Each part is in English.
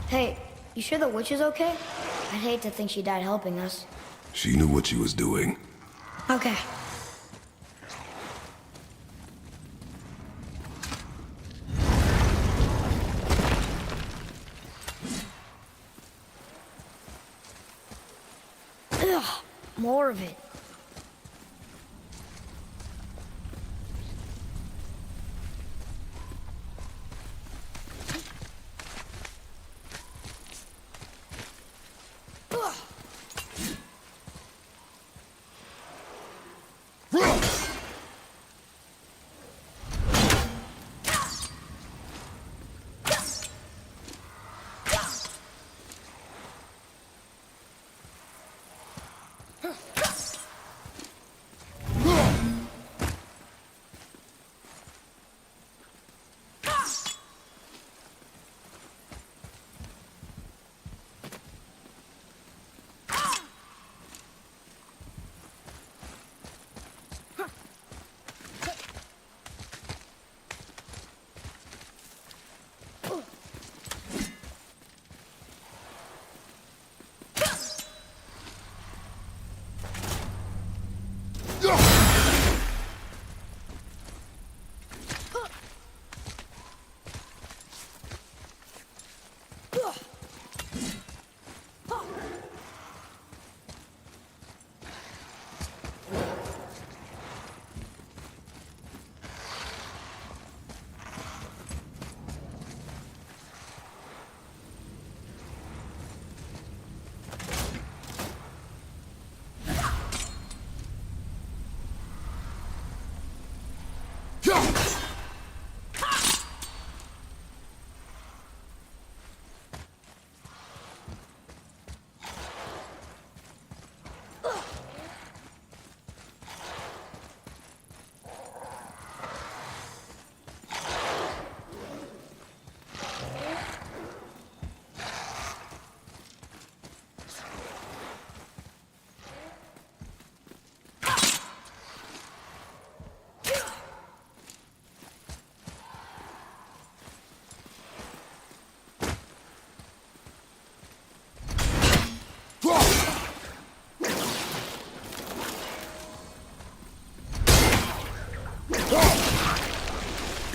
Hey, you sure the witch is okay? I'd hate to think she died helping us. She knew what she was doing. Okay. Ugh, more of it.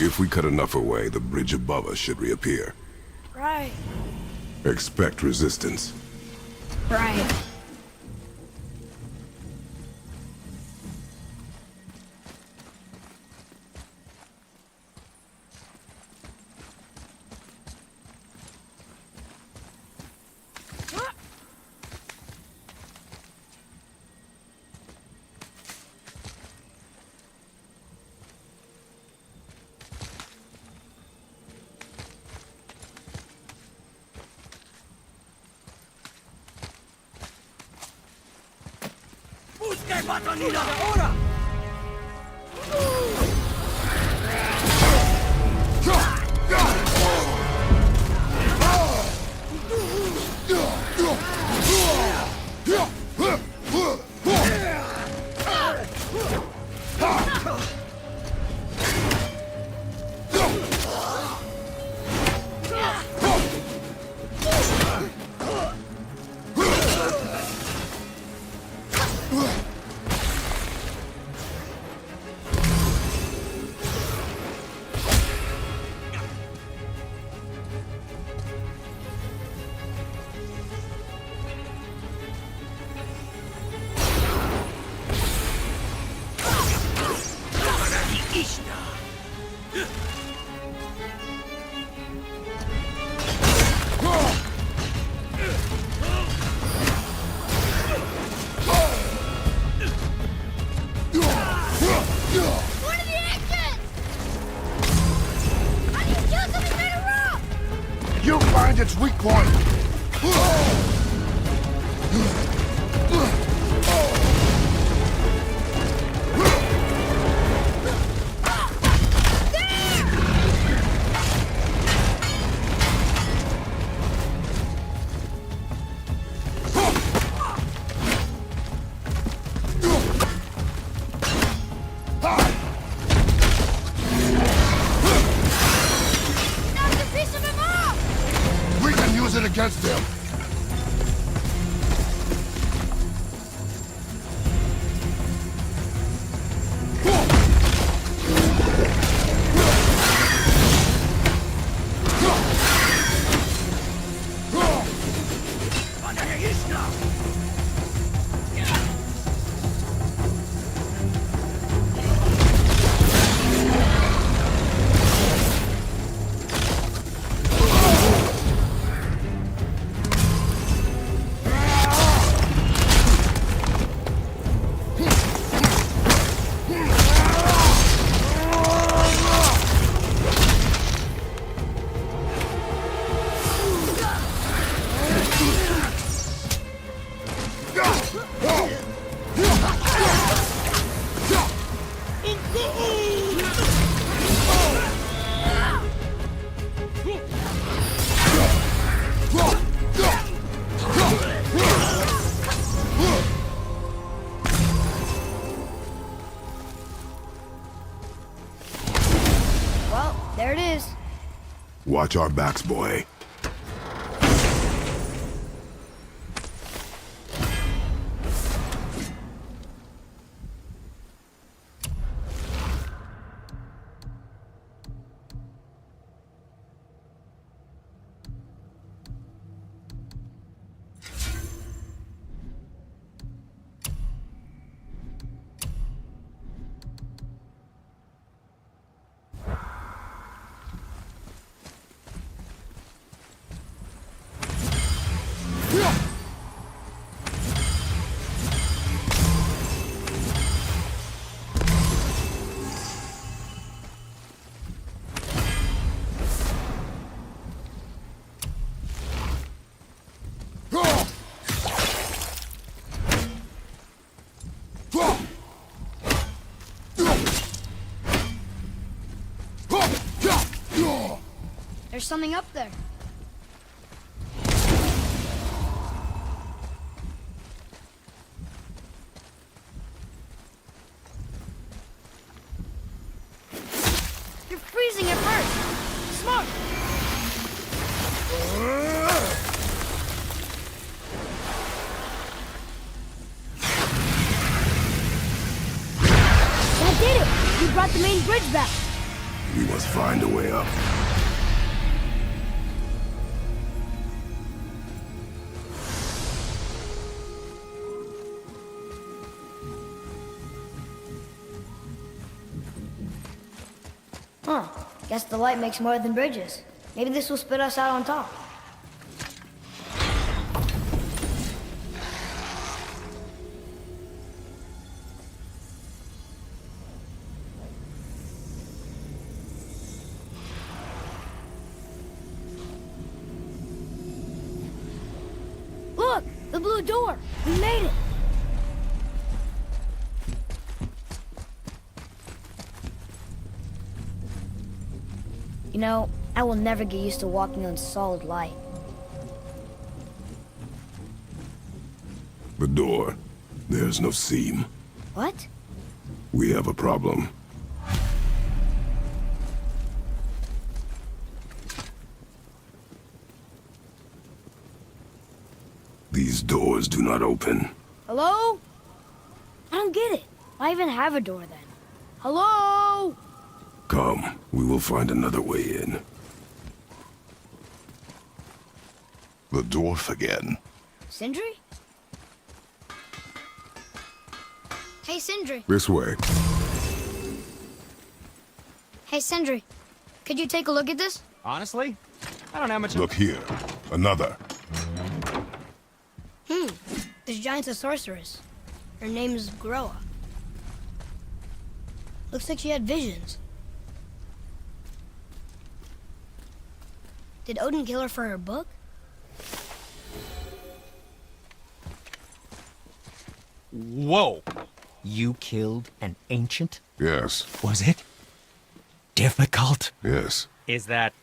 If we cut enough away, the bridge above us should reappear. Right. Expect resistance. Right. ¡Busca batonina ahora! You find its weak point! We can use it against him. Well, there it is. Watch our backs, boy. There's something up there. You're freezing at first. Smoke! That did it! You brought the main bridge back. We must find a way up. Huh. Guess the light makes more than bridges. Maybe this will spit us out on top. Look! The blue door! We made it! You know, I will never get used to walking on solid light. The door. There's no seam. What? We have a problem. These doors do not open. Hello? I don't get it. Why even have a door then? Hello? Come, we will find another way in. The dwarf again. Sindri? Hey, Sindri. This way. Hey, Sindri. Could you take a look at this? Honestly, I don't have much. Look here. Another. This giant's a sorceress. Her name's Groa. Looks like she had visions. Did Odin kill her for her book? Whoa! You killed an ancient? Yes. Was it difficult? Yes. Is that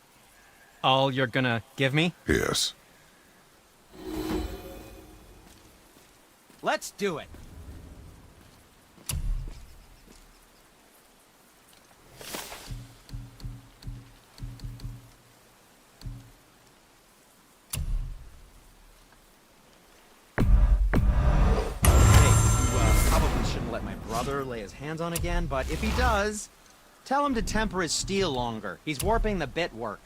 all you're gonna give me? Yes. Let's do it. shoulder, lay his hands on again, but if he does, tell him to temper his steel longer. He's warping the bit work.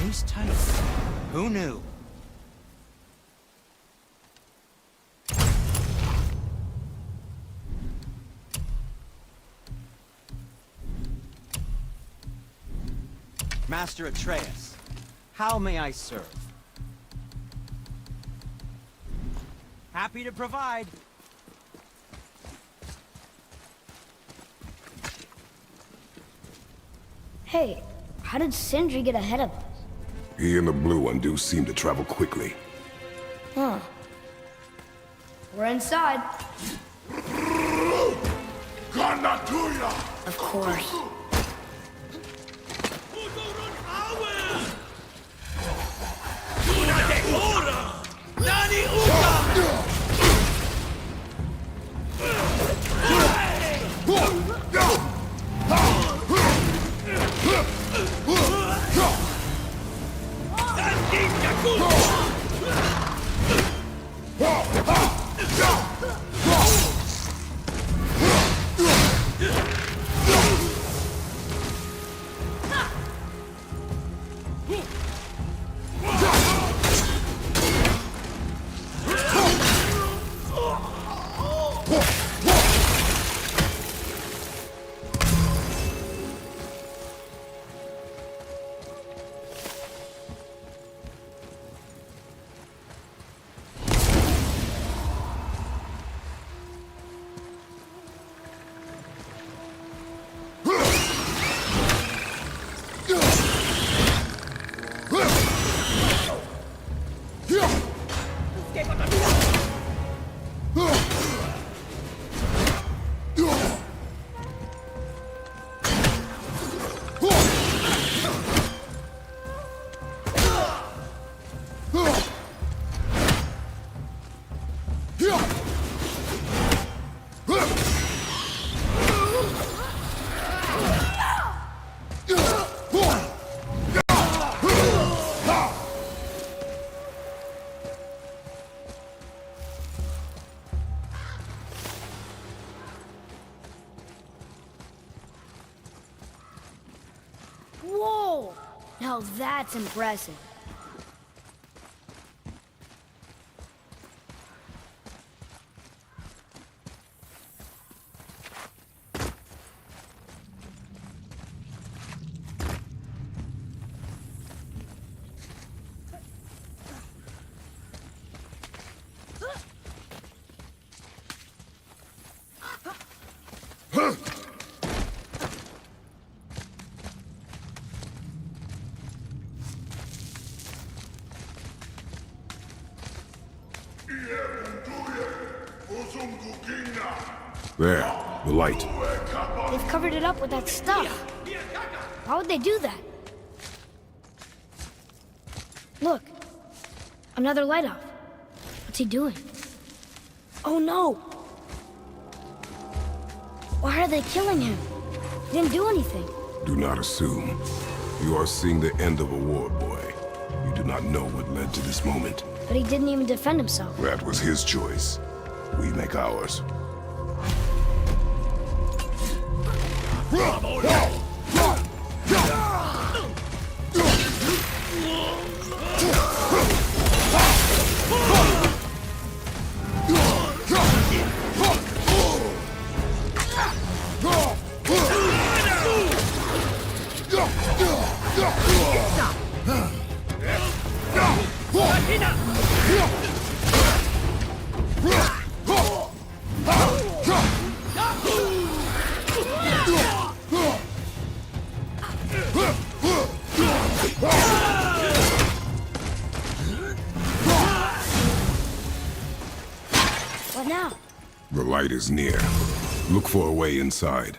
Who's tight? Who knew? Master Atreus, how may I serve? Happy to provide. Hey, how did Sindri get ahead of us? He and the Blue One do seem to travel quickly. Huh. We're inside. Of course. Whoa! Now that's impressive. There, the light. They've covered it up with that stuff. Why would they do that? Look. Another light off. What's he doing? Oh no! Why are they killing him? He didn't do anything. Do not assume. You are seeing the end of a war, boy. You do not know what led to this moment. But he didn't even defend himself. That was his choice. We make ours. What now? The light is near. Look for a way inside.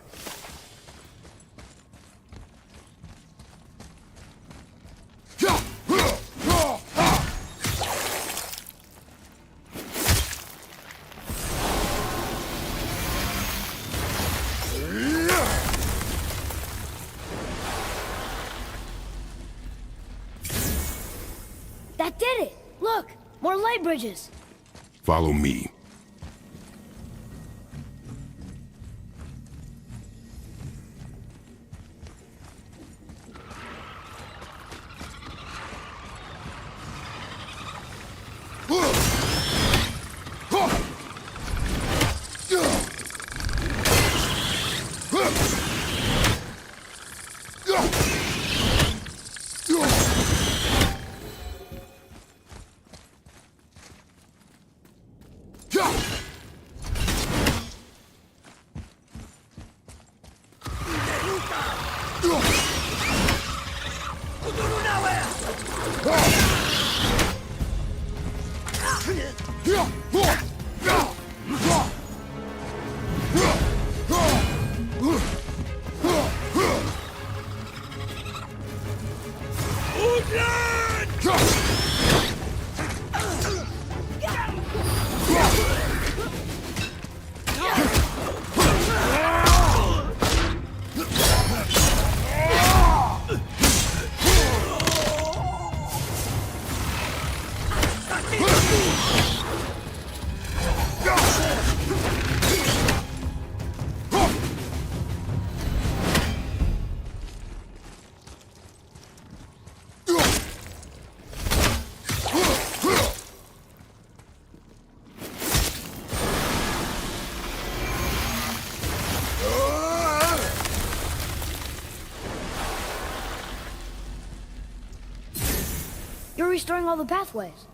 That did it! Look! More light bridges! Follow me. You're restoring all the pathways.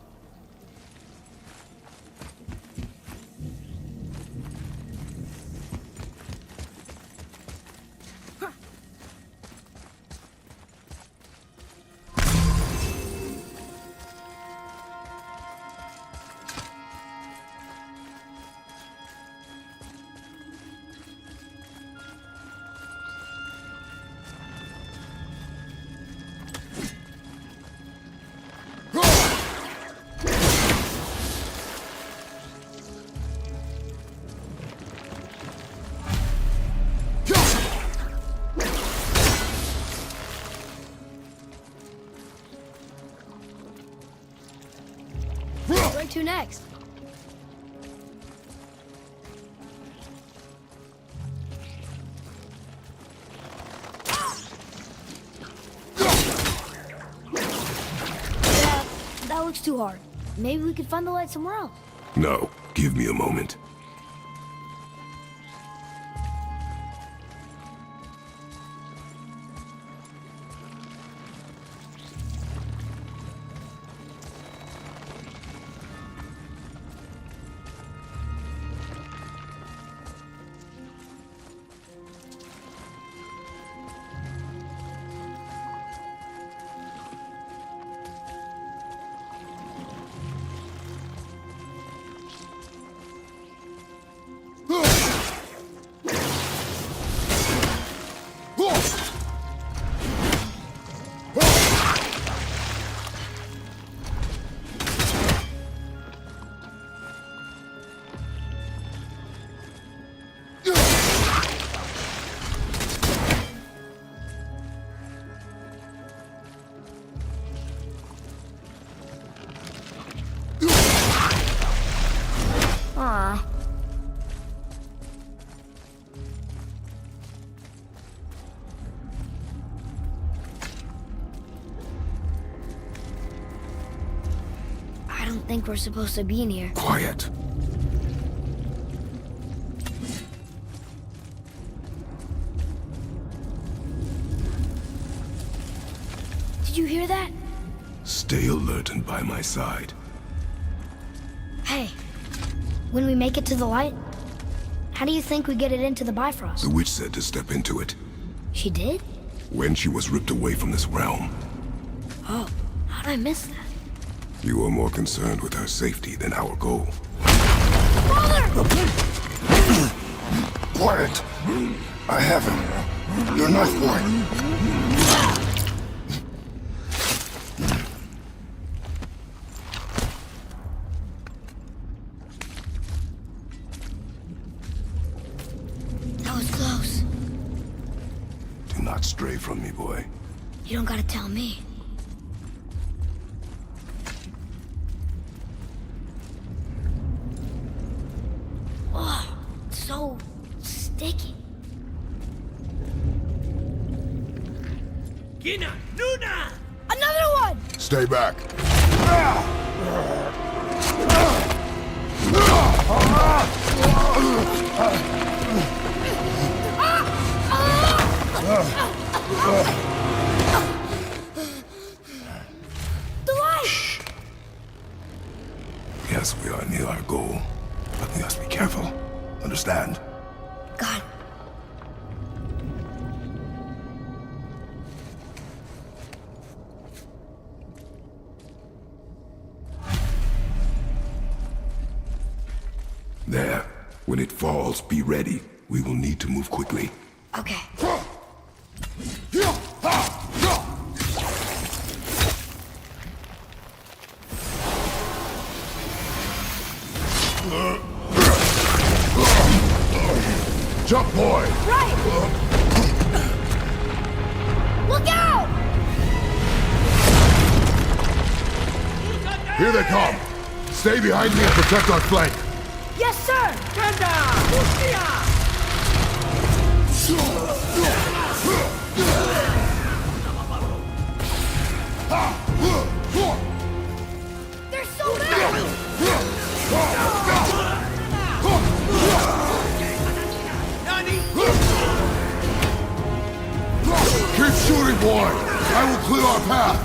Where to next? Yeah, that looks too hard. Maybe we could find the light somewhere else. No, give me a moment. Aw. I don't think we're supposed to be in here. Quiet. Did you hear that? Stay alert and by my side. Hey, when we make it to the light, how do you think we get it into the Bifrost? The witch said to step into it She did? when she was ripped away from this realm. Oh, how'd I miss that? You are more concerned with her safety than our goal. Father! Quiet. I have him. Your knife boy. That was close. Do not stray from me, boy. You don't gotta tell me. Oh, so sticky. Gina, Nuna! Another one! Stay back. The light! Yes, we are near our goal, but we must be careful. Understand? God. There. When it falls, be ready. We will need to move quickly. Okay. Jump, boy. Right! Look out! Here they come. Stay behind me and protect our flank. Yes, sir! They're so many! Keep shooting, boy. I will clear our path.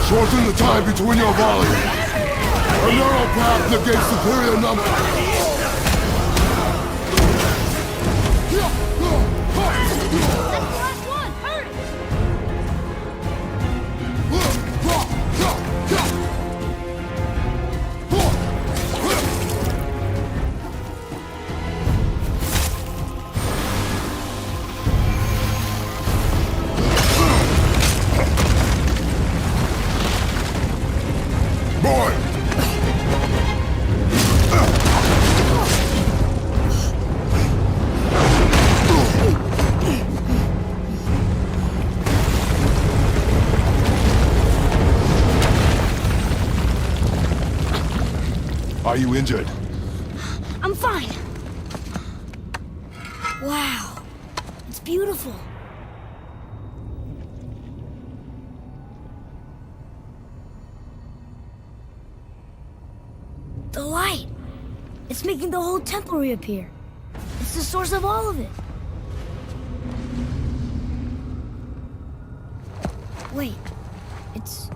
Shorten the time between your volleys. A narrow path negates superior number. Are you injured? I'm fine. Wow. It's beautiful. The light. It's making the whole temple reappear. It's the source of all of it. Wait. It's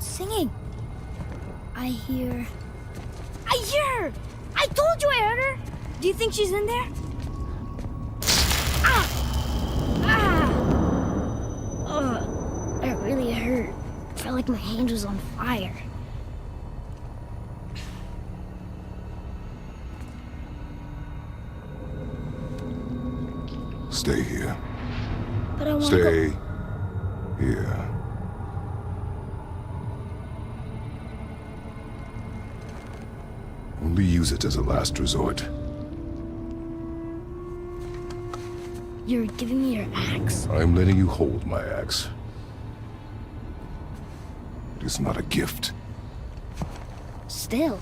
singing. I hear her! I told you I heard her! Do you think she's in there? Ah! Ah! Ugh. That really hurt. Felt like my hand was on fire. Stay here. But I want to Stay here. Only use it as a last resort. You're giving me your axe? I'm letting you hold my axe. It is not a gift. Still.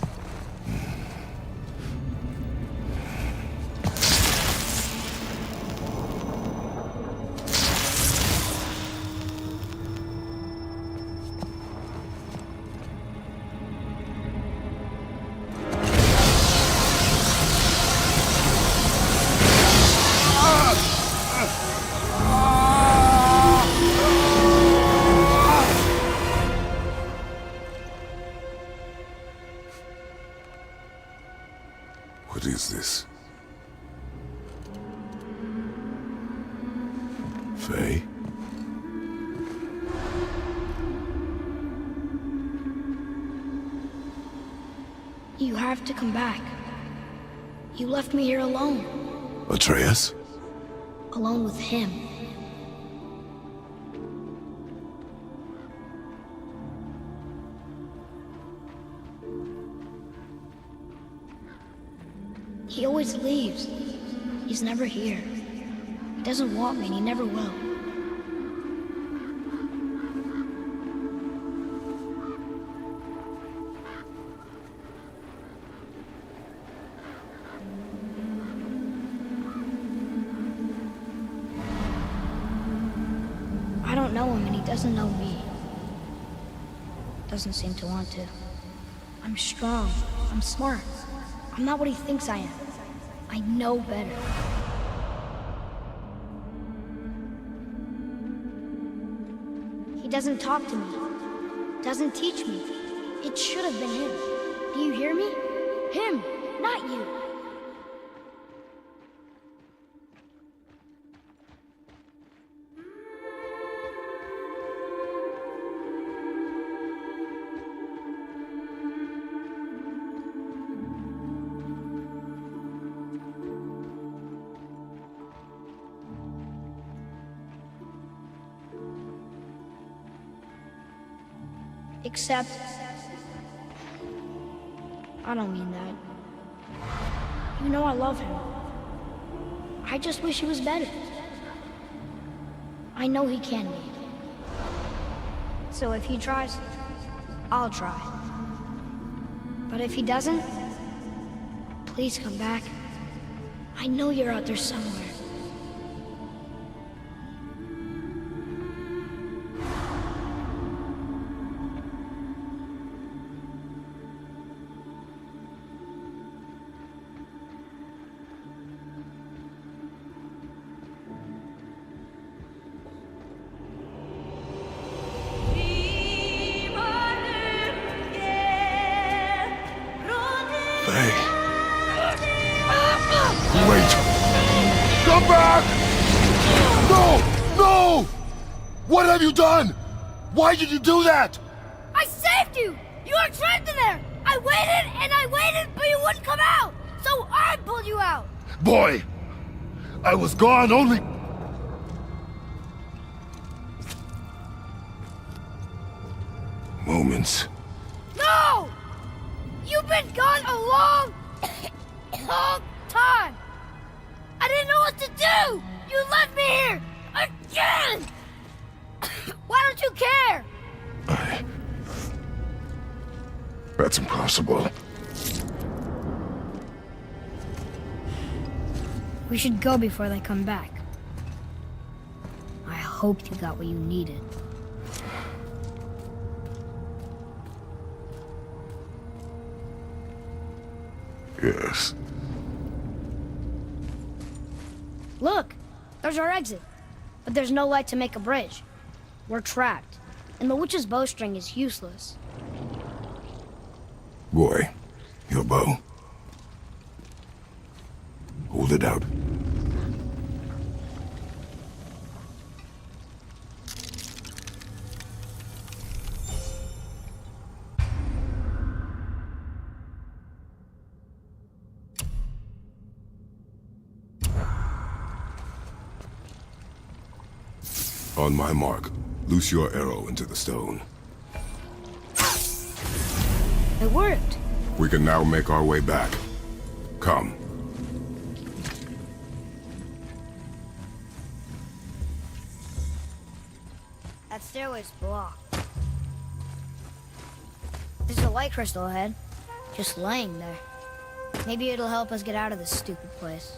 is this? Faye? You have to come back. You left me here alone. Atreus? Alone with him. He always leaves. He's never here. He doesn't want me and he never will. I don't know him and he doesn't know me. Doesn't seem to want to. I'm strong. I'm smart. I'm not what he thinks I am. I know better. He doesn't talk to me. Doesn't teach me. It should have been him. Do you hear me? Him, not you. Except, I don't mean that. You know I love him. I just wish he was better. I know he can be. So if he tries, I'll try. But if he doesn't, please come back. I know you're out there somewhere. Faye. Wait! Come back! No! No! What have you done? Why did you do that? I saved you! You were trapped in there! I waited, but you wouldn't come out! So I pulled you out! Boy! I was gone only... Moments. No! You've been gone a long, long time! I didn't know what to do! You left me here! Again! Why don't you care? That's impossible. We should go before they come back. I hoped you got what you needed. Yes. Look! There's our exit. But there's no light to make a bridge. We're trapped. And the witch's bowstring is useless. Boy, your bow. Hold it out. On my mark, loose your arrow into the stone. It worked. We can now make our way back. Come. That stairway's blocked. There's a light crystal ahead, just laying there. Maybe it'll help us get out of this stupid place.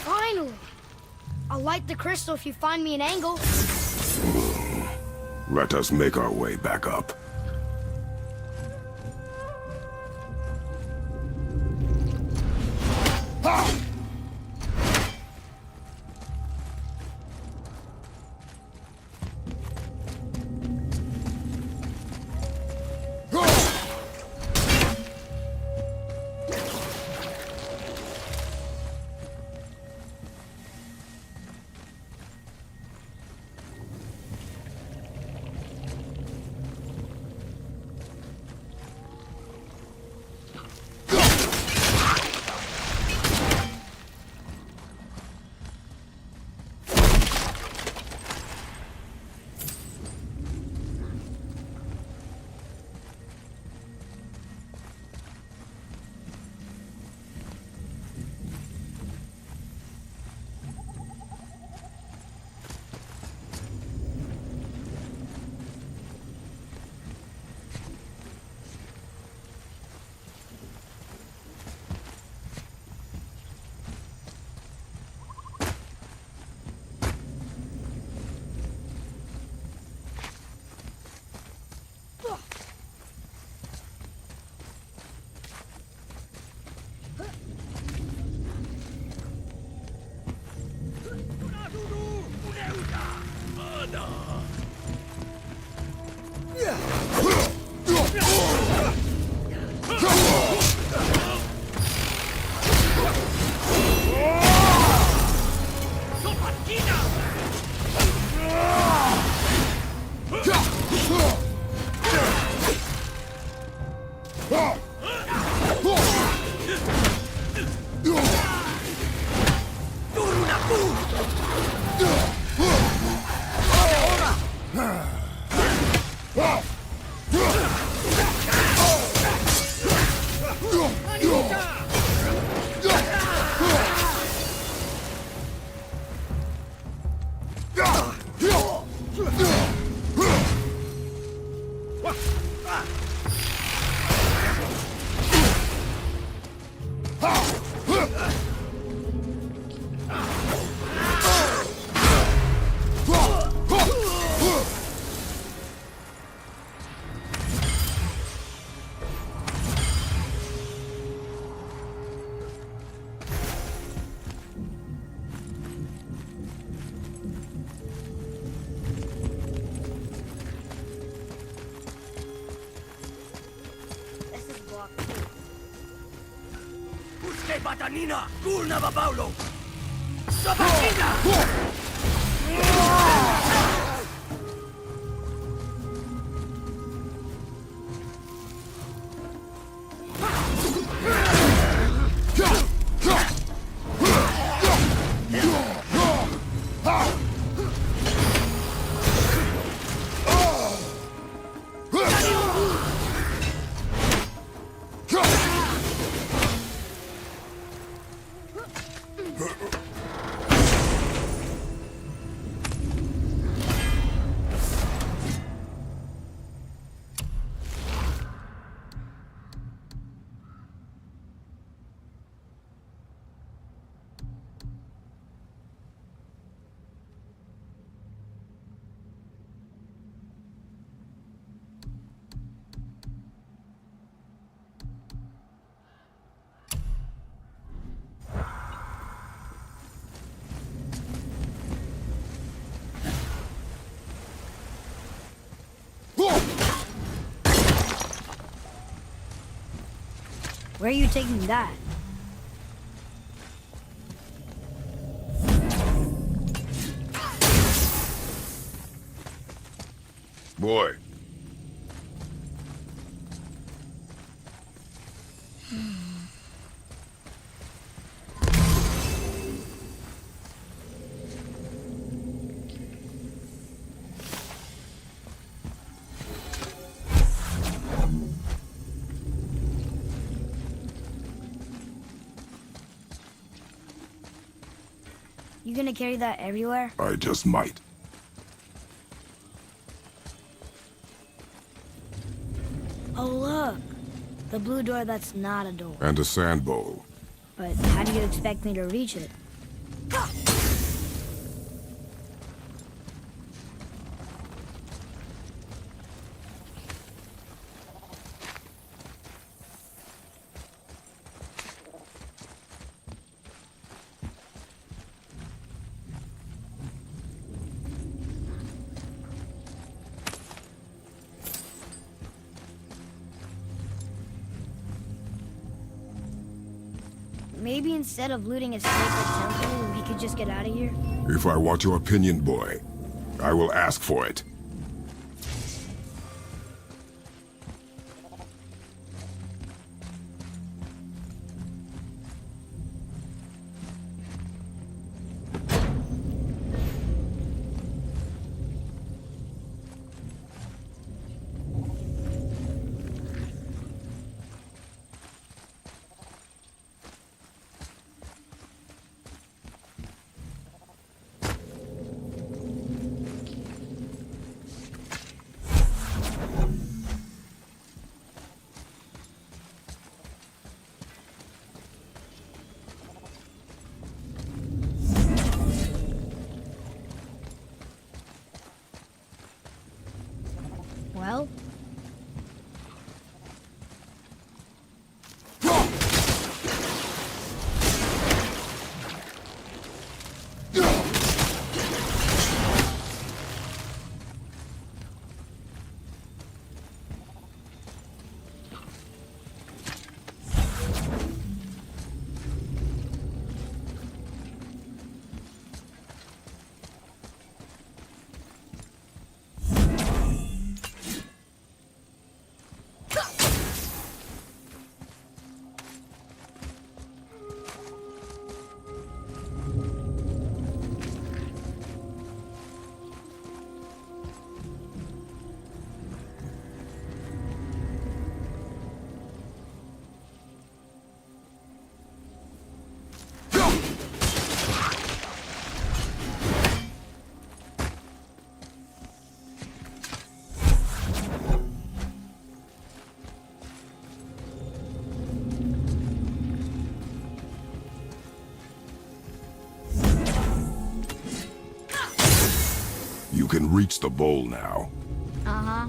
Finally! I'll light the crystal if you find me an angle. Let us make our way back up. Batanina! Gulna babaulo! Sabatina! Where are you taking that? Boy. You gonna carry that everywhere? I just might. Oh, look. The blue door that's not a door. And a sand bowl. But how do you expect me to reach it? Maybe instead of looting a sacred temple, we could just get out of here? If I want your opinion, boy, I will ask for it. Well, You can reach the bowl now. uh-huh.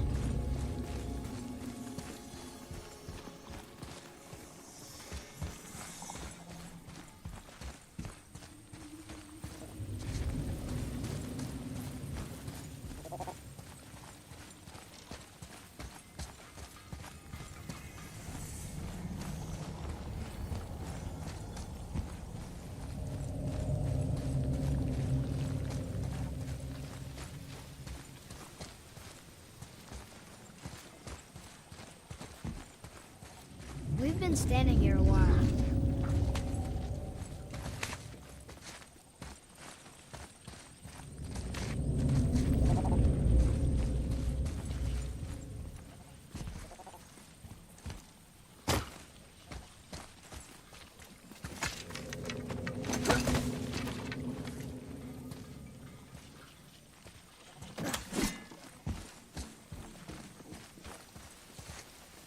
We've been standing here a while.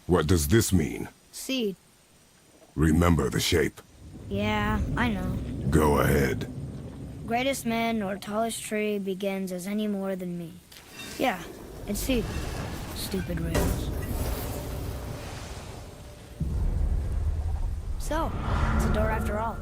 What does this mean? Seed. Remember the shape. Yeah, I know. Go ahead. Greatest man or tallest tree begins as any more than me. Yeah, it's seed. Stupid rails. So, it's a door after all.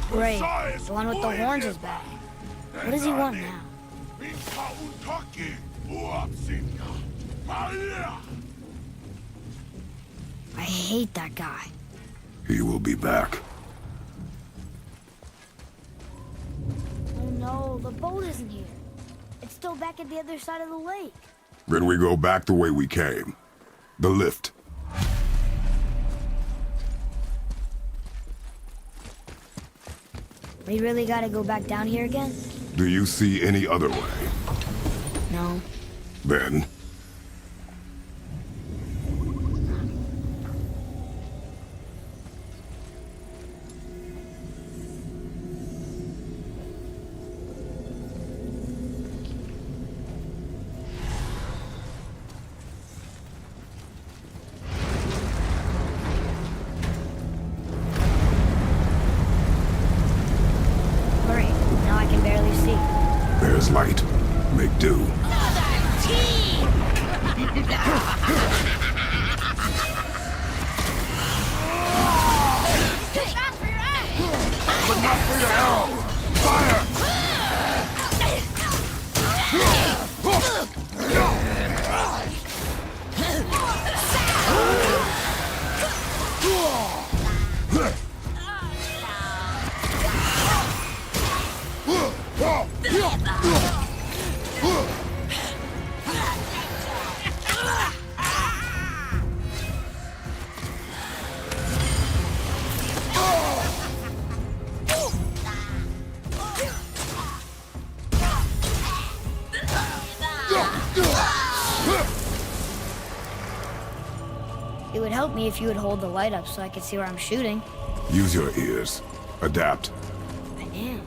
Great. The one with the horns is back. What does he want now? I hate that guy. He will be back. Oh no, the boat isn't here. It's still back at the other side of the lake. Then we go back the way we came. The lift. We really gotta go back down here again? Do you see any other way? No. Then... Hurry, now I can barely see. there's light. Make do. But not for your arrow! Fire! It would help me if you would hold the light up so I could see where I'm shooting. Use your ears. Adapt. I am.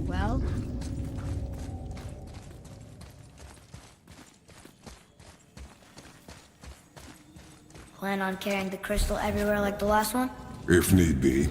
Well, plan on carrying the crystal everywhere like the last one? If need be.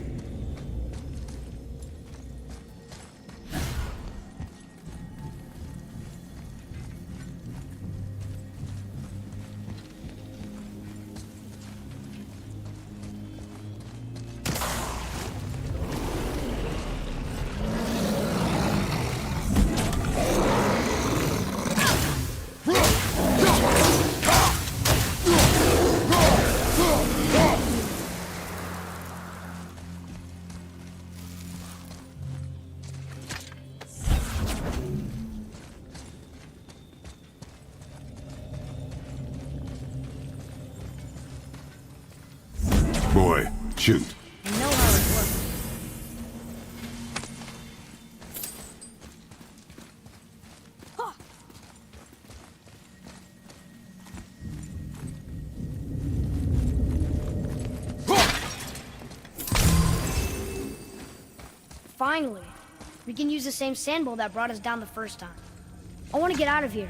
Boy, shoot. I know how it works. Finally, we can use the same sand bowl that brought us down the first time. I want to get out of here.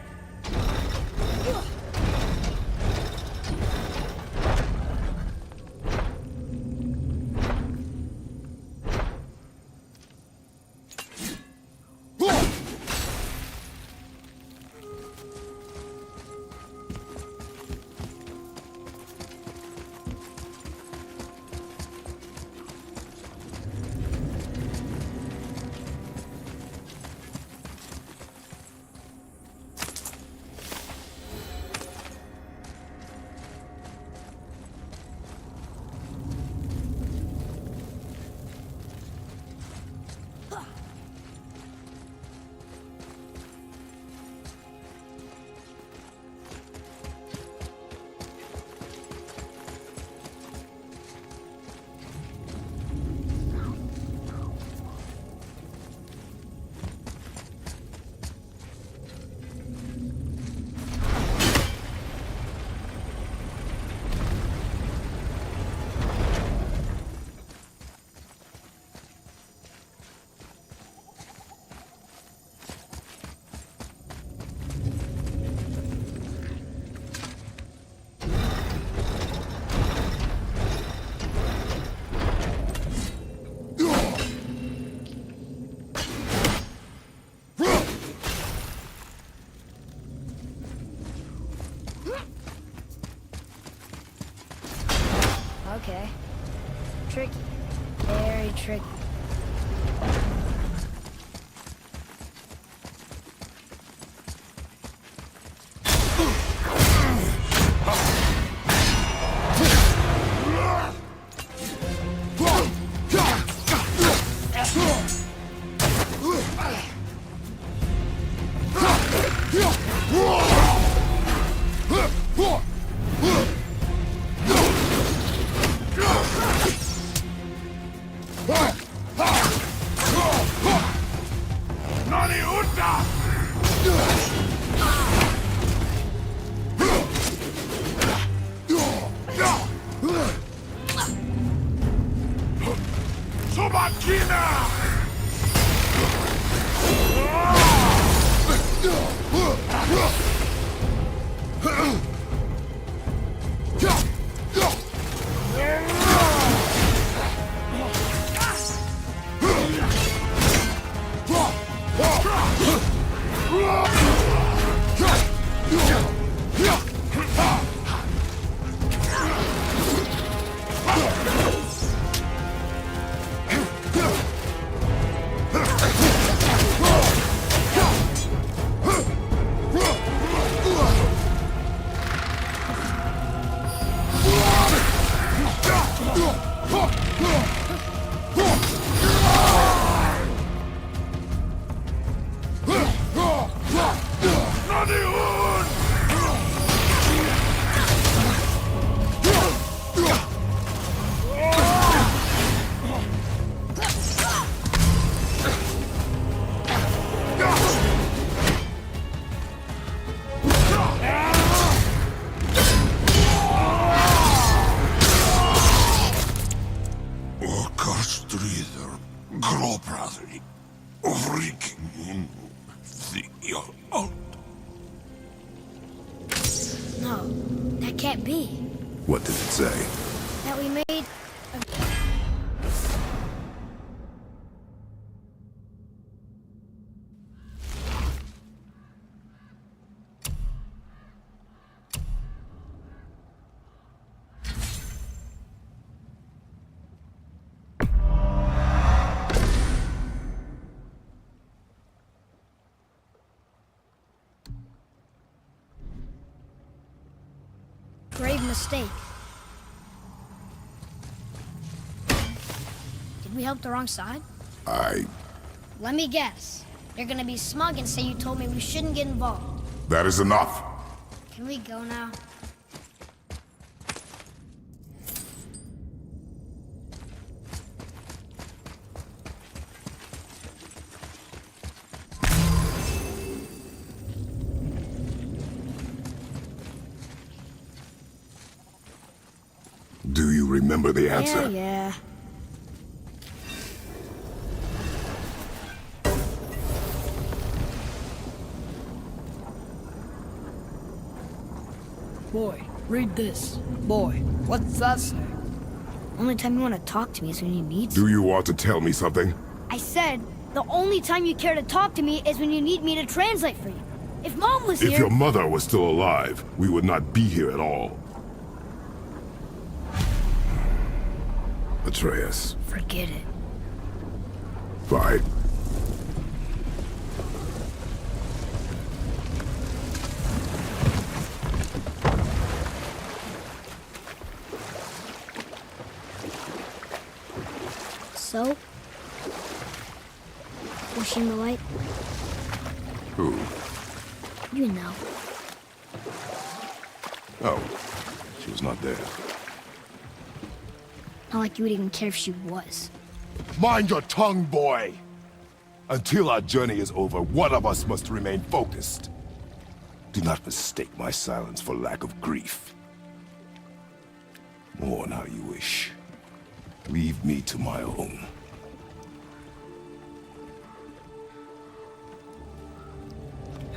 Okay. Tricky. Very tricky. No, that can't be. What did it say? That we made grave mistake. Did we help the wrong side? Let me guess. You're gonna be smug and say you told me we shouldn't get involved. That is enough. Can we go now? Do you remember the answer? Yeah. Boy, read this. Boy, what's that say? Only time you want to talk to me is when you need Do you want to tell me something? I said, the only time you care to talk to me is when you need me to translate for you. If Mom was If here... your mother was still alive, we would not be here at all. Atreus. Forget it. Fine. So? Was she in the light? Who? You know. Oh, she was not there. Not like you would even care if she was. Mind your tongue, boy! Until our journey is over, one of us must remain focused. Do not mistake my silence for lack of grief. Mourn how you wish. Leave me to my own.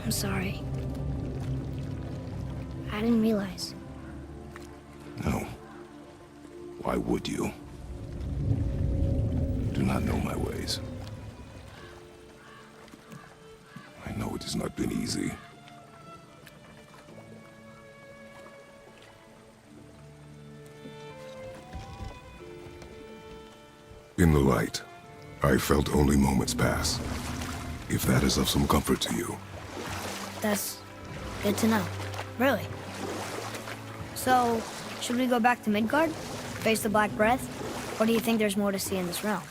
I'm sorry. I didn't realize. No. Why would you? You do not know my ways. I know it has not been easy. In the light, I felt only moments pass. If that is of some comfort to you. That's good to know. Really. So, should we go back to Midgard? Face the Black Breath? Or do you think there's more to see in this realm?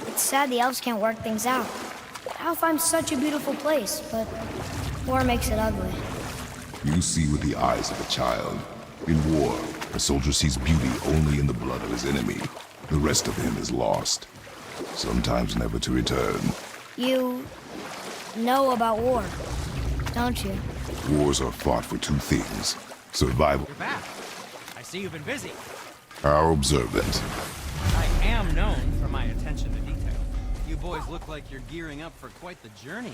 It's sad the elves can't work things out. Alfheim's such a beautiful place, but war makes it ugly. You see with the eyes of a child. In war, a soldier sees beauty only in the blood of his enemy. The rest of him is lost. Sometimes never to return. You know about war, don't you? Wars are fought for two things. Survival. You're back. I see you've been busy. How observant. I am known for my attention to detail. You boys look like you're gearing up for quite the journey.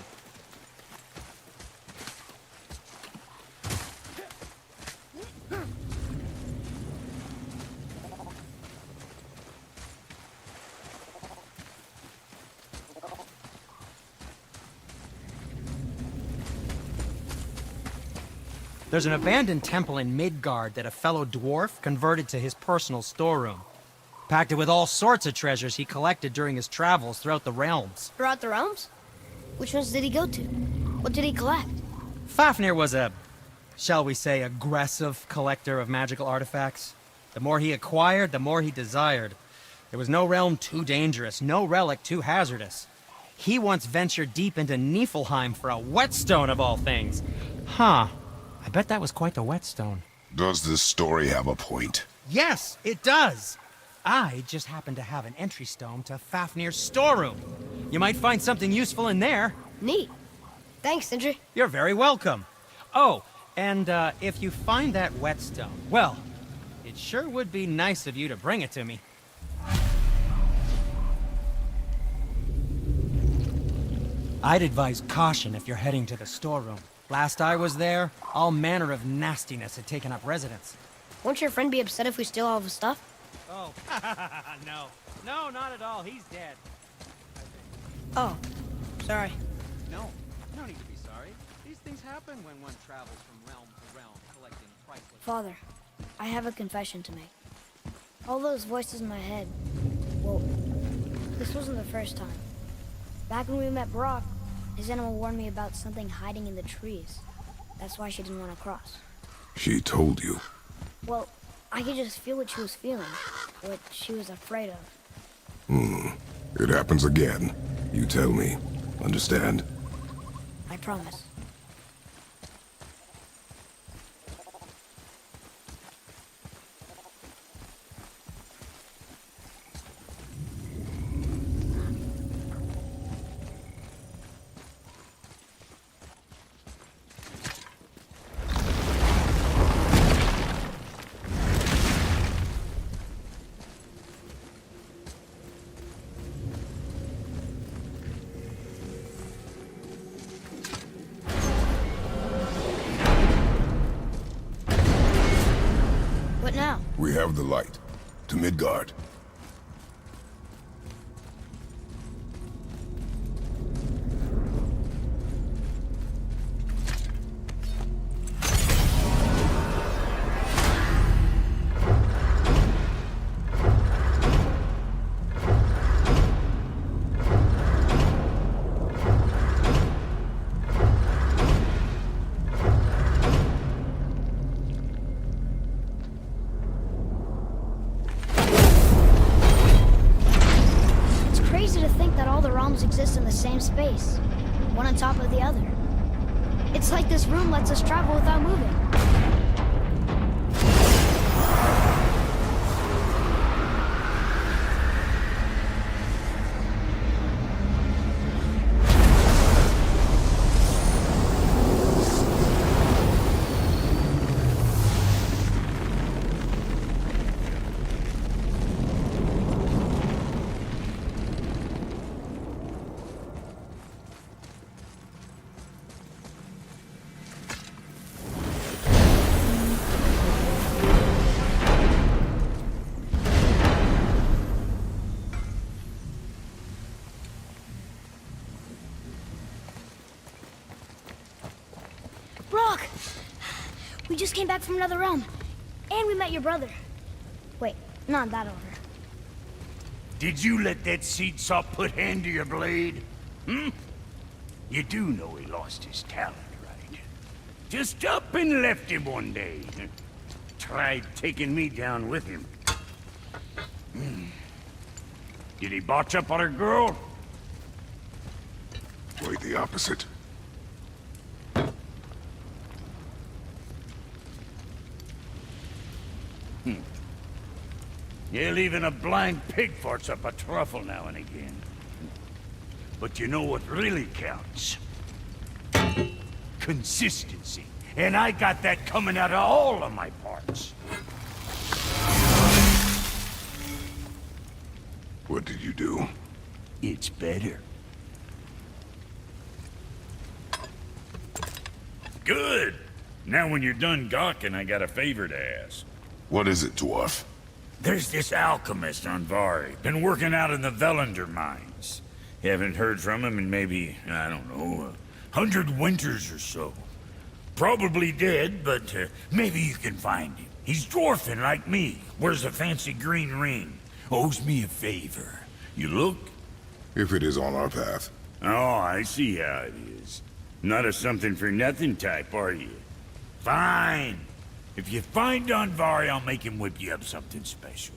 There's an abandoned temple in Midgard that a fellow dwarf converted to his personal storeroom. Packed it with all sorts of treasures he collected during his travels throughout the realms. Throughout the realms? Which ones did he go to? What did he collect? Fafnir was a, shall we say, aggressive collector of magical artifacts. The more he acquired, the more he desired. There was no realm too dangerous, no relic too hazardous. He once ventured deep into Niflheim for a whetstone of all things. Huh. I bet that was quite the whetstone. Does this story have a point? Yes, it does. I just happen to have an entry stone to Fafnir's storeroom. You might find something useful in there. Neat. Thanks, Sindri. You're very welcome. Oh, and if you find that whetstone, well, it sure would be nice of you to bring it to me. I'd advise caution if you're heading to the storeroom. Last I was there, all manner of nastiness had taken up residence. Won't your friend be upset if we steal all of his stuff? Oh, no. No, not at all. He's dead. Oh, sorry. No, no need to be sorry. These things happen when one travels from realm to realm, collecting priceless... Father, I have a confession to make. All those voices in my head, well, this wasn't the first time. Back when we met Brock, his animal warned me about something hiding in the trees. That's why she didn't want to cross. She told you. Well, I could just feel what she was feeling, what she was afraid of. It happens again. You tell me. Understand? I promise. What now? We have the light. To Midgard. Exist in the same space, one on top of the other. It's like this room lets us travel without moving. We just came back from another realm. And we met your brother. Wait, not in that order. Did you let that seed saw put hand to your blade? Hmm? You do know he lost his talent, right? Just up and left him one day. Tried taking me down with him. Did he botch up on a girl? Quite the opposite. Hell, even a blind pig farts up a truffle now and again. But you know what really counts? Consistency. And I got that coming out of all of my parts. What did you do? It's better. Good! Now when you're done gawking, I got a favor to ask. What is it, dwarf? There's this alchemist on Vari. Been working out in the Velander mines. Haven't heard from him in maybe, I don't know, 100 winters or so. Probably dead, but maybe you can find him. He's dwarfing like me. Wears a fancy green ring. Owes me a favor. You look? If it is on our path. Oh, I see how it is. Not a something-for-nothing type, are you? Fine. If you find Donvari, I'll make him whip you up something special.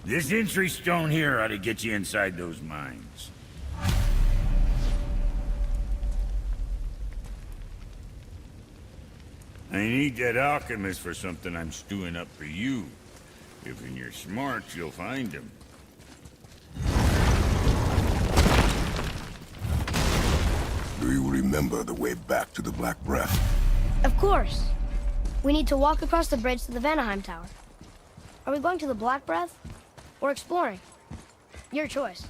This entry stone here ought to get you inside those mines. I need that alchemist for something I'm stewing up for you. If you're smart, you'll find him. Do you remember the way back to the Black Breath? Of course. We need to walk across the bridge to the Vanaheim Tower. Are we going to the Black Breath? Or exploring? Your choice.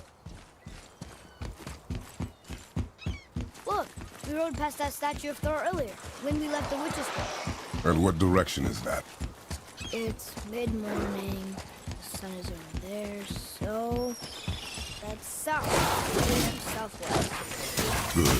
Look, we rode past that statue of Thor earlier, when we left the Witch's Cave. And what direction is that? It's mid-morning, the sun is over there, so... that's south. Southwest. Good.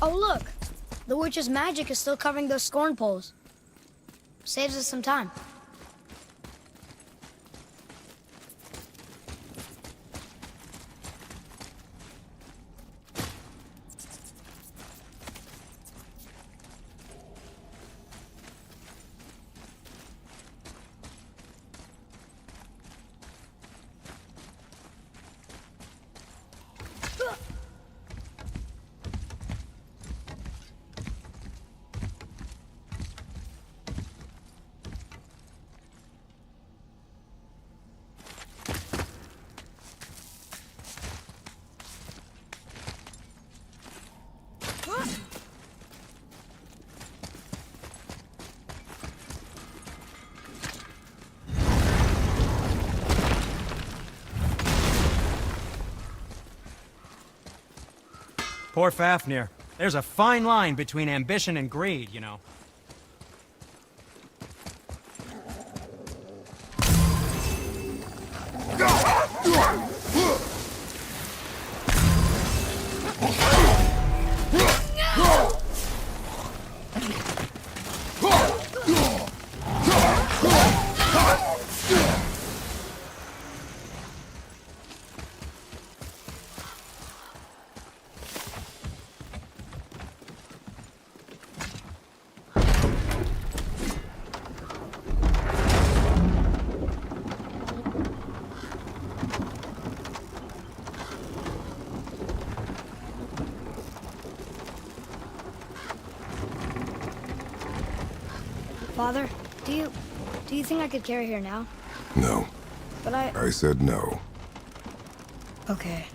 Oh, look! The witch's magic is still covering those scorn poles. Saves us some time. Poor Fafnir. There's a fine line between ambition and greed, you know. Father, do you think I could carry her now? No. But I said no. Okay.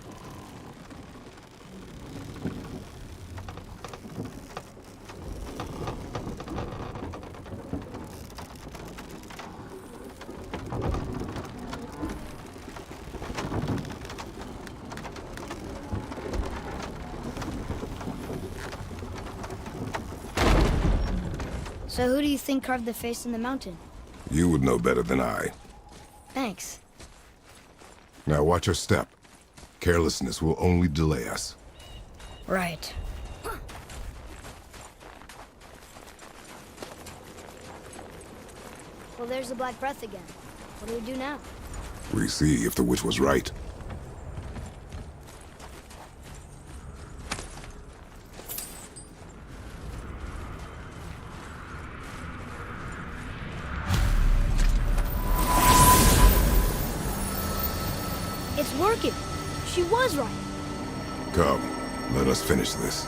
So who do you think carved the face in the mountain? You would know better than I. Thanks. Now watch your step. Carelessness will only delay us. Right. Well, there's the Black Breath again. What do we do now? We see if the witch was right. It's working. She was right. Come, let us finish this.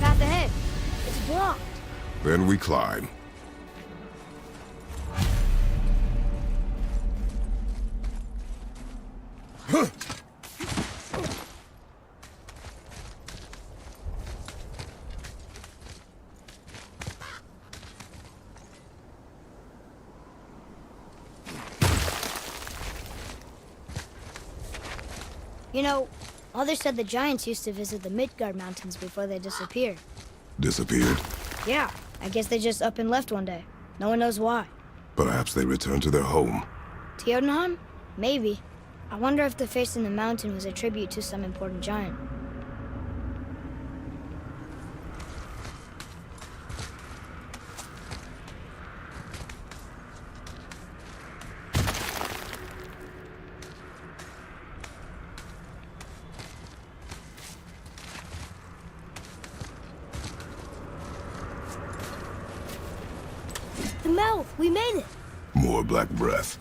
Path ahead. It's blocked. Then we climb. You know, Mother said the giants used to visit the Midgard Mountains before they disappeared. Disappeared. Yeah, I guess they just up and left one day. No one knows why. Perhaps they returned to their home. To Jotunheim? Maybe. I wonder if the face in the mountain was a tribute to some important giant. The mouth! We made it! More black breath.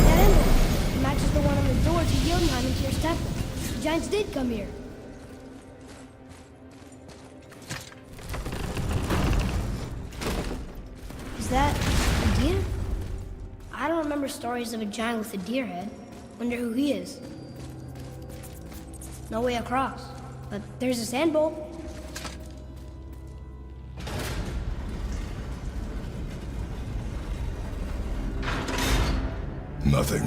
That emblem! It matches the one on the door to Jotunheim and Tyr's temple. The giants did come here. Is that a deer? I don't remember stories of a giant with a deer head. Wonder who he is. No way across. But there's a sand bowl. Nothing.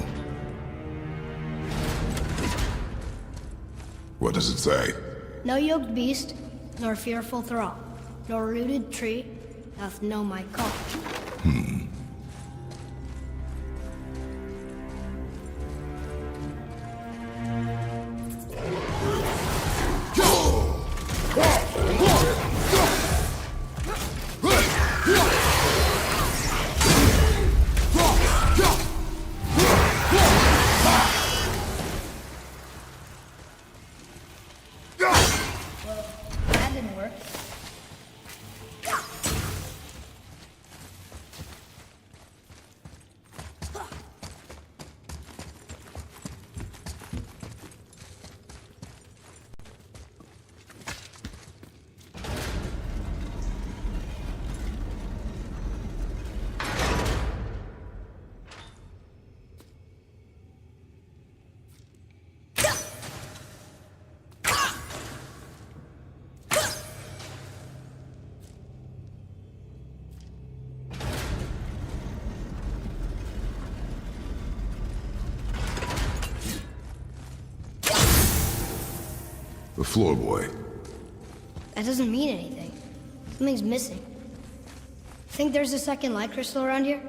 What does it say? No yoked beast, nor fearful thrall, nor rooted tree doth know my call. That didn't work. The floor boy. That doesn't mean anything. Something's missing. Think there's a second light crystal around here?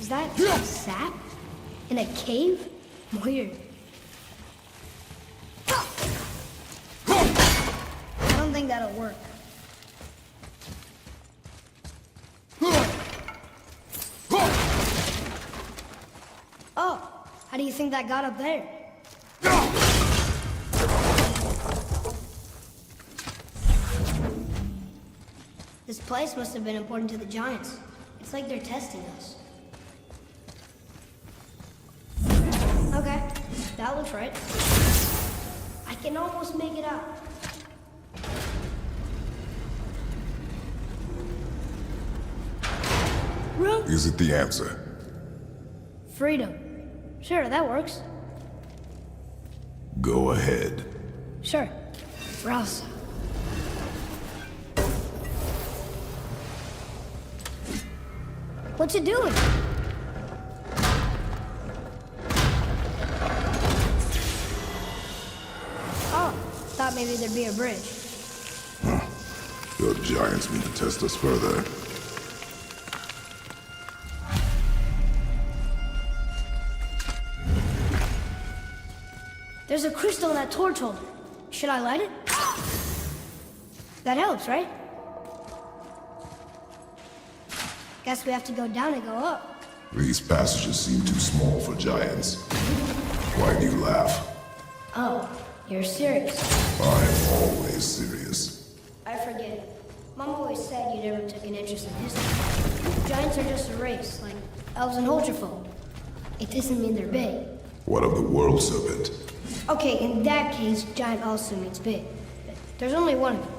Is that sap? In a cave? Weird. I don't think that'll work. Oh, how do you think that got up there? This place must have been important to the Giants. It's like they're testing us. Okay, that looks right. I can almost make it out. Room? Is it the answer? Freedom. Sure, that works. Go ahead. Sure. Rouse. What's it doing? Oh, thought maybe there'd be a bridge. The Giants mean to test us further. There's a crystal in that torch holder. Should I light it? That helps, right? Guess we have to go down and go up. These passages seem too small for Giants. Why do you laugh? Oh, you're serious. I'm always serious. I forget. Mom always said you never took an interest in history. Giants are just a race, like elves and Holgerfolk. It doesn't mean they're big. What of the world serpent? Okay, in that case, giant also means big. There's only one of them.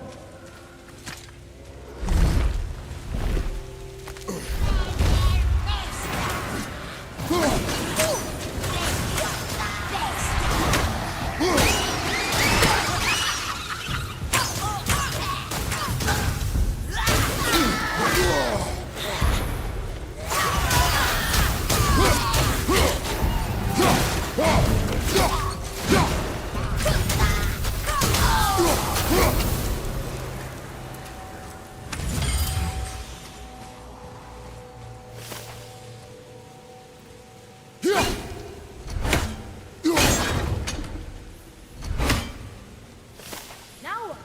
Now what?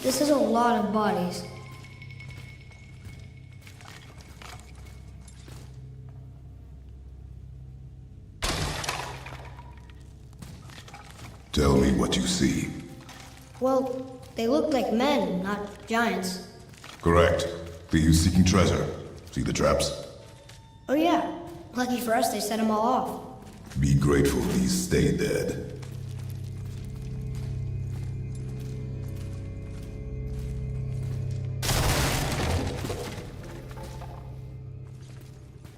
This is a lot of bodies. Tell me what you see. Well, they look like men, not giants. Correct. Thieves seeking treasure. See the traps? Oh yeah. Lucky for us, they set them all off. Be grateful these stay dead.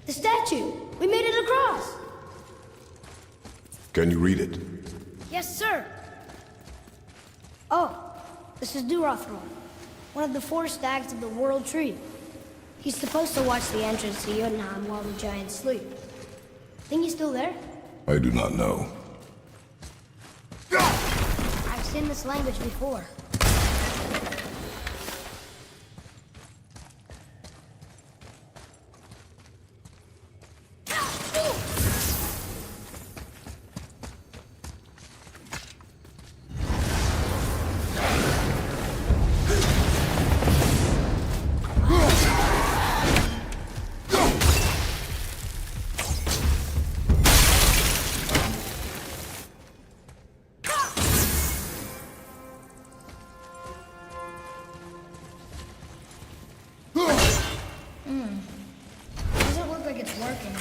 The statue! We made it across! Can you read it? Yes, sir! Oh, this is Durothron, one of the 4 stags of the World Tree. He's supposed to watch the entrance to Jotunheim while the giants sleep. Think he's still there? I do not know. I've seen this language before. looking.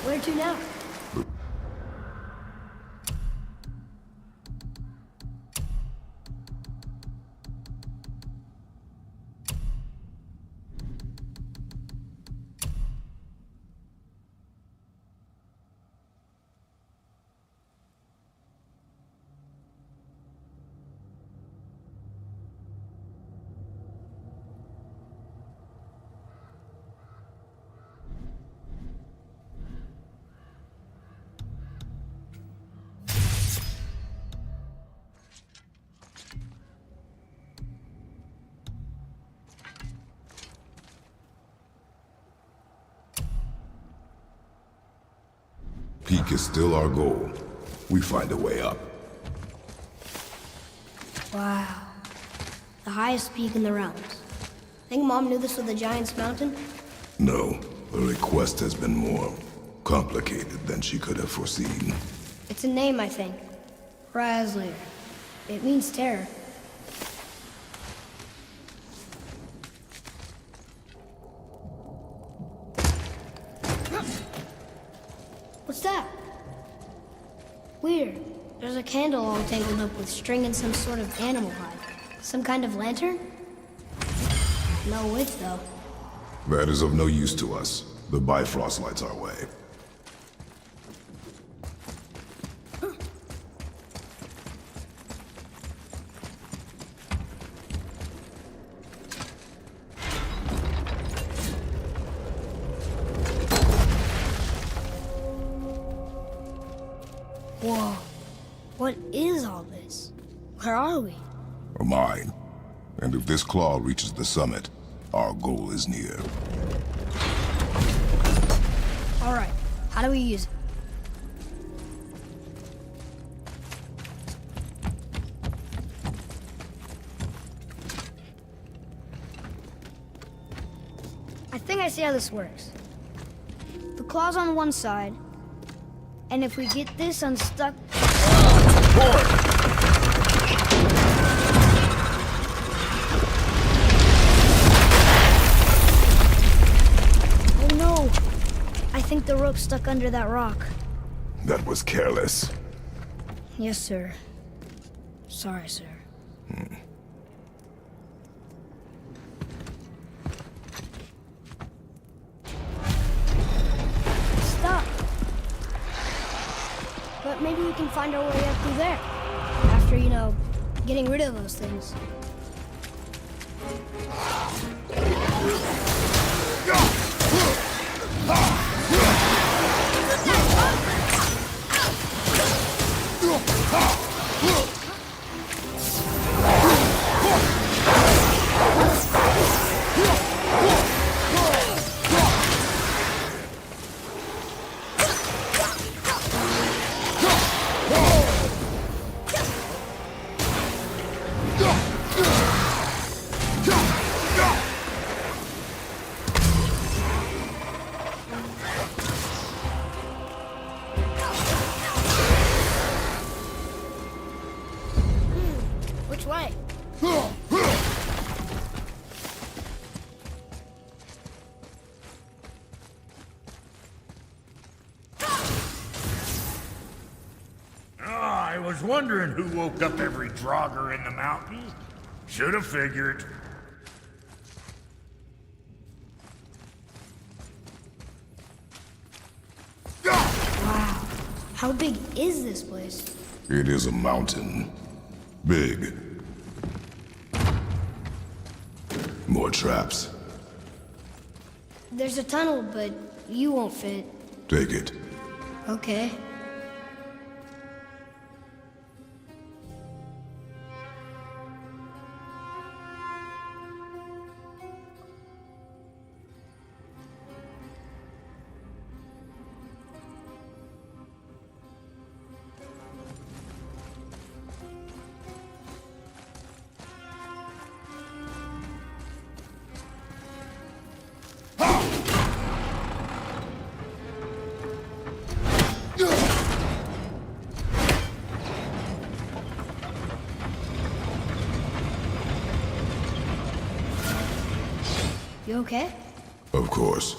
Where to now? Peak is still our goal. We find a way up. Wow. The highest peak in the realms. Think Mom knew this was the Giant's Mountain? No, the request has been more complicated than she could have foreseen. It's a name, I think. Razzler. It means terror. What's that? Weird. There's a candle all tangled up with string and some sort of animal hide. Some kind of lantern? No wick, though. That is of no use to us. The Bifrost lights our way. Whoa. What is all this? Where are we? A mine. And if this claw reaches the summit, our goal is near. All right. How do we use it? I think I see how this works. The claw's on one side, and if we get this unstuck... Oh no! I think the rope's stuck under that rock. That was careless. Yes, sir. Sorry, sir. Stop! But maybe we can find our way up through there. After, getting rid of those things. Which way? I was wondering who woke up every drogger in the mountains. Should have figured. Wow. How big is this place? It is a mountain. Big. More traps. There's a tunnel, but you won't fit. Take it. Okay. You okay? Of course.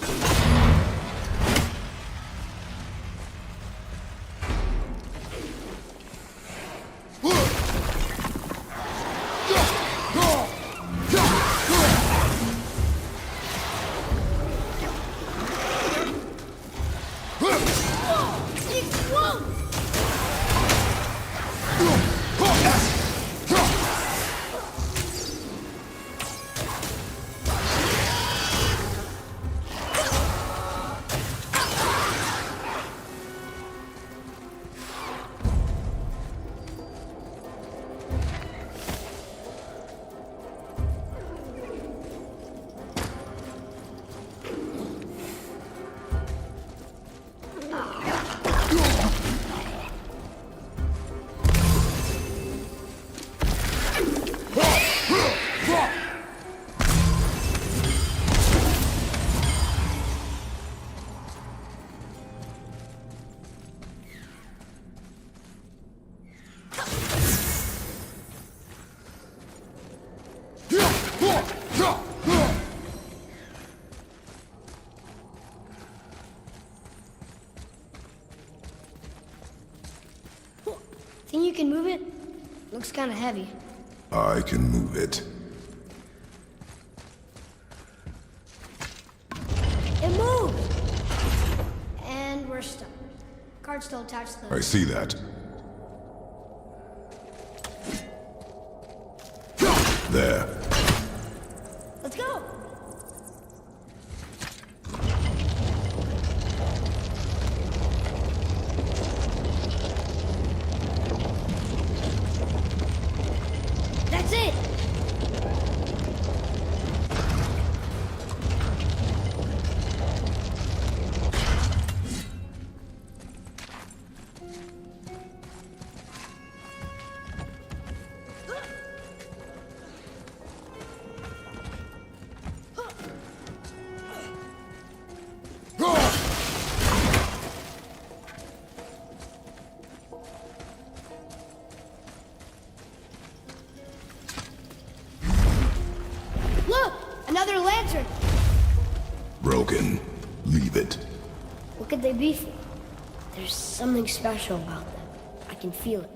Think you can move it? Looks kind of heavy. I can move it. It moved! And we're stuck. Card's still attached to the... I see that. There. Let's go! That's it! Look! Another lantern! Broken. Leave it. What could they be for? There's something special about them. I can feel it.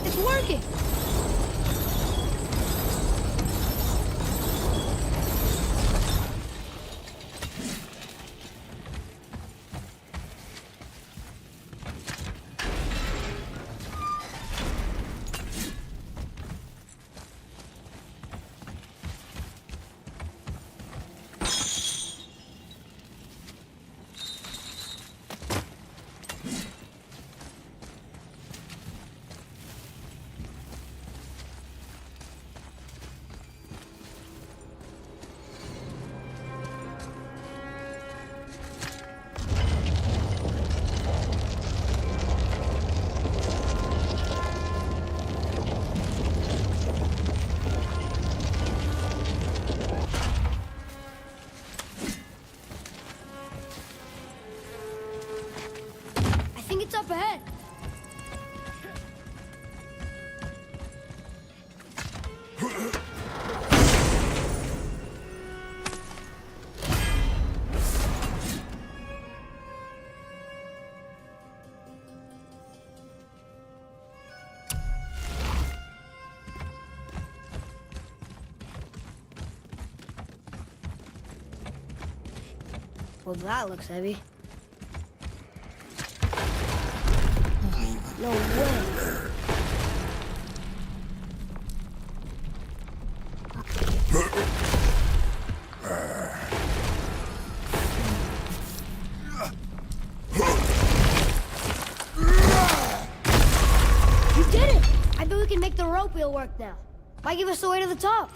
It's working! I think it's up ahead. Well, that looks heavy. No way. You did it! I bet we can make the rope wheel work now. Might give us the way to the top.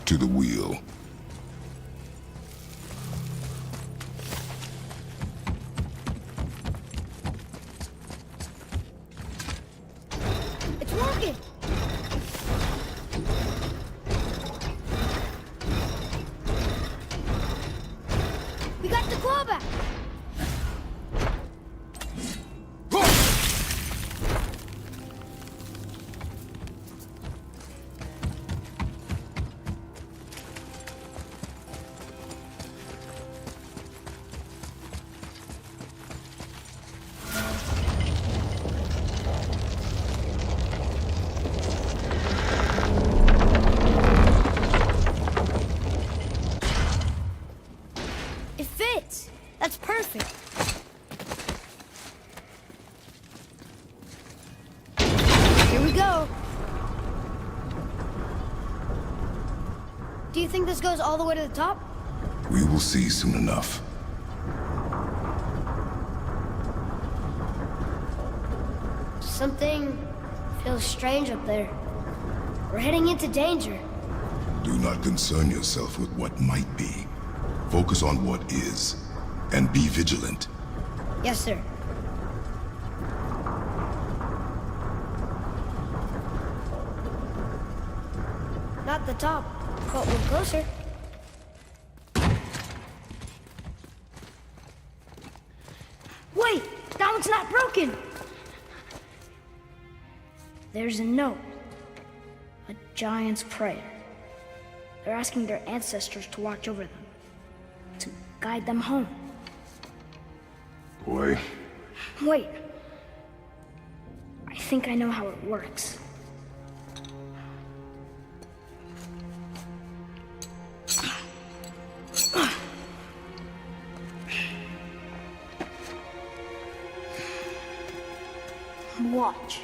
to the wheel. It's working! We got the claw back! It fits! That's perfect! Here we go! Do you think this goes all the way to the top? We will see soon enough. Something feels strange up there. We're heading into danger. Do not concern yourself with what might be. Focus on what is, and be vigilant. Yes, sir. Not the top, but we're closer. Wait! That one's not broken! There's a note. A giant's prayer. They're asking their ancestors to watch over them. To guide them home. Boy, Wait. I think I know how it works. Watch.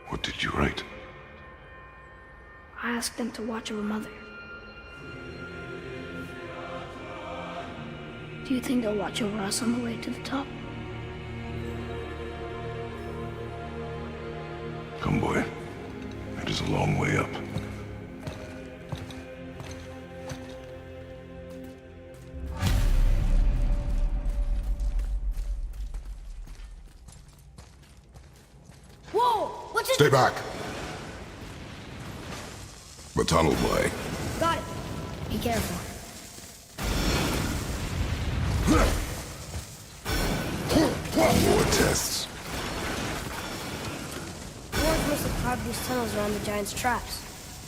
what did you write? I asked them to watch over Mother. Do you think they'll watch over us on the way to the top? Come, boy. It is a long way up. Whoa! What's it? Stay back! The tunnel, boy. Got it. Be careful. More tests. Dwarves must have carved these tunnels around the giant's traps.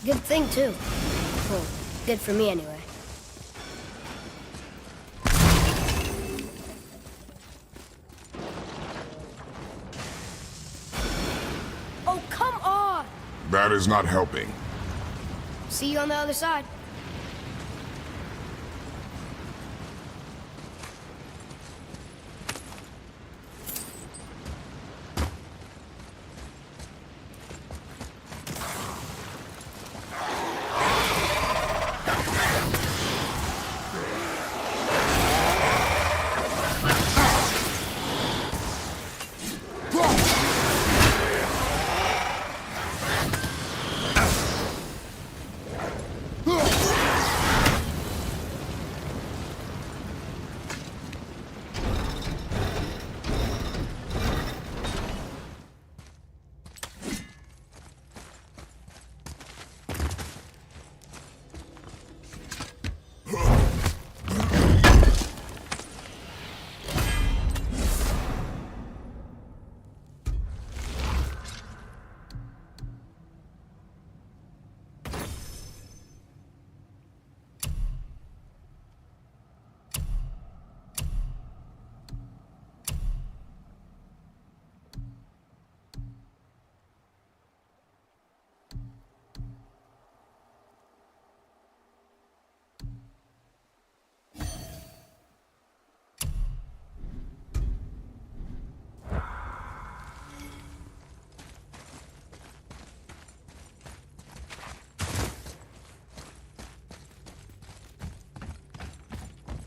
Good thing, too. Well, good for me, anyway. Oh, come on! That is not helping. See you on the other side.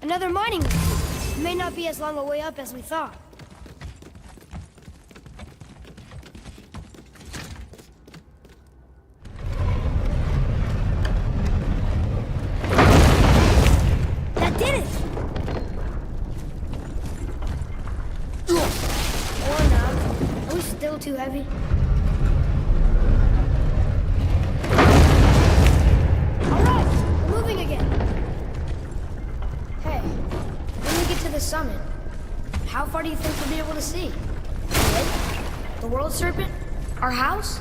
Another mining route. It may not be as long a way up as we thought. That did it! Or not. Are we still too heavy? Alright, we're moving again. Hey, when we get to the summit, how far do you think we'll be able to see? The lake? The world serpent? Our house?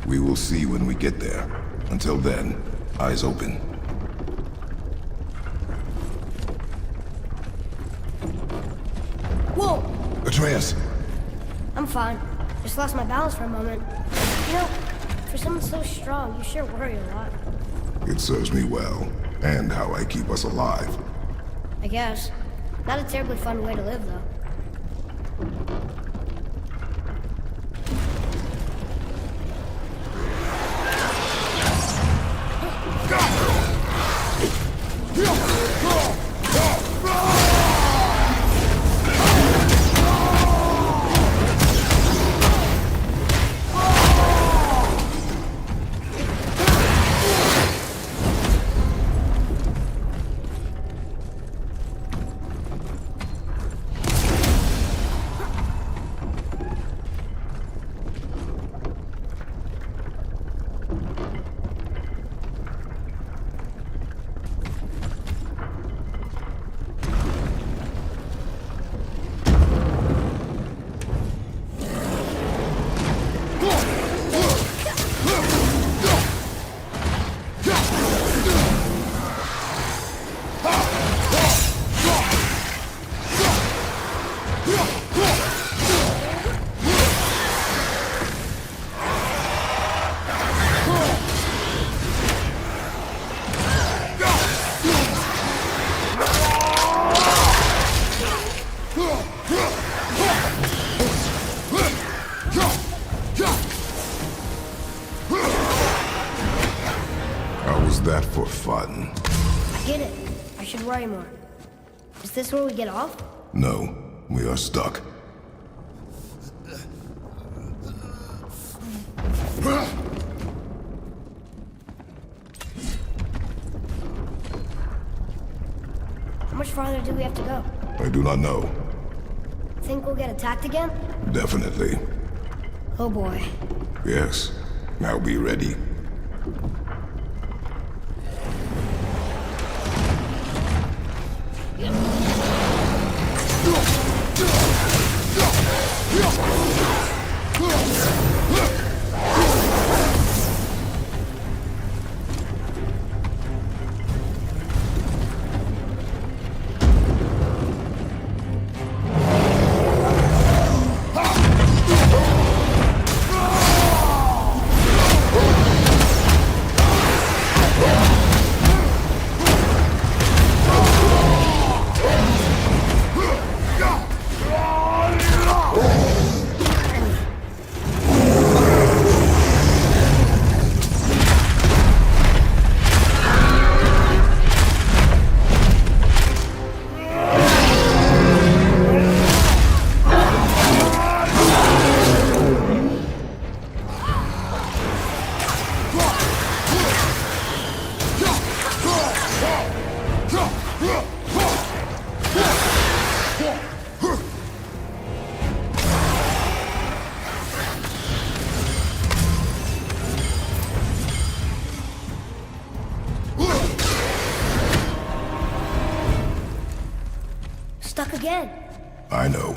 We will see when we get there. Until then, eyes open. Whoa! Atreus! I'm fine. Just lost my balance for a moment. You know, for someone so strong, you sure worry a lot. It serves me well, and how I keep us alive. I guess. Not a terribly fun way to live, though. That for fun? I get it. I should worry more. Is this where we get off? No, we are stuck. How much farther do we have to go? I do not know. Think we'll get attacked again? Definitely. Oh boy. Yes. Now be ready. Stuck again. I know.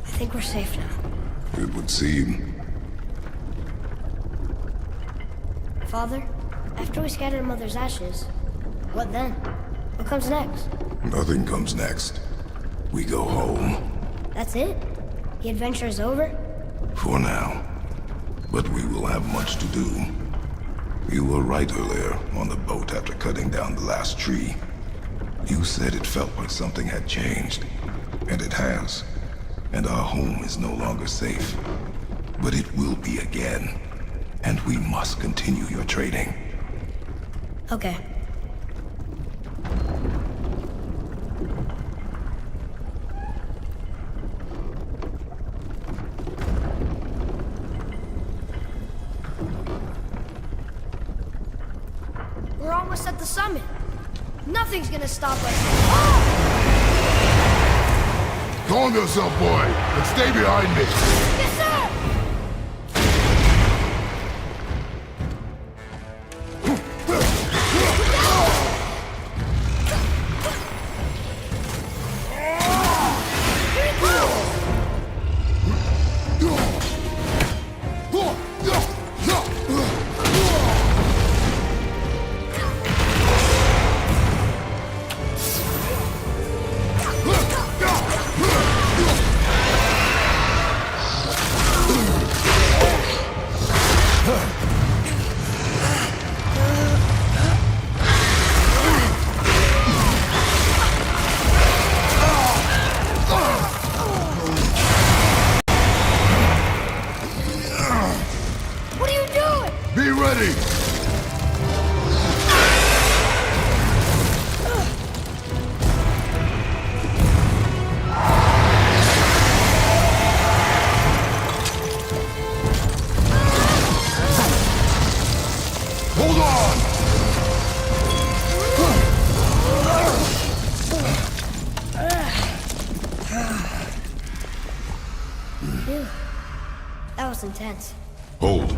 I think we're safe now. It would seem. Father, after we scatter Mother's ashes, what then? What comes next? Nothing comes next. We go home. That's it? The adventure is over? For now. But we will have much to do. You were right earlier on the boat after cutting down the last tree. You said it felt like something had changed. And it has. And our home is no longer safe. But it will be again. And we must continue your training. Okay. We're almost at the summit. Nothing's gonna stop us. Calm yourself, boy, and stay behind me. Yes, sir! What are you doing? Be ready! Hold on! Phew. That was intense. Hold.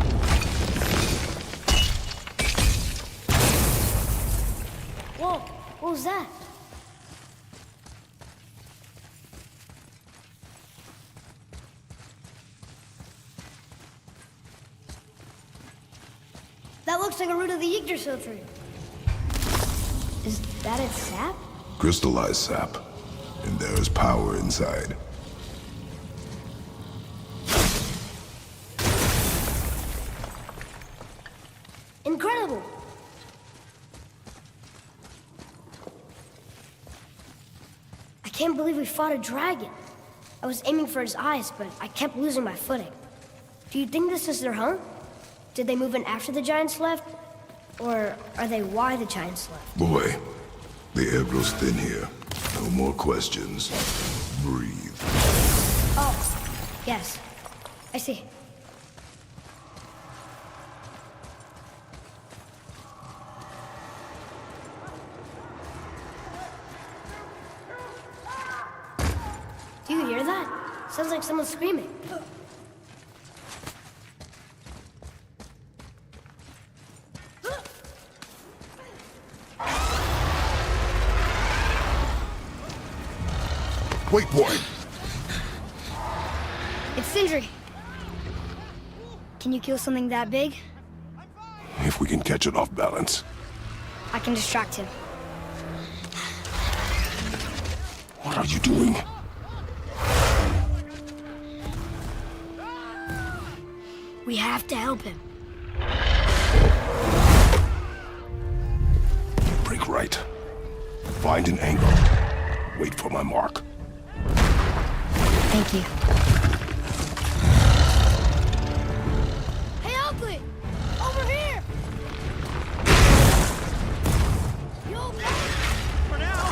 Whoa, what was that? That looks like a root of the Yggdrasil tree. Is that its sap? Crystallized sap. And there is power inside. Incredible! I can't believe we fought a dragon. I was aiming for his eyes, but I kept losing my footing. Do you think this is their home? Did they move in after the giants left? Or are they why the giants left? Boy, the air grows thin here. No more questions. Breathe. Oh, yes. I see. Do you hear that? Sounds like someone screaming. Wait, boy! It's Sindri. Can you kill something that big? If we can catch it off balance. I can distract him. What are you doing? We have to help him. Break right. Find an angle. Wait for my mark. Thank you. Hey, Ugly! Over here! You okay? For now.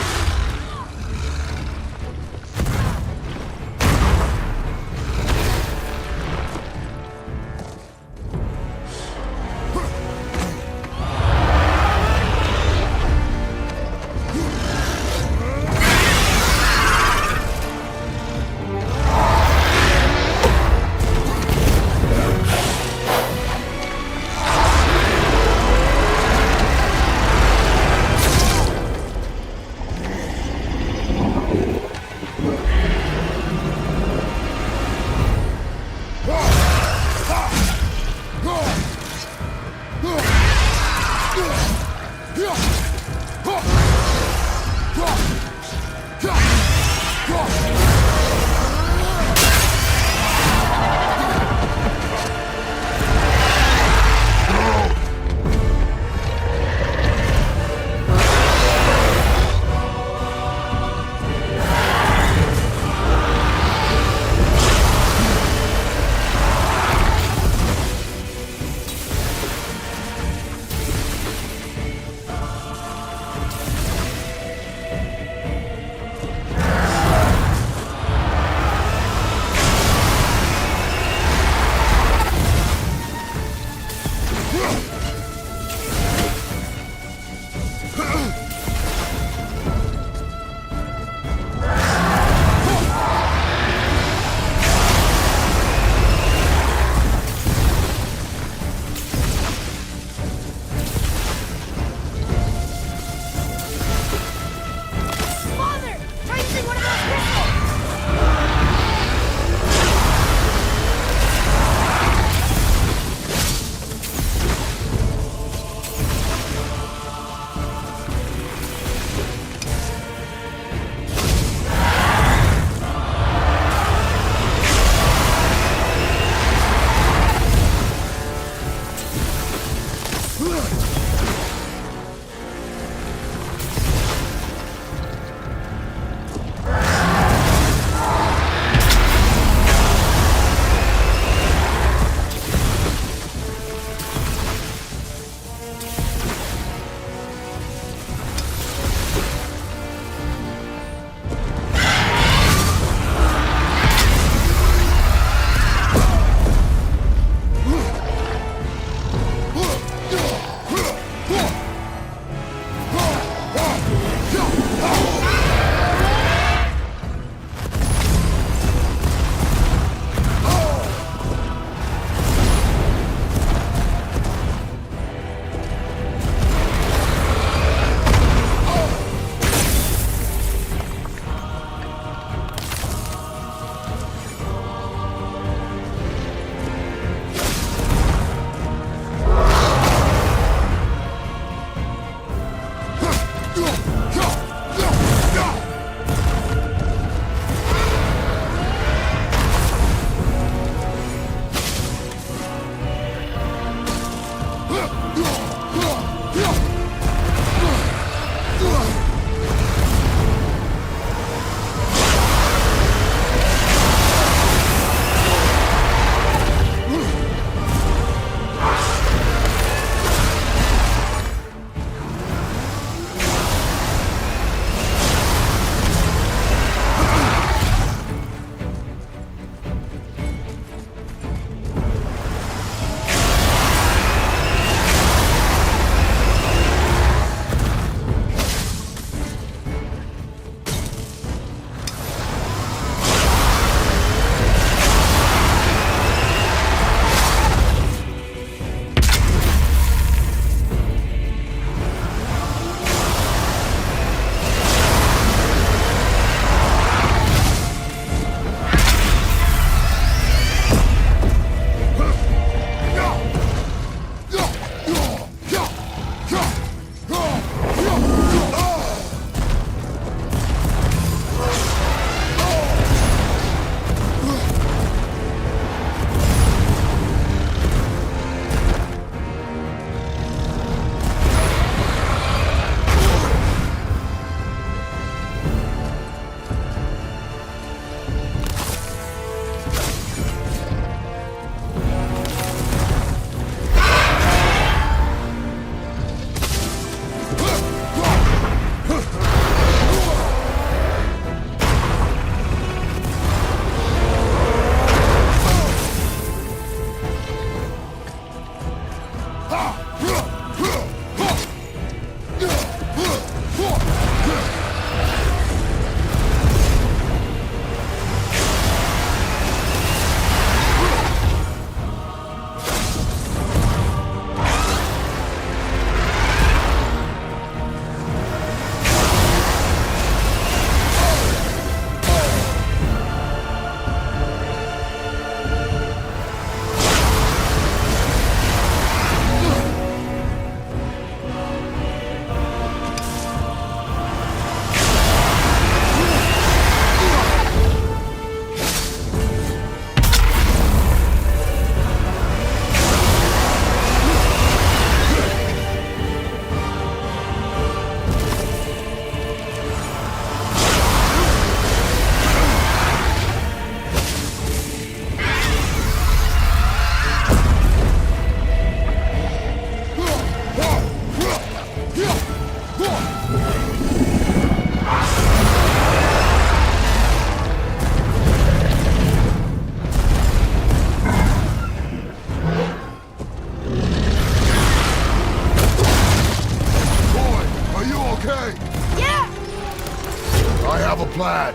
have a plan.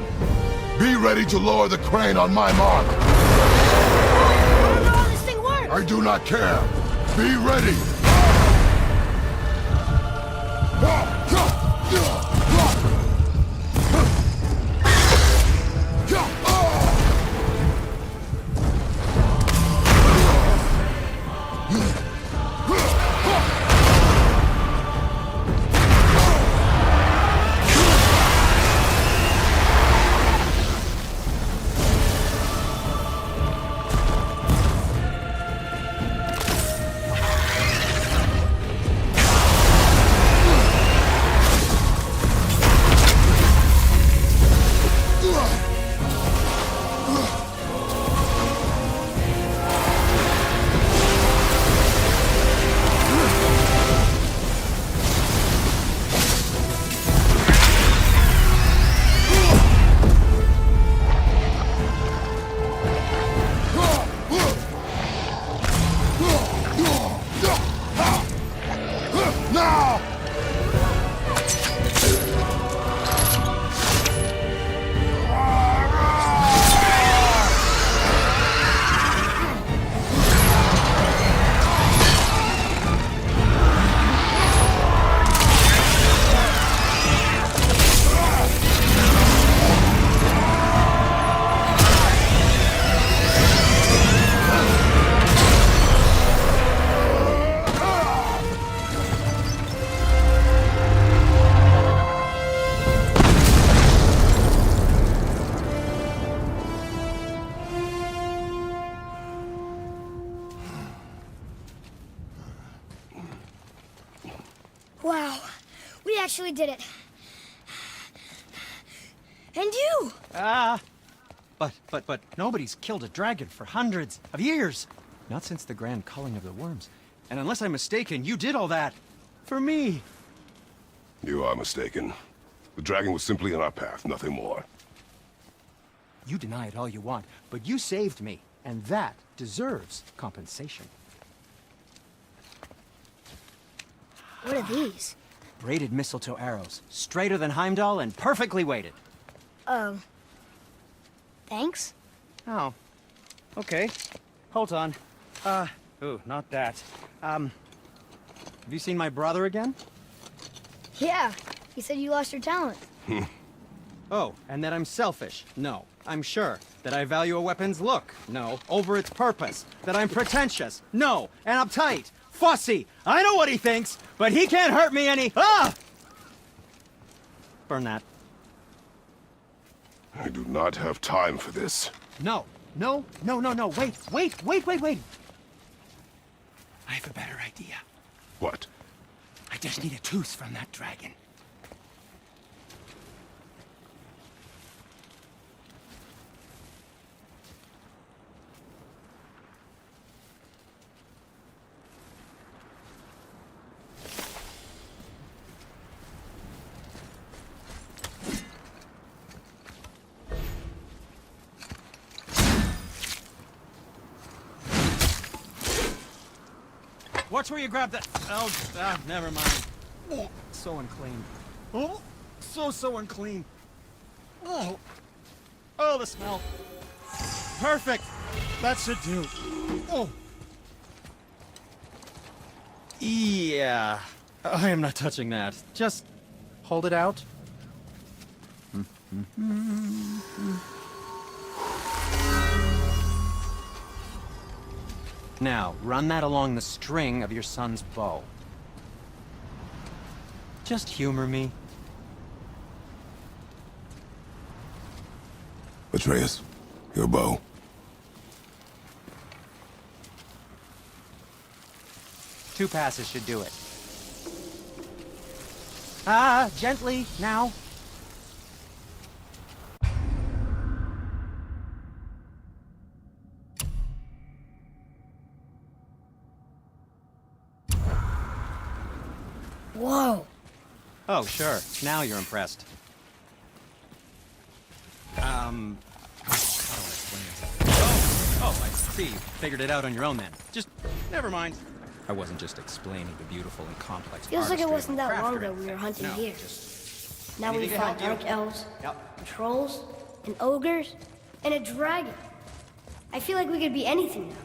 Be ready to lower the crane on my mark. I don't know how this thing works! I do not care. Be ready. Wow, we actually did it. And you! But nobody's killed a dragon for hundreds of years. Not since the grand culling of the worms. And unless I'm mistaken, you did all that for me. You are mistaken. The dragon was simply in our path, nothing more. You deny it all you want, but you saved me, and that deserves compensation. What are these? Braided mistletoe arrows, straighter than Heimdall and perfectly weighted. Thanks? Oh, okay. Hold on. Ooh, not that. Have you seen my brother again? Yeah, he said you lost your talent. Oh, and that I'm selfish? No, I'm sure. That I value a weapon's look? No, over its purpose. That I'm pretentious? No, and uptight. Fussy! I know what he thinks, but he can't hurt me any— Ah! Burn that. I do not have time for this. No. Wait. I have a better idea. What? I just need a tooth from that dragon. Watch where you grab that. Oh, never mind. Oh, so unclean. Oh, so unclean. Oh, the smell. Perfect. That should do. Oh. Yeah. I am not touching that. Just hold it out. Now, run that along the string of your son's bow. Just humor me. Atreus, your bow. Two passes should do it. Gently, now. Whoa. Oh, sure. Now you're impressed. How do I explain this? Oh, I see. Figured it out on your own then. Just, never mind. I wasn't just explaining the beautiful and complex Feels like it artistry of wasn't a that craft long or ago we were anything. hunting No, here. just Now we fought dark elves, trolls, and ogres, and a dragon. I feel like we could be anything now.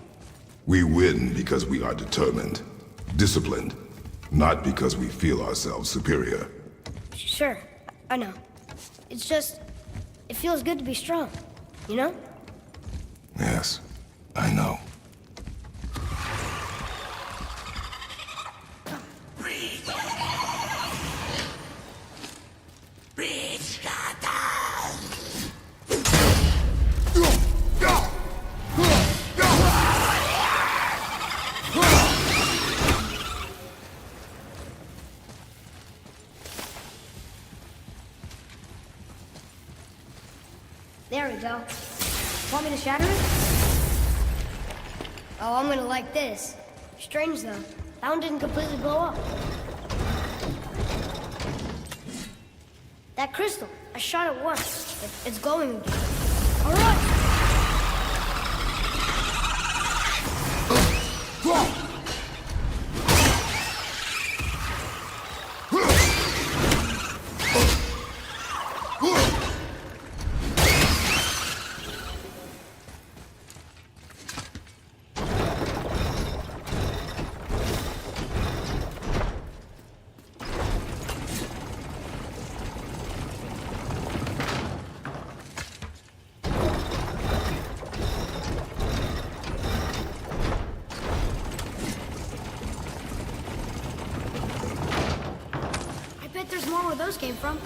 We win because we are determined, disciplined, not because we feel ourselves superior. Sure, I know. It's just, it feels good to be strong, you know? Yes, I know. There we go. Want me to shatter it? Oh, I'm gonna like this. Strange though, that one didn't completely blow up. That crystal, I shot it once. It's glowing again. All right. There's more where those came from.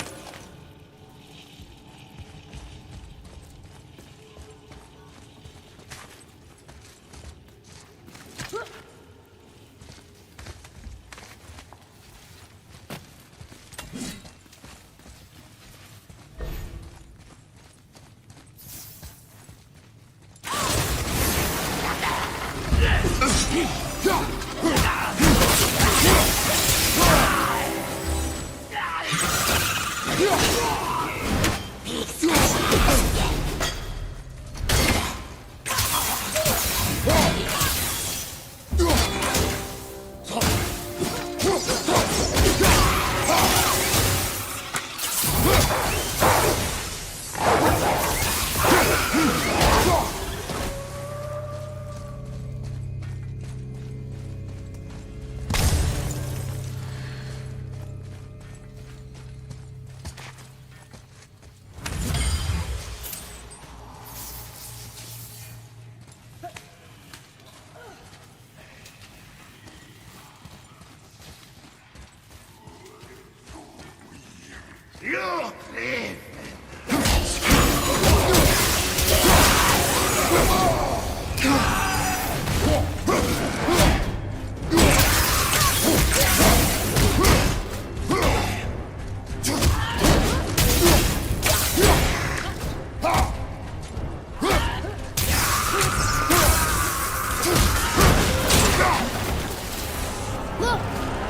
Look,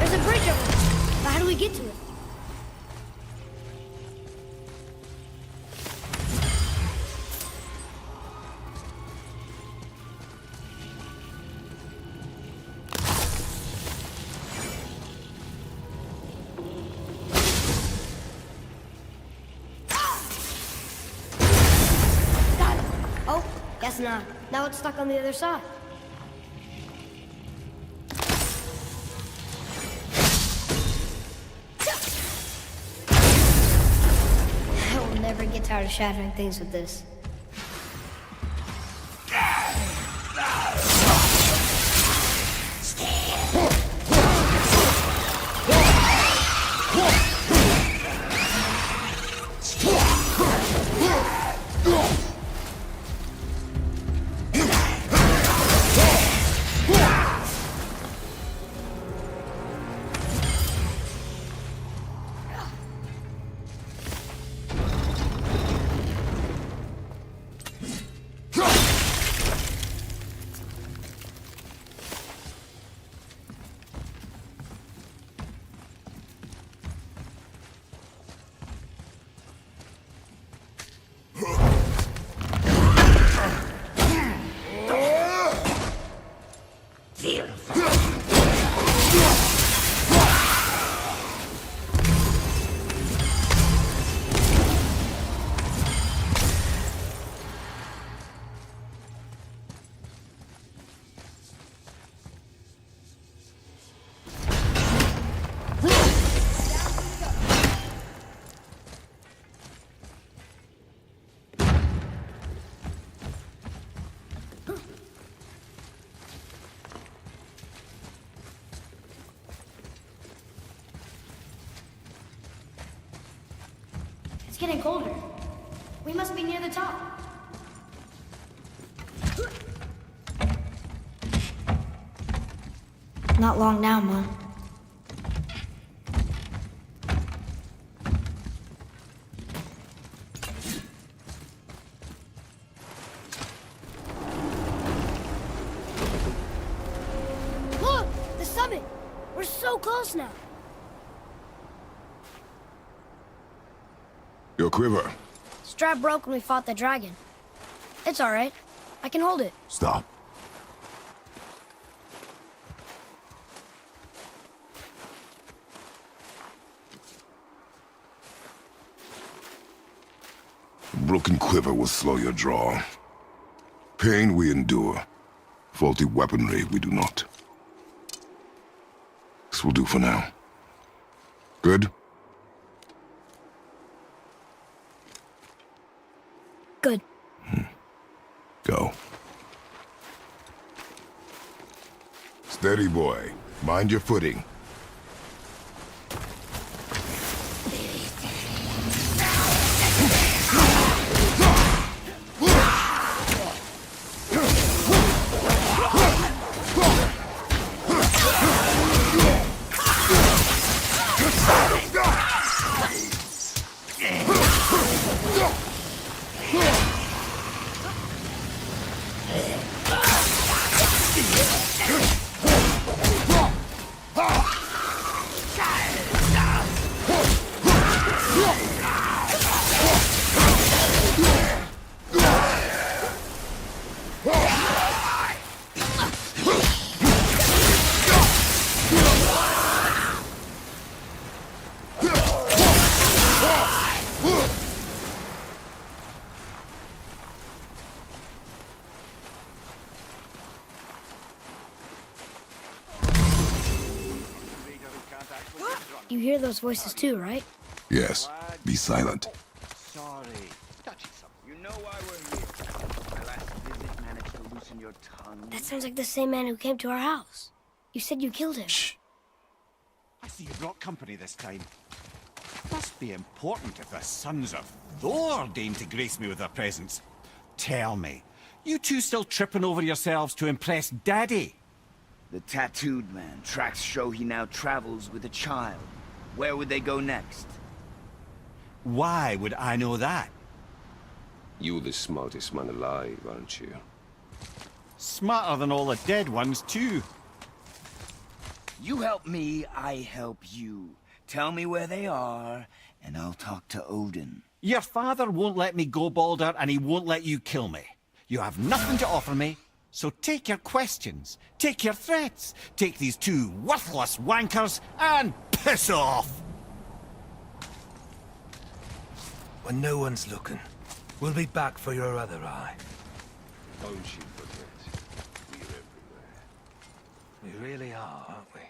there's a bridge over there. But how do we get to it? Got it. Oh, guess not. Now it's stuck on the other side. Never get tired of shattering things with this. getting colder. We must be near the top. Not long now, Mom. Look! The summit! We're so close now. Your quiver. Strap broke when we fought the dragon. It's alright. I can hold it. Stop. A broken quiver will slow your draw. Pain we endure. Faulty weaponry we do not. This will do for now. Good? Good. Go. Steady, boy. Mind your footing. You hear those voices too, right? Yes. Be silent. Sorry. Touchy something. You know why we're here. My last visit managed to loosen your tongue. That sounds like the same man who came to our house. You said you killed him. Shh. I see you brought company this time. Must be important if the sons of Thor deign to grace me with their presence. Tell me, you two still tripping over yourselves to impress Daddy? The tattooed man. Tracks show he now travels with a child. Where would they go next? Why would I know that? You're the smartest man alive, aren't you? Smarter than all the dead ones, too. You help me, I help you. Tell me where they are, and I'll talk to Odin. Your father won't let me go, Balder, and he won't let you kill me. You have nothing to offer me, so take your questions, take your threats, take these two worthless wankers, and piss off! When no one's looking, we'll be back for your other eye. Don't you forget, we're everywhere. We really are, aren't we?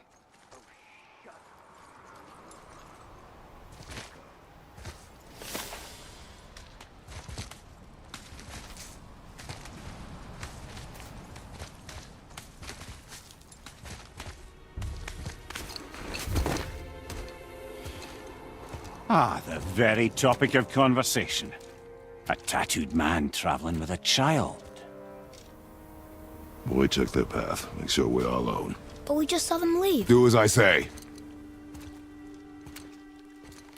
Ah, the very topic of conversation. A tattooed man traveling with a child. Boy, check their path. Make sure we're all alone. But we just saw them leave. Do as I say.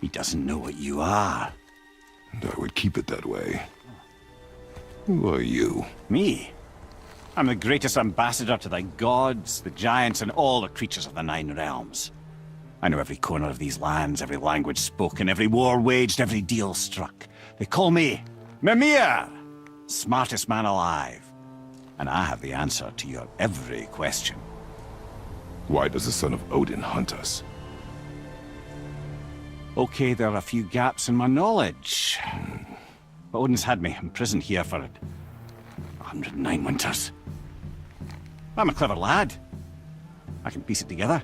He doesn't know what you are. And I would keep it that way. Who are you? Me? I'm the greatest ambassador to the gods, the giants, and all the creatures of the Nine Realms. I know every corner of these lands, every language spoken, every war waged, every deal struck. They call me Mimir, smartest man alive. And I have the answer to your every question. Why does the son of Odin hunt us? Okay, there are a few gaps in my knowledge. But Odin's had me imprisoned here for 109 winters. I'm a clever lad. I can piece it together.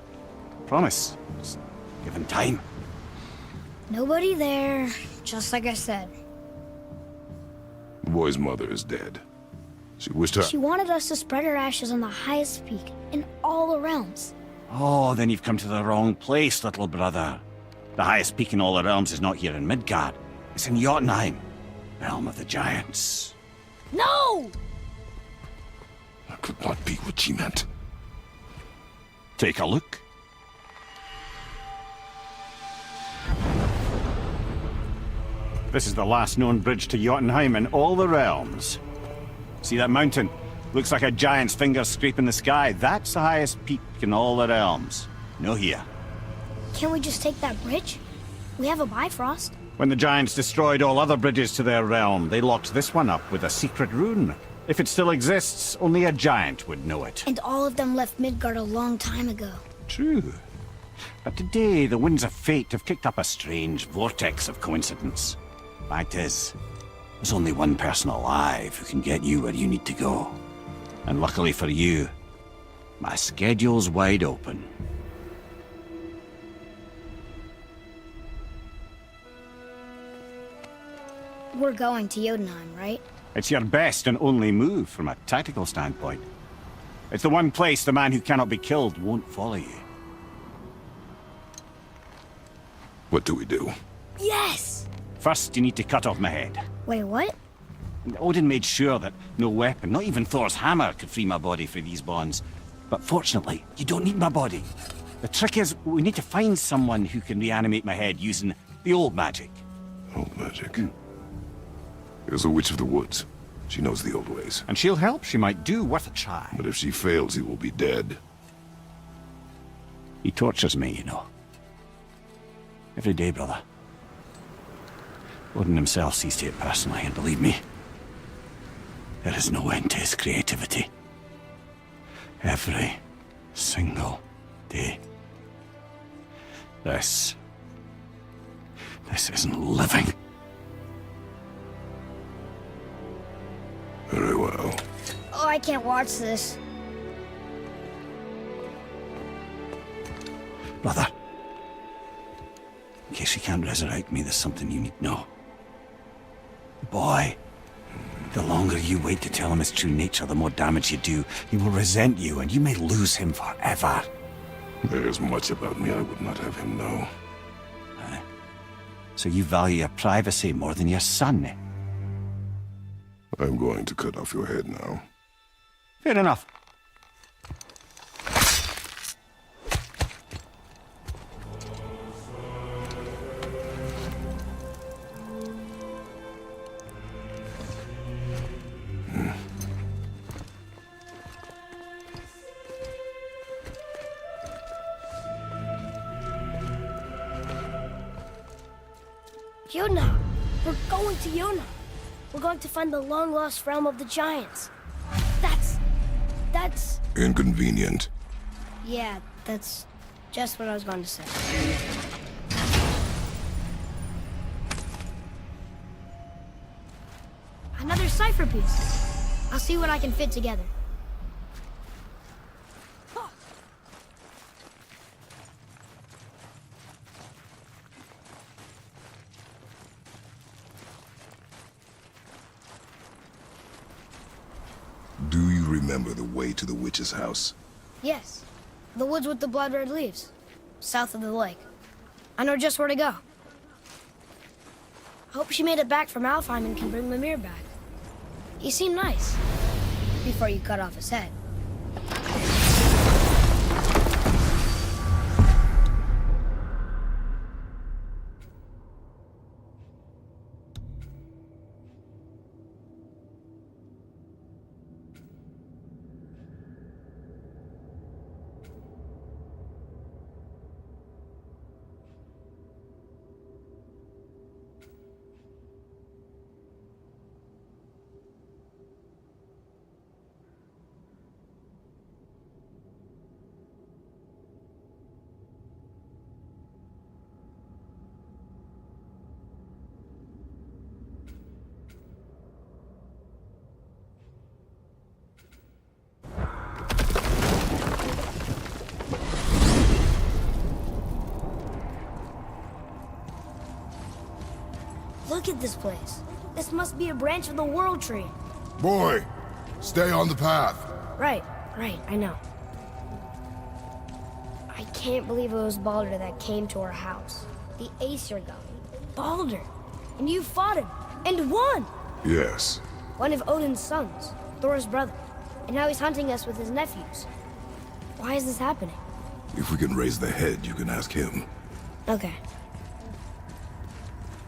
Promise. Just given time. Nobody there, just like I said. The boy's mother is dead. She wished her... She wanted us to spread her ashes on the highest peak in all the realms. Oh, then you've come to the wrong place, little brother. The highest peak in all the realms is not here in Midgard. It's in Jotunheim, realm of the giants. No! That could not be what she meant. Take a look. This is the last known bridge to Jotunheim in all the realms. See that mountain? Looks like a giant's finger scraping the sky. That's the highest peak in all the realms. No here. Can't we just take that bridge? We have a Bifrost. When the giants destroyed all other bridges to their realm, they locked this one up with a secret rune. If it still exists, only a giant would know it. And all of them left Midgard a long time ago. True. But today, the winds of fate have kicked up a strange vortex of coincidence. Fact is, there's only one person alive who can get you where you need to go. And luckily for you, my schedule's wide open. We're going to Jotunheim, right? It's your best and only move from a tactical standpoint. It's the one place the man who cannot be killed won't follow you. What do we do? Yes! First, you need to cut off my head. Wait, what? Odin made sure that no weapon, not even Thor's hammer, could free my body from these bonds. But fortunately, you don't need my body. The trick is, we need to find someone who can reanimate my head using the old magic. Old magic? There's a witch of the woods. She knows the old ways. And she'll help. She might do. Worth a try. But if she fails, he will be dead. He tortures me, you know. Every day, brother. Odin himself sees to it personally, and believe me, there is no end to his creativity. Every single day. This isn't living. Very well. Oh, I can't watch this. Brother, in case he can't resurrect me, there's something you need to know. The boy, the longer you wait to tell him his true nature, the more damage you do. He will resent you, and you may lose him forever. There is much about me I would not have him know. So you value your privacy more than your son, eh? I'm going to cut off your head now. Fair enough. Yona! We're going to Yona! We're going to find the long-lost realm of the giants. That's... Inconvenient. Yeah, that's just what I was going to say. Another cipher piece. I'll see what I can fit together. Do you remember the way to the witch's house? Yes. The woods with the blood-red leaves. South of the lake. I know just where to go. I hope she made it back from Alfheim and can bring Mimir back. He seemed nice. Before you cut off his head. Look at this place. This must be a branch of the World Tree. Boy, stay on the path. Right, I know. I can't believe it was Baldur that came to our house. The Aesir god. Baldur. And you fought him, and won! Yes. One of Odin's sons, Thor's brother. And now he's hunting us with his nephews. Why is this happening? If we can raise the head, you can ask him. Okay.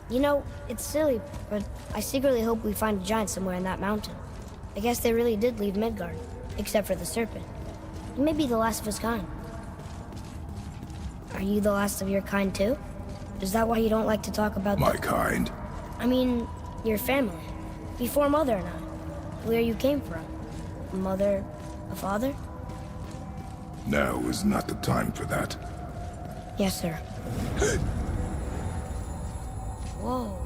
You know, it's silly, but I secretly hope we find a giant somewhere in that mountain. I guess they really did leave Midgard, except for the serpent. He may be the last of his kind. Are you the last of your kind too? Is that why you don't like to talk about My kind? I mean, your family. Before Mother and I. Where you came from. A mother, a father? Now is not the time for that. Yes, sir. Whoa.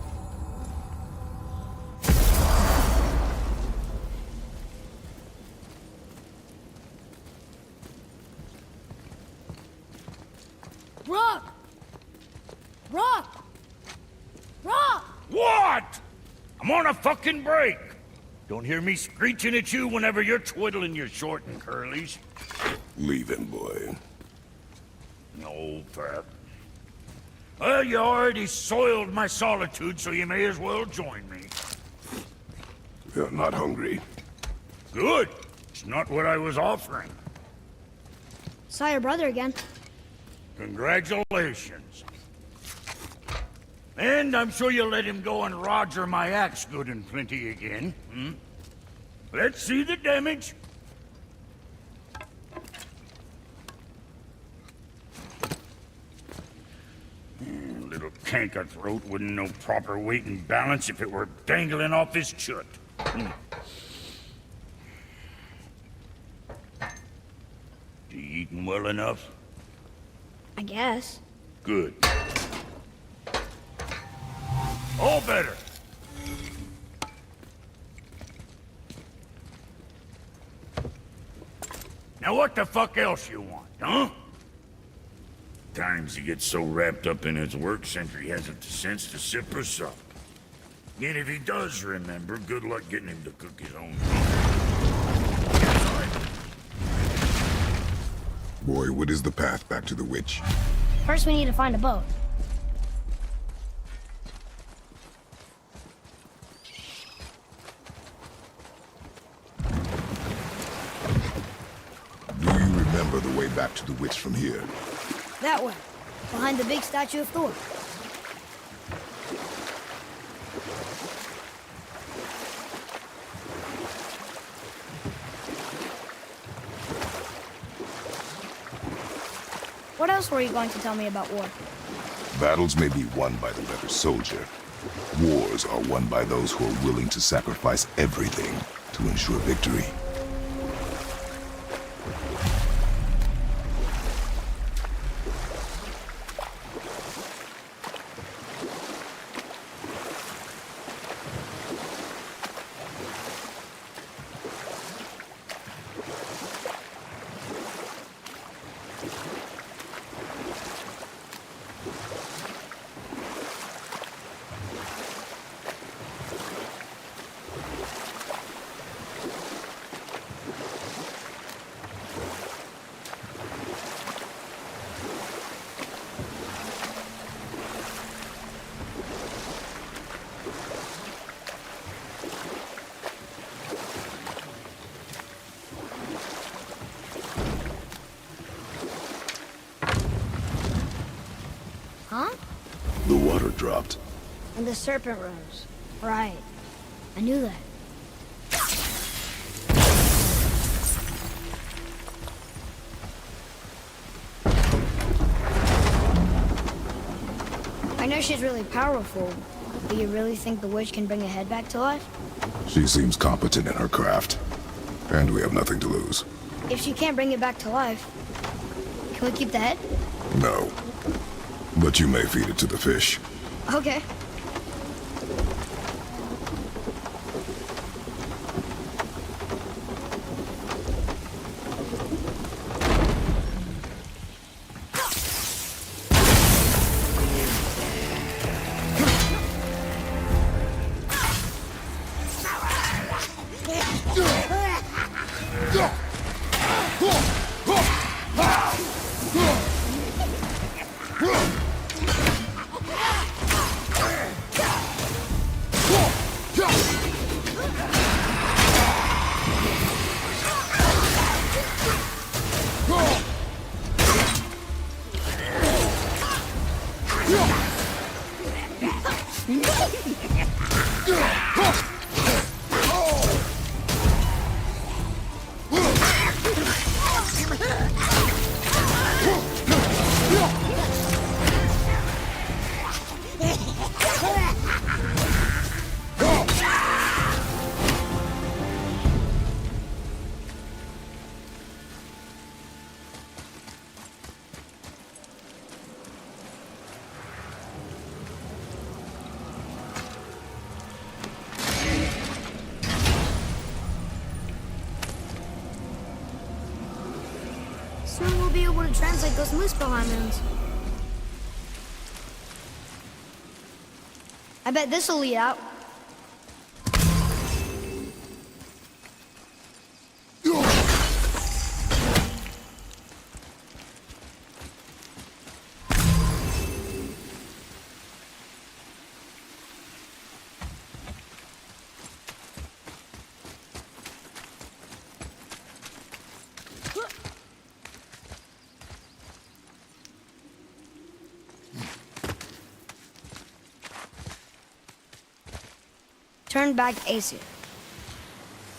Rock! Rock! Rock! What? I'm on a fucking break. Don't hear me screeching at you whenever you're twiddling your short and curlies. Leave him, boy. No, Pep. Well, you already soiled my solitude, so you may as well join me. You're not hungry. Good. It's not what I was offering. Saw your brother again. Congratulations. And I'm sure you'll let him go and Roger my axe good and plenty again. Hmm? Let's see the damage. Little canker throat wouldn't know proper weight and balance if it were dangling off his chut. Hmm. You eating well enough? I guess. Good. All better. Now what the fuck else you want, huh? Times he gets so wrapped up in his work, Sentry hasn't the sense to sip or sup. And if he does remember, good luck getting him to cook his own food. Boy, what is the path back to the witch? First we need to find a boat. Do you remember the way back to the witch from here? That way. Behind the big statue of Thor. What else were you going to tell me about war? Battles may be won by the better soldier. Wars are won by those who are willing to sacrifice everything to ensure victory. Huh? The water dropped. And the serpent rose. Right. I knew that. I know she's really powerful, but you really think the witch can bring a head back to life? She seems competent in her craft. And we have nothing to lose. If she can't bring it back to life, can we keep the head? No. But you may feed it to the fish. Okay. Soon we'll be able to translate those Muspelheim runes. I bet this'll lead out. Turn back to Aesir.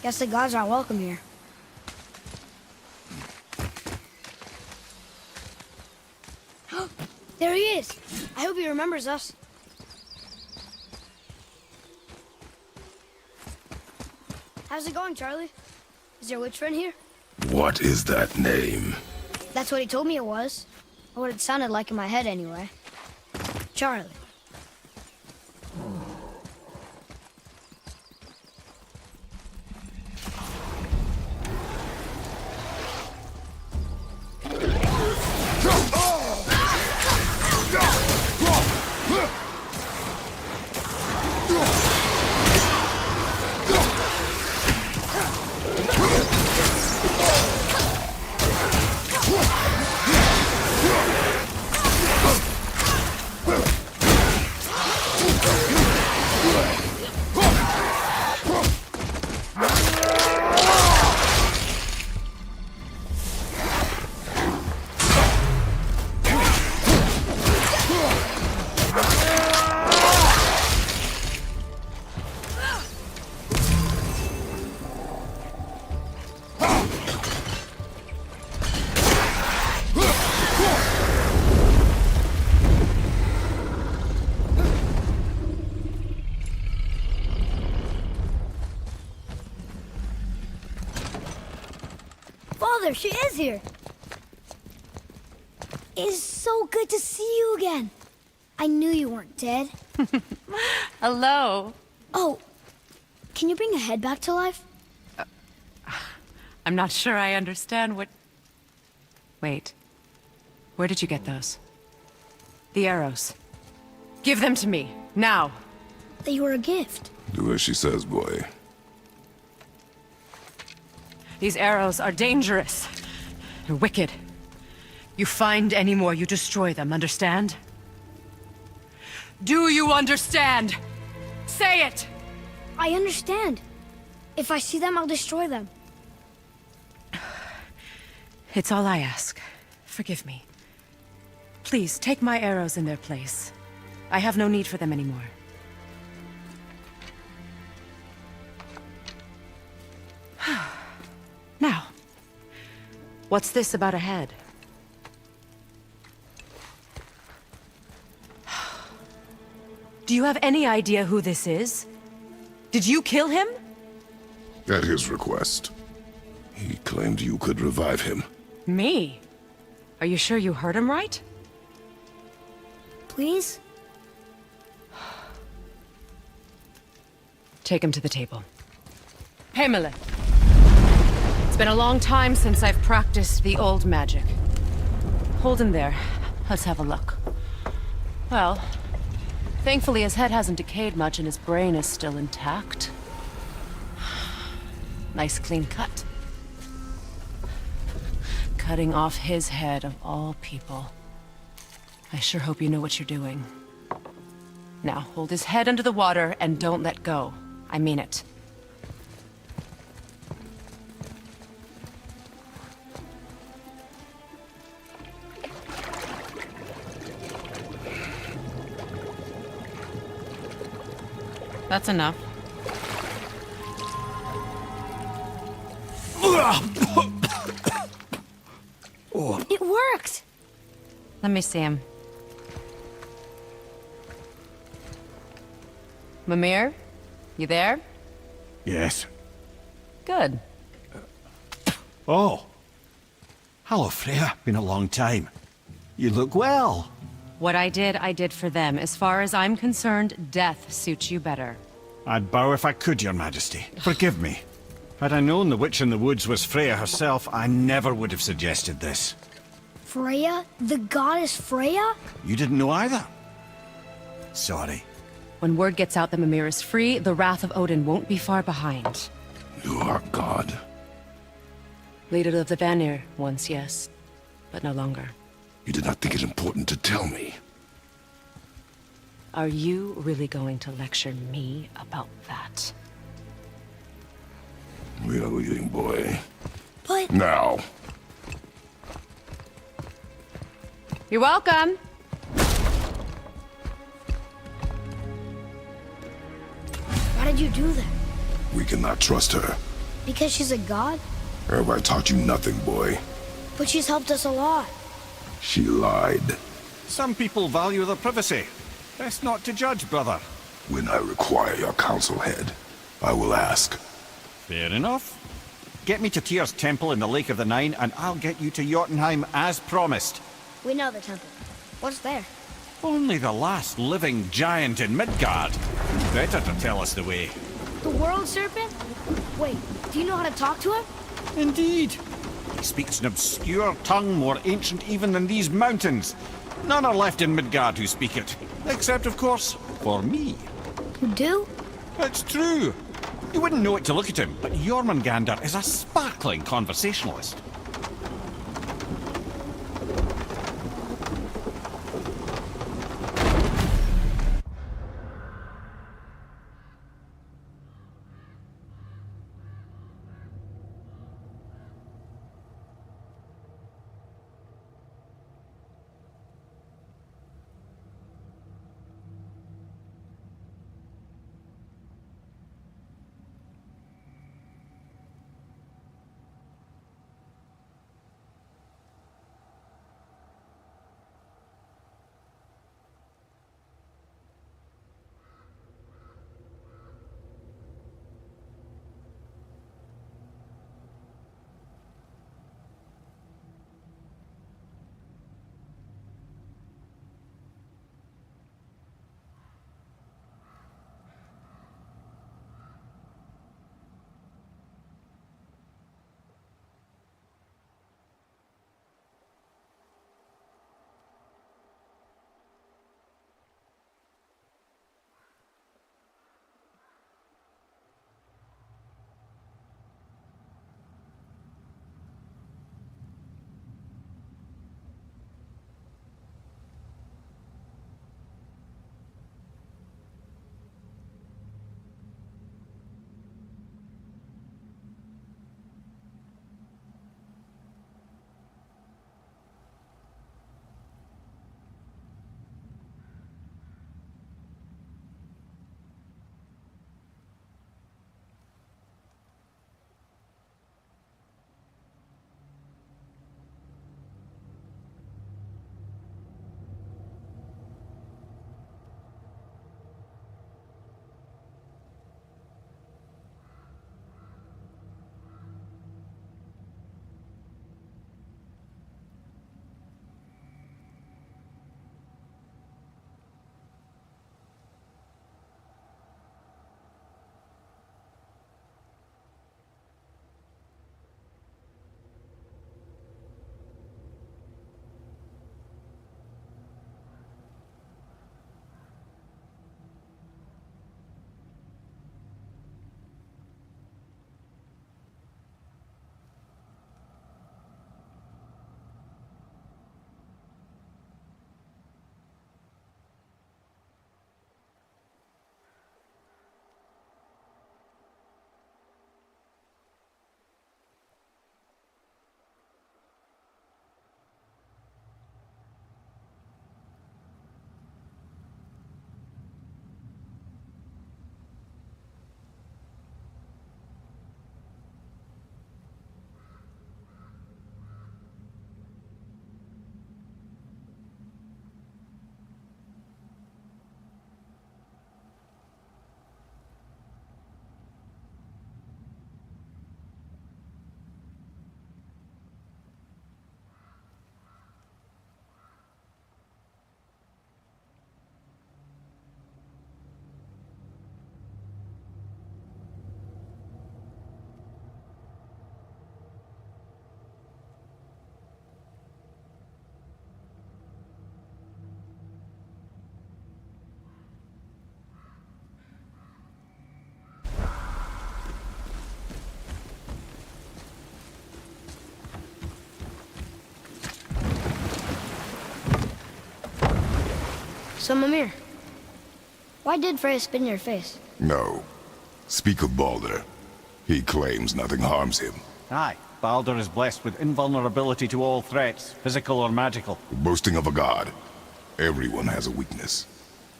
Guess the gods are welcome here. There he is! I hope he remembers us. How's it going, Charlie? Is your witch friend here? What is that name? That's what he told me it was. Or what it sounded like in my head, anyway. Charlie. Father, she is here. It is so good to see you again. I knew you weren't dead. Hello. Oh, can you bring a head back to life? I'm not sure I understand what... Wait. Where did you get those? The arrows. Give them to me, now. They were a gift. Do as she says, boy. These arrows are dangerous. They're wicked. You find any more, you destroy them, understand? Do you understand? Say it! I understand. If I see them, I'll destroy them. It's all I ask. Forgive me. Please, take my arrows in their place. I have no need for them anymore. Now, what's this about a head? Do you have any idea who this is? Did you kill him? At his request. He claimed you could revive him. Me? Are you sure you heard him right? Please? Take him to the table. Pamela. It's been a long time since I've practiced the old magic. Hold him there. Let's have a look. Well, thankfully his head hasn't decayed much and his brain is still intact. Nice clean cut. Cutting off his head of all people. I sure hope you know what you're doing. Now, hold his head under the water and don't let go. I mean it. That's enough. It worked! Let me see him. Mimir? You there? Yes. Good. Oh. Hello, Freya. Been a long time. You look well. What I did for them. As far as I'm concerned, death suits you better. I'd bow if I could, Your Majesty. Forgive me. Had I known the witch in the woods was Freya herself, I never would have suggested this. Freya? The goddess Freya? You didn't know either? Sorry. When word gets out that Mimir is free, the wrath of Odin won't be far behind. You are God. Leader of the Vanir, once yes, but no longer. You did not think it important to tell me. Are you really going to lecture me about that? We are leaving, boy. But... Now. You're welcome. Why did you do that? We cannot trust her. Because she's a god? Have I taught you nothing, boy? But she's helped us a lot. She lied. Some people value their privacy. Best not to judge, brother. When I require your council head, I will ask. Fair enough. Get me to Tyr's temple in the Lake of the Nine, and I'll get you to Jotunheim as promised. We know the temple. What's there? Only the last living giant in Midgard. Better to tell us the way. The world serpent? Wait, do you know how to talk to him? Indeed. He speaks an obscure tongue more ancient even than these mountains. None are left in Midgard who speak it. Except, of course, for me. You do? It's true. You wouldn't know it to look at him, but Jormungandr is a sparkling conversationalist. So, Mimir, why did Freya spit in your face? No. Speak of Baldur. He claims nothing harms him. Aye, Baldur is blessed with invulnerability to all threats, physical or magical. Boasting of a god. Everyone has a weakness.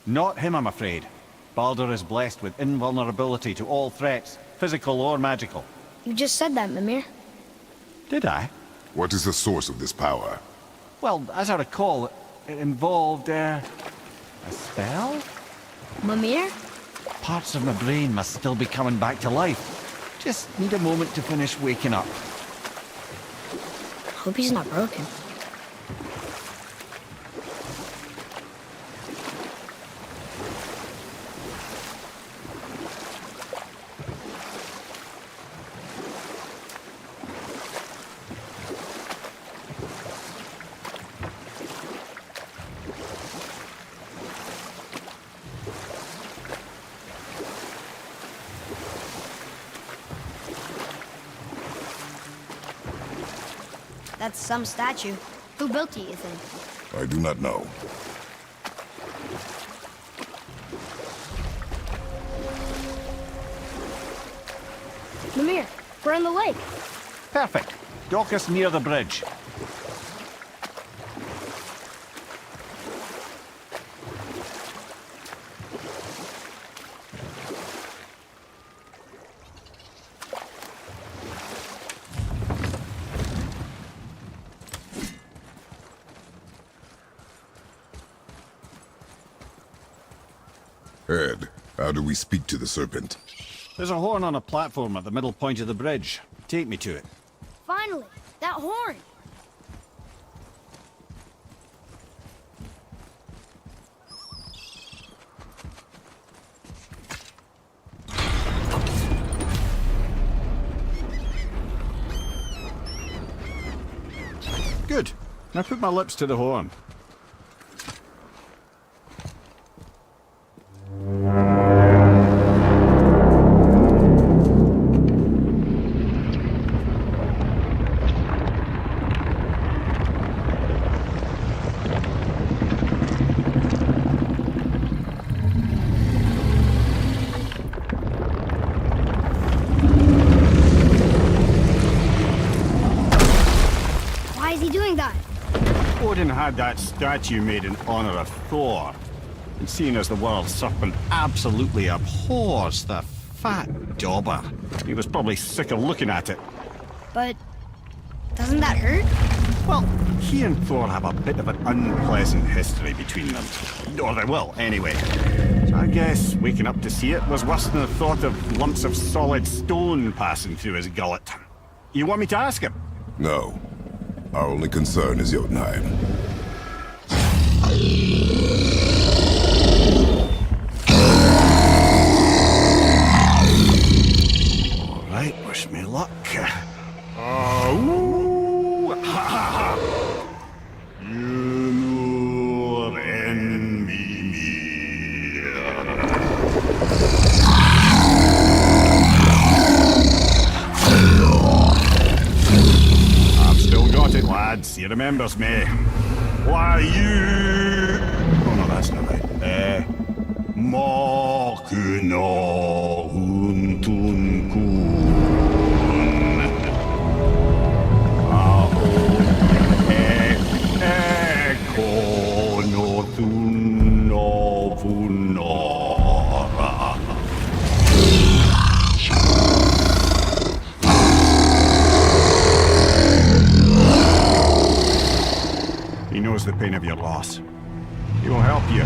Not him, I'm afraid. Baldur is blessed with invulnerability to all threats, physical or magical. You just said that, Mimir. Did I? What is the source of this power? Well, as I recall, it involved, a spell? Mimir? Parts of my brain must still be coming back to life. Just need a moment to finish waking up. Hope he's not broken. That's some statue. Who built it, you think? I do not know. Mimir, we're on the lake. Perfect. Dock us near the bridge. Ed, how do we speak to the serpent? There's a horn on a platform at the middle point of the bridge. Take me to it. Finally, that horn. Good. Now put my lips to the horn. Why is he doing that? Odin had that statue made in honor of Thor. And seeing as the world serpent absolutely abhors the fat dauber, he was probably sick of looking at it. But doesn't that hurt? Well, he and Thor have a bit of an unpleasant history between them. Or they will, anyway. So I guess waking up to see it was worse than the thought of lumps of solid stone passing through his gullet. You want me to ask him? No. Our only concern is Jotunheim. All right, wish me luck. Ooh, ha, ha, ha. You nur en I've still got it, lads. He remembers me. Why you? Oh no, that's not right. Mokuno huntun kun. Ekono thuno vunora. He knows the pain of your loss. He will help you.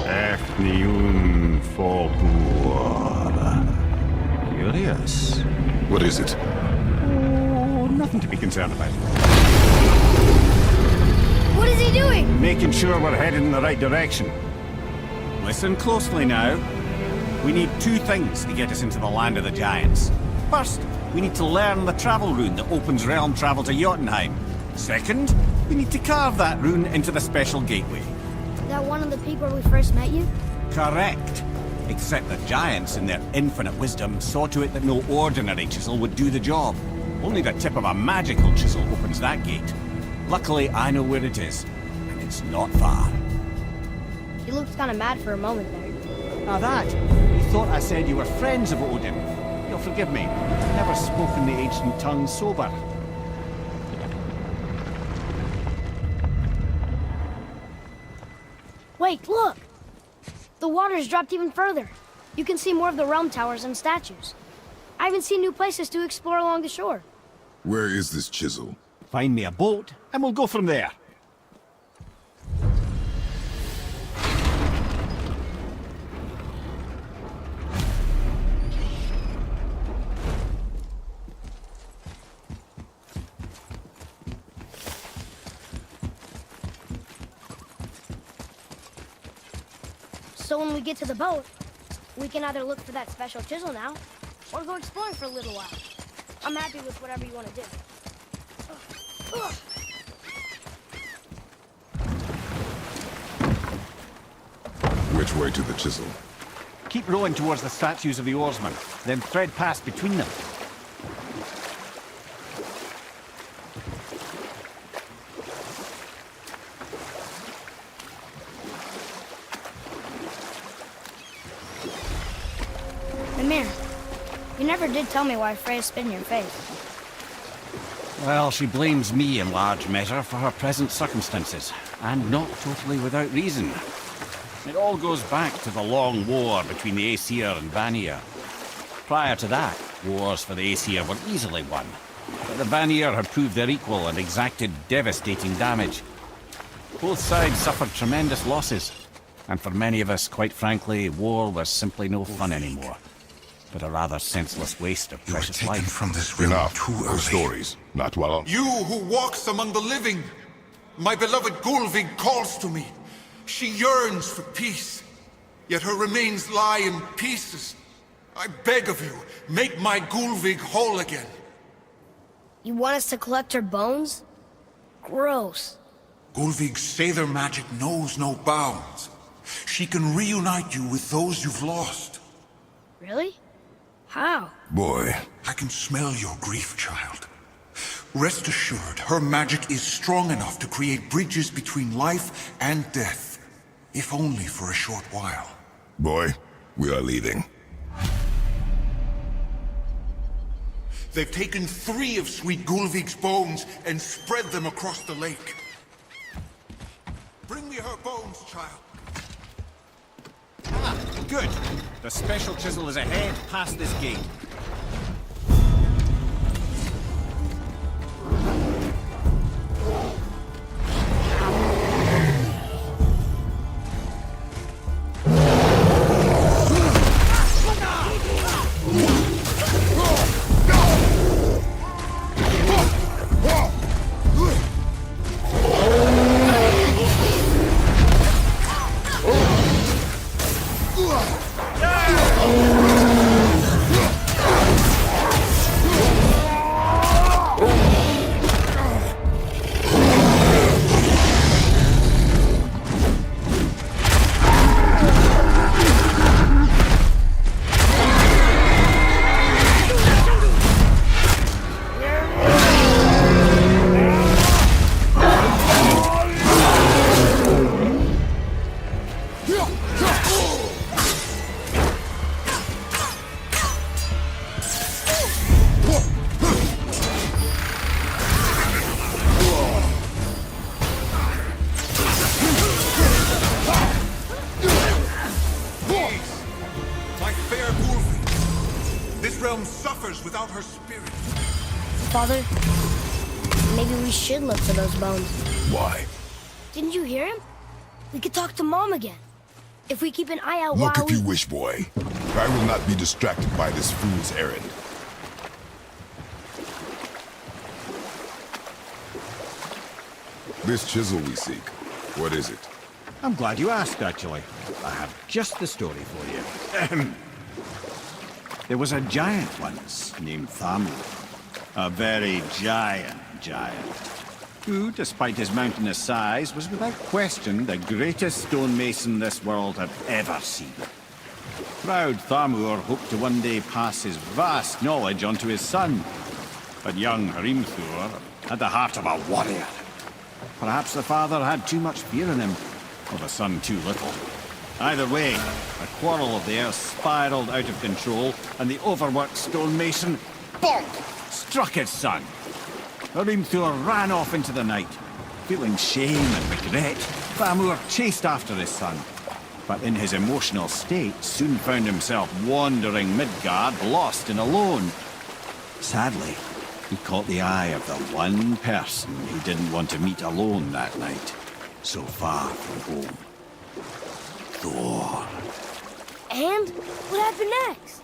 Efniun Fogur. Curious. What is it? Oh, nothing to be concerned about. What is he doing? Making sure we're headed in the right direction. Listen closely now. We need two things to get us into the land of the giants. First, we need to learn the travel rune that opens realm travel to Jotunheim. Second, we need to carve that rune into the special gateway. That one of the peak where we first met you? Correct. Except the giants, in their infinite wisdom, saw to it that no ordinary chisel would do the job. Only the tip of a magical chisel opens that gate. Luckily, I know where it is, and it's not far. You looked kind of mad for a moment there. Now that, you thought I said you were friends of Odin. You'll forgive me. I've never spoken the ancient tongue sober. Wait, look! The water's dropped even further. You can see more of the realm towers and statues. I even see new places to explore along the shore. Where is this chisel? Find me a boat, and we'll go from there. So when we get to the boat, we can either look for that special chisel now, or go exploring for a little while. I'm happy with whatever you want to do. Which way to the chisel? Keep rowing towards the statues of the oarsmen, then thread past between them. Mimir, you never did tell me why Freya spit in your face. Well, she blames me in large measure for her present circumstances, and not totally without reason. It all goes back to the long war between the Aesir and Vanir. Prior to that, wars for the Aesir were easily won, but the Vanir had proved their equal and exacted devastating damage. Both sides suffered tremendous losses, and for many of us, quite frankly, war was simply no fun anymore, but a rather senseless waste of precious life. From this realm too early. Stories, not while You who walks among the living, my beloved Gulvig calls to me. She yearns for peace, yet her remains lie in pieces. I beg of you, make my Gulvig whole again. You want us to collect her bones? Gross. Gulvig's Sather magic knows no bounds. She can reunite you with those you've lost. Really? How? Boy. I can smell your grief, child. Rest assured, her magic is strong enough to create bridges between life and death, if only for a short while. Boy, we are leaving. They've taken 3 of Sweet Gulvig's bones and spread them across the lake. Bring me her bones, child. Ah, good. The special chisel is ahead, past this gate. Without her spirit. Father, maybe we should look for those bones. Why? Didn't you hear him? We could talk to Mom again. If we keep an eye out Look while if you wish, boy. I will not be distracted by this fool's errand. This chisel we seek, what is it? I'm glad you asked, actually. I have just the story for you. There was a giant once, named Thamur. A very giant, who, despite his mountainous size, was without question the greatest stonemason this world had ever seen. Proud Thamur hoped to one day pass his vast knowledge on to his son. But young Hrimthur had the heart of a warrior. Perhaps the father had too much fear in him, or the son too little. Either way, a quarrel of theirs spiraled out of control, and the overworked stonemason, bonk, struck his son. Hrimthur ran off into the night. Feeling shame and regret, Thamur chased after his son. But in his emotional state, soon found himself wandering Midgard, lost and alone. Sadly, he caught the eye of the one person he didn't want to meet alone that night, so far from home. Thor. And what happened next?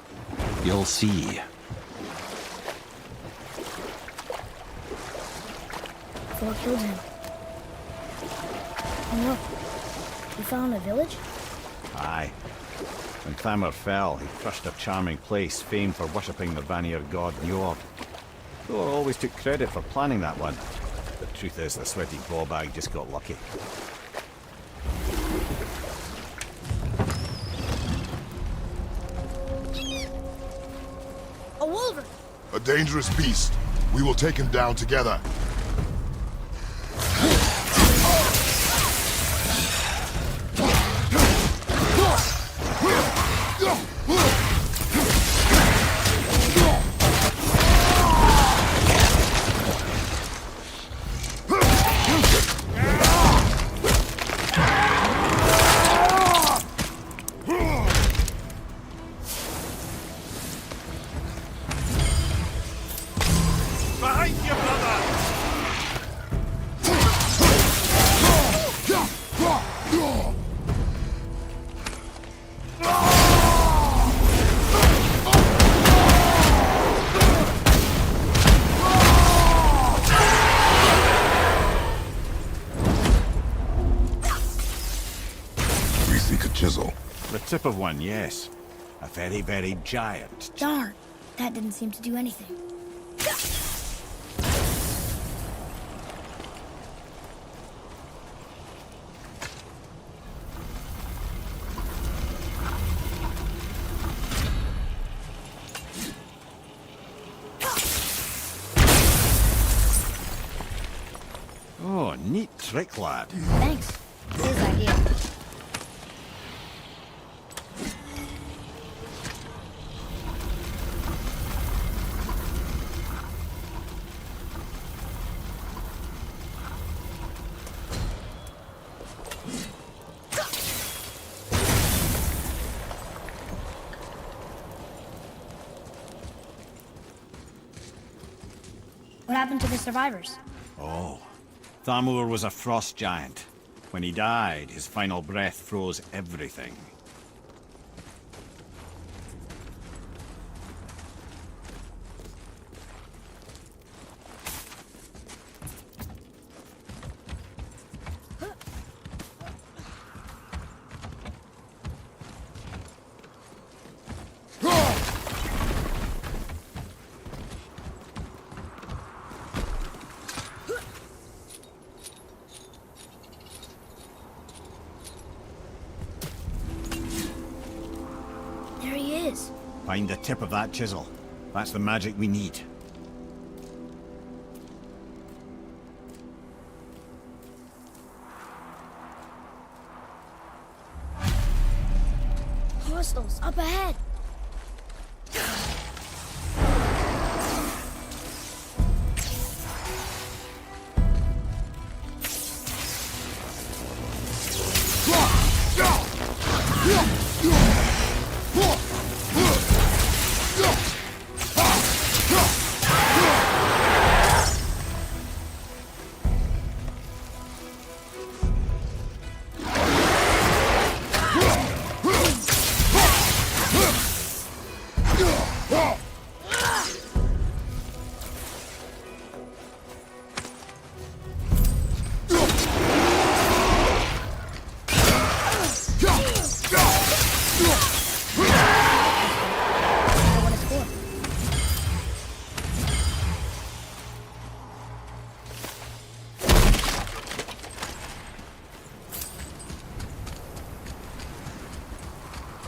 You'll see. Thor killed him. And look, we found a village? Aye. When Thamur fell, he crushed a charming place famed for worshipping the Vanir god Njord. Thor always took credit for planning that one. The truth is, the sweaty ballbag just got lucky. A wolverine! A dangerous beast. We will take him down together. Chisel. The tip of one, yes. A very, very giant. Darn, that didn't seem to do anything. Oh, neat trick, lad. Thanks. His idea. What happened to the survivors? Oh, Thamur was a frost giant. When he died, his final breath froze everything. There he is. Find the tip of that chisel. That's the magic we need. Hostiles up ahead.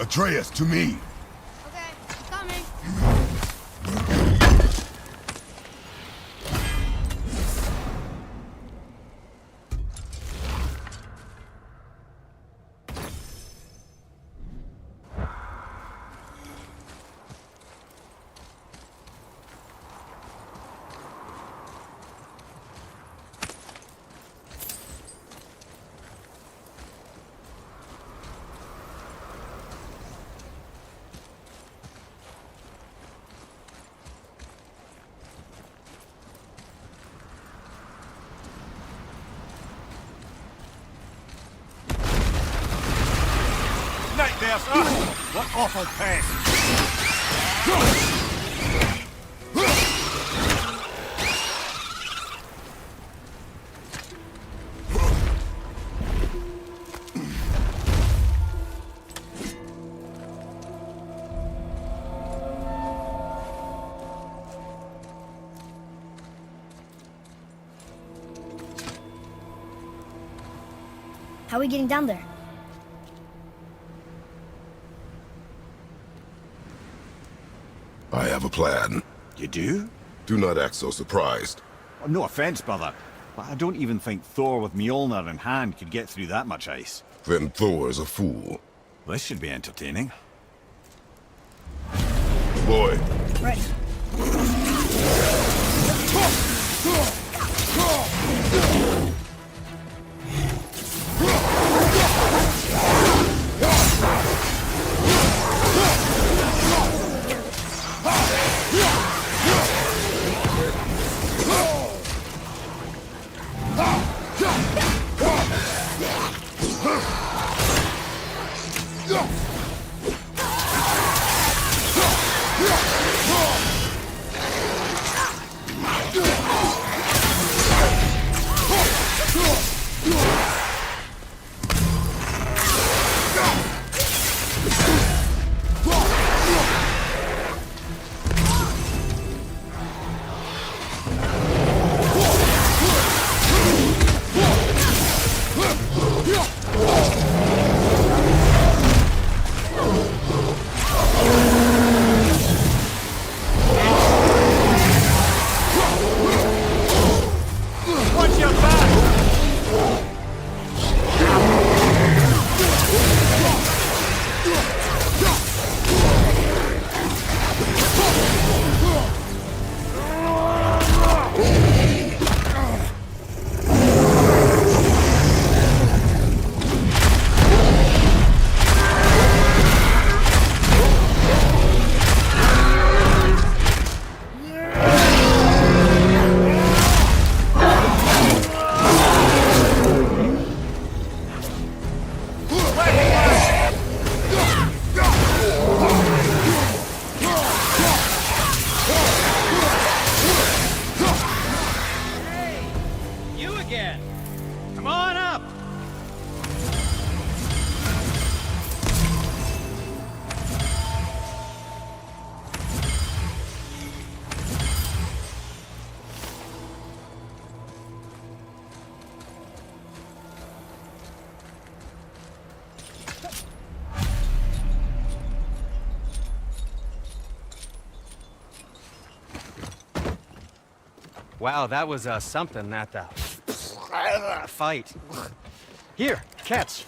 Atreus, to me! Okay, I'm coming. Nightmares! What awful pest! How are we getting down there? I have a plan. You do? Do not act so surprised. Oh, no offense, brother, but I don't even think Thor with Mjolnir in hand could get through that much ice. Then Thor's a fool. This should be entertaining. Boy. Ready. Wow, that was something, that fight. Here, catch.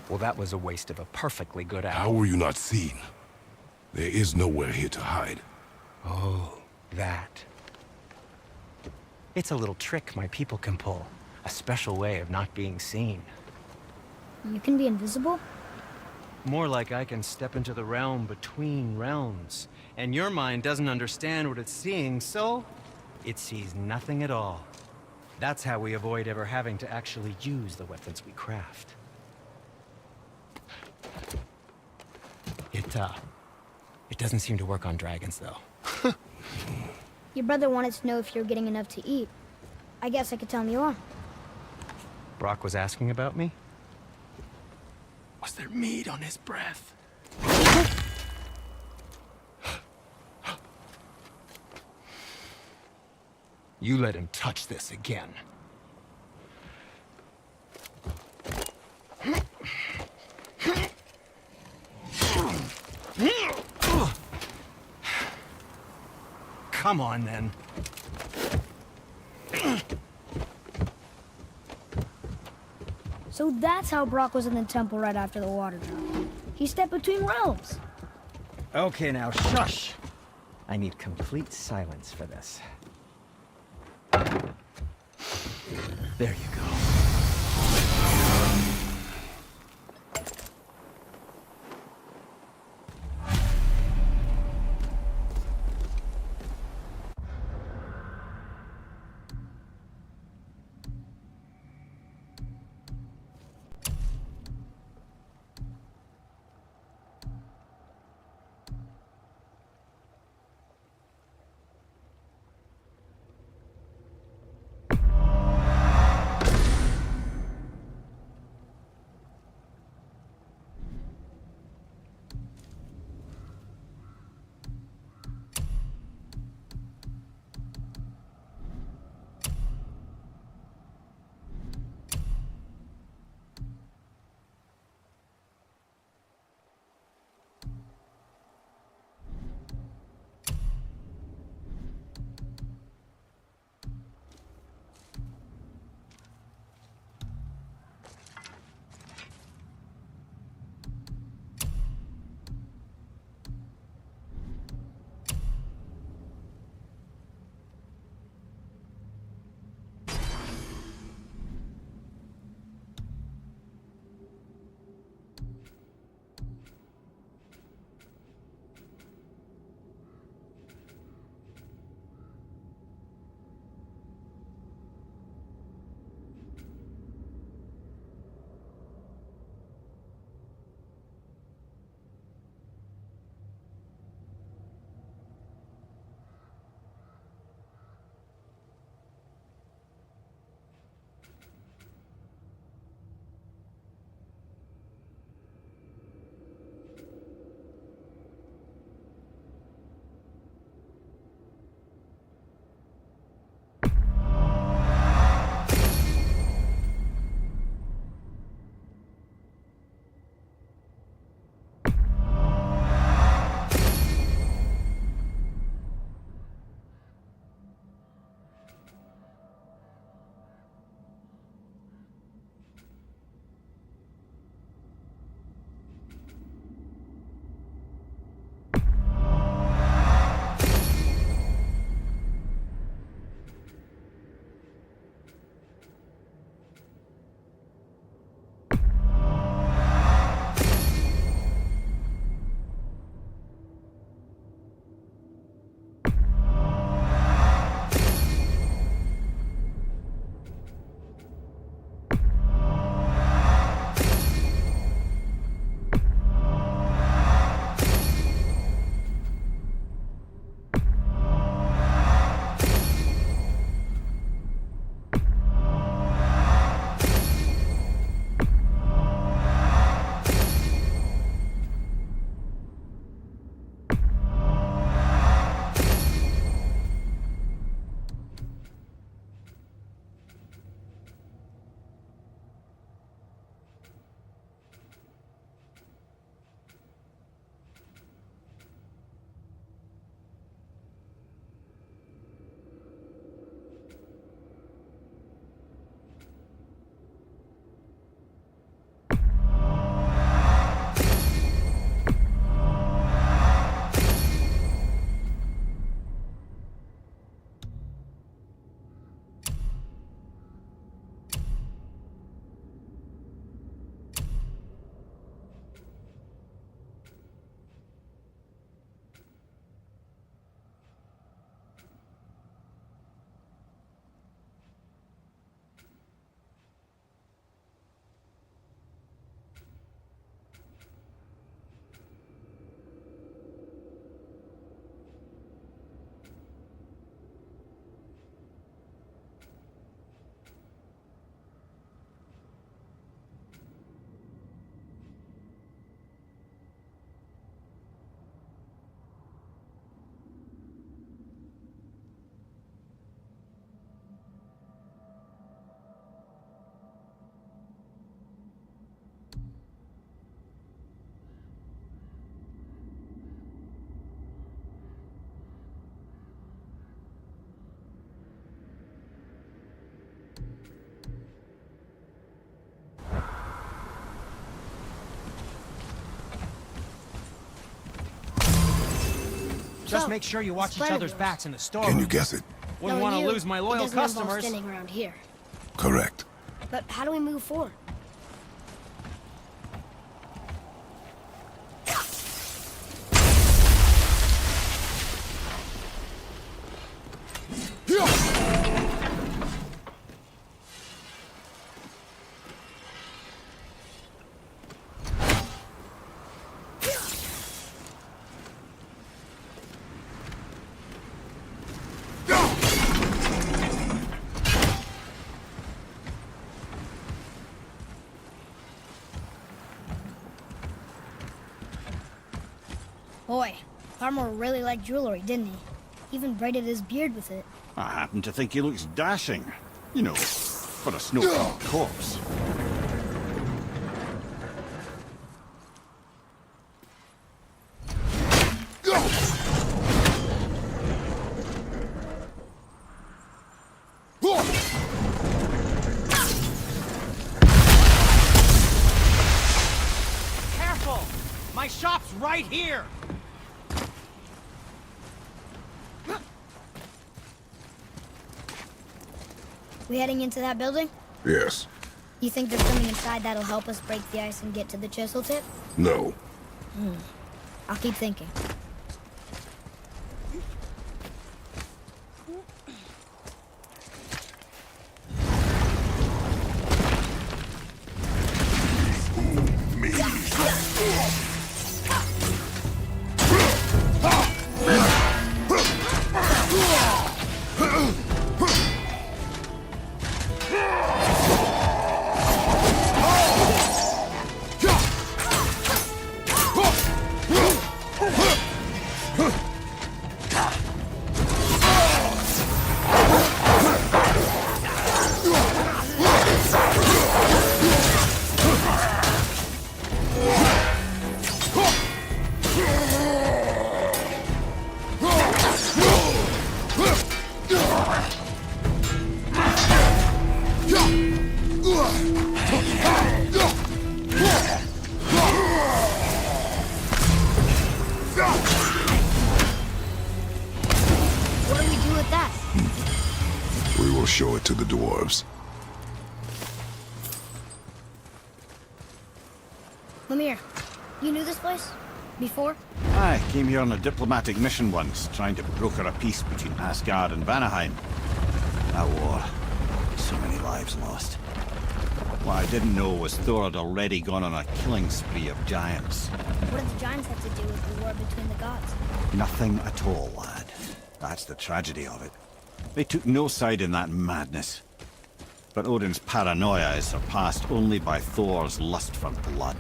Well, that was a waste of a perfectly good hour. How were you not seen? There is nowhere here to hide. Oh, that. It's a little trick my people can pull. A special way of not being seen. You can be invisible? More like I can step into the realm between realms. And your mind doesn't understand what it's seeing, so it sees nothing at all. That's how we avoid ever having to actually use the weapons we craft. It doesn't seem to work on dragons, though. Your brother wanted to know if you're getting enough to eat. I guess I could tell him you are. Brock was asking about me? Was there meat on his breath? You let him touch this again. come on, then. So that's how Brock was in the temple right after the water drop. He stepped between realms. Okay, now, shush! I need complete silence for this. There you go. Just So, make sure you watch this each plan of other's yours. backs in the store. Can you guess it? Wouldn't Knowing want to you, lose my it loyal doesn't involve customers. standing around here. Correct. But how do we move forward? Boy, Farmer really liked jewelry, didn't he? Even braided his beard with it. I happen to think he looks dashing. You know, for a snow-covered corpse. Careful! My shop's right here! We heading into that building? Yes. You think there's something inside that'll help us break the ice and get to the chisel tip? No. I'll keep thinking. What do we do with that? We will show it to the dwarves. Lemire, you knew this place? Before? I came here on a diplomatic mission once, trying to broker a peace between Asgard and Vanaheim. That war. So many lives lost. What I didn't know was Thor had already gone on a killing spree of giants. What did the giants have to do with the war between the gods? Nothing at all, lad. That's the tragedy of it. They took no side in that madness. But Odin's paranoia is surpassed only by Thor's lust for blood.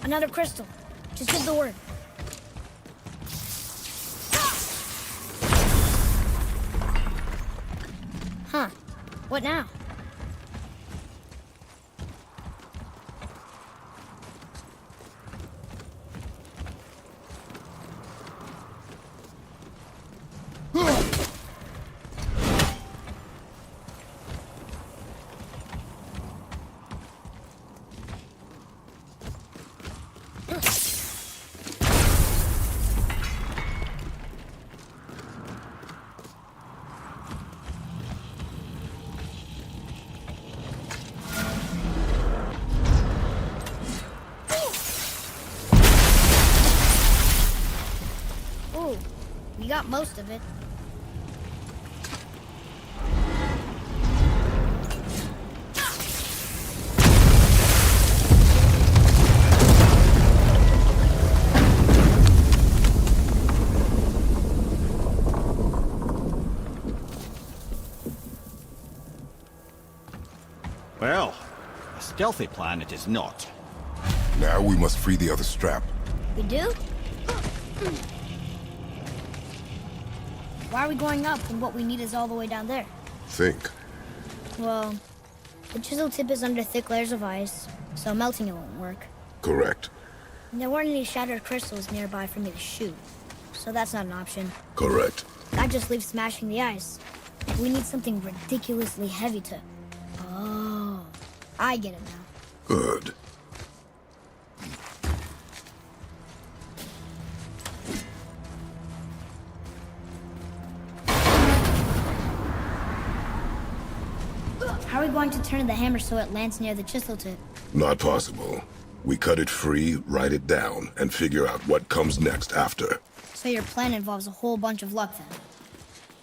Another crystal. Just give the word. Huh. What now? We got most of it. Well, a stealthy plan it is not. Now we must free the other strap. We do? Why are we going up when what we need is all the way down there? Think. Well, the chisel tip is under thick layers of ice, so melting it won't work. Correct. And there weren't any shattered crystals nearby for me to shoot, so that's not an option. Correct. That just leaves smashing the ice. We need something ridiculously heavy to... Oh, I get it now. Good. How are we going to turn the hammer so it lands near the chisel tip? Not possible. We cut it free, write it down, and figure out what comes next after. So your plan involves a whole bunch of luck then?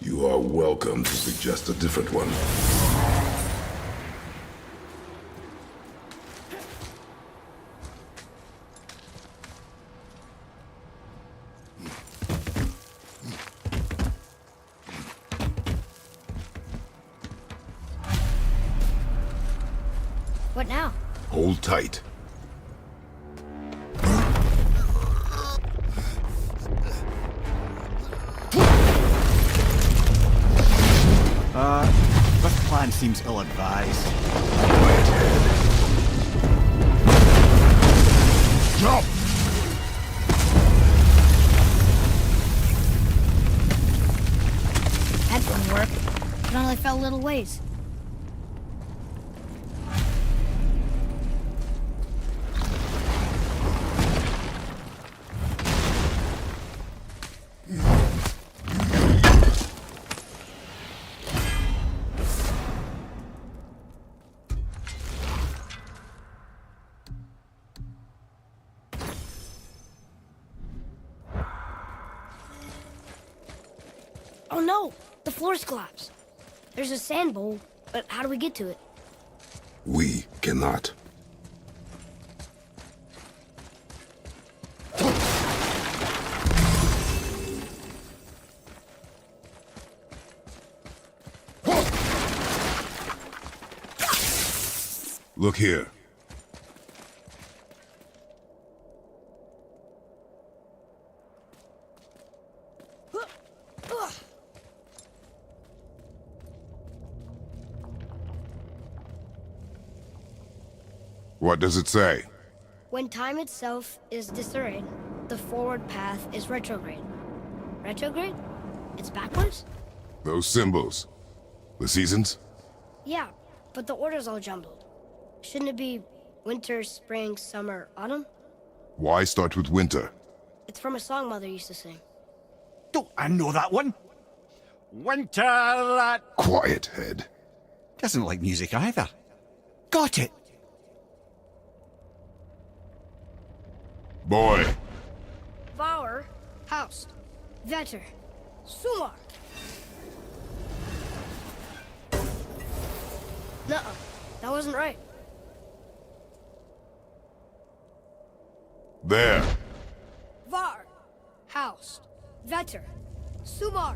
You are welcome to suggest a different one. What now? Hold tight. This plan seems ill-advised. Quiet head. Jump! That didn't work. It only fell a little ways. Oh no! The floor's collapsed. There's a sand bowl, but how do we get to it? We cannot. Look here. What does it say? When time itself is disarrayed, the forward path is retrograde. Retrograde? It's backwards? Those symbols. The seasons? Yeah, but the order's all jumbled. Shouldn't it be winter, spring, summer, autumn? Why start with winter? It's from a song Mother used to sing. Don't I know that one? Winter that... Quiet, head. Doesn't like music either. Got it! Boy. Vauer, Haust, Vetter, Sumar. Nuh-uh, that wasn't right. There. Var, Haust, Vetter, Sumar.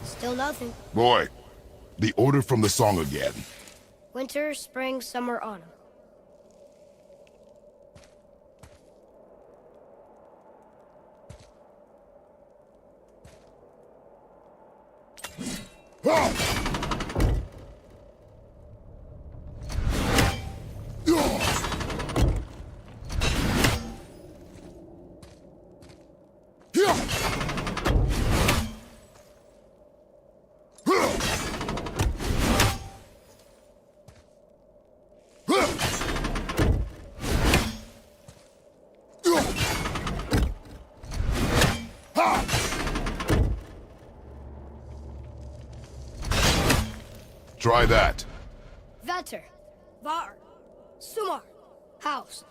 Still nothing. Boy. The order from the song again. Winter, spring, summer, autumn. Try that. Vetter, Var, Sumar, Housed.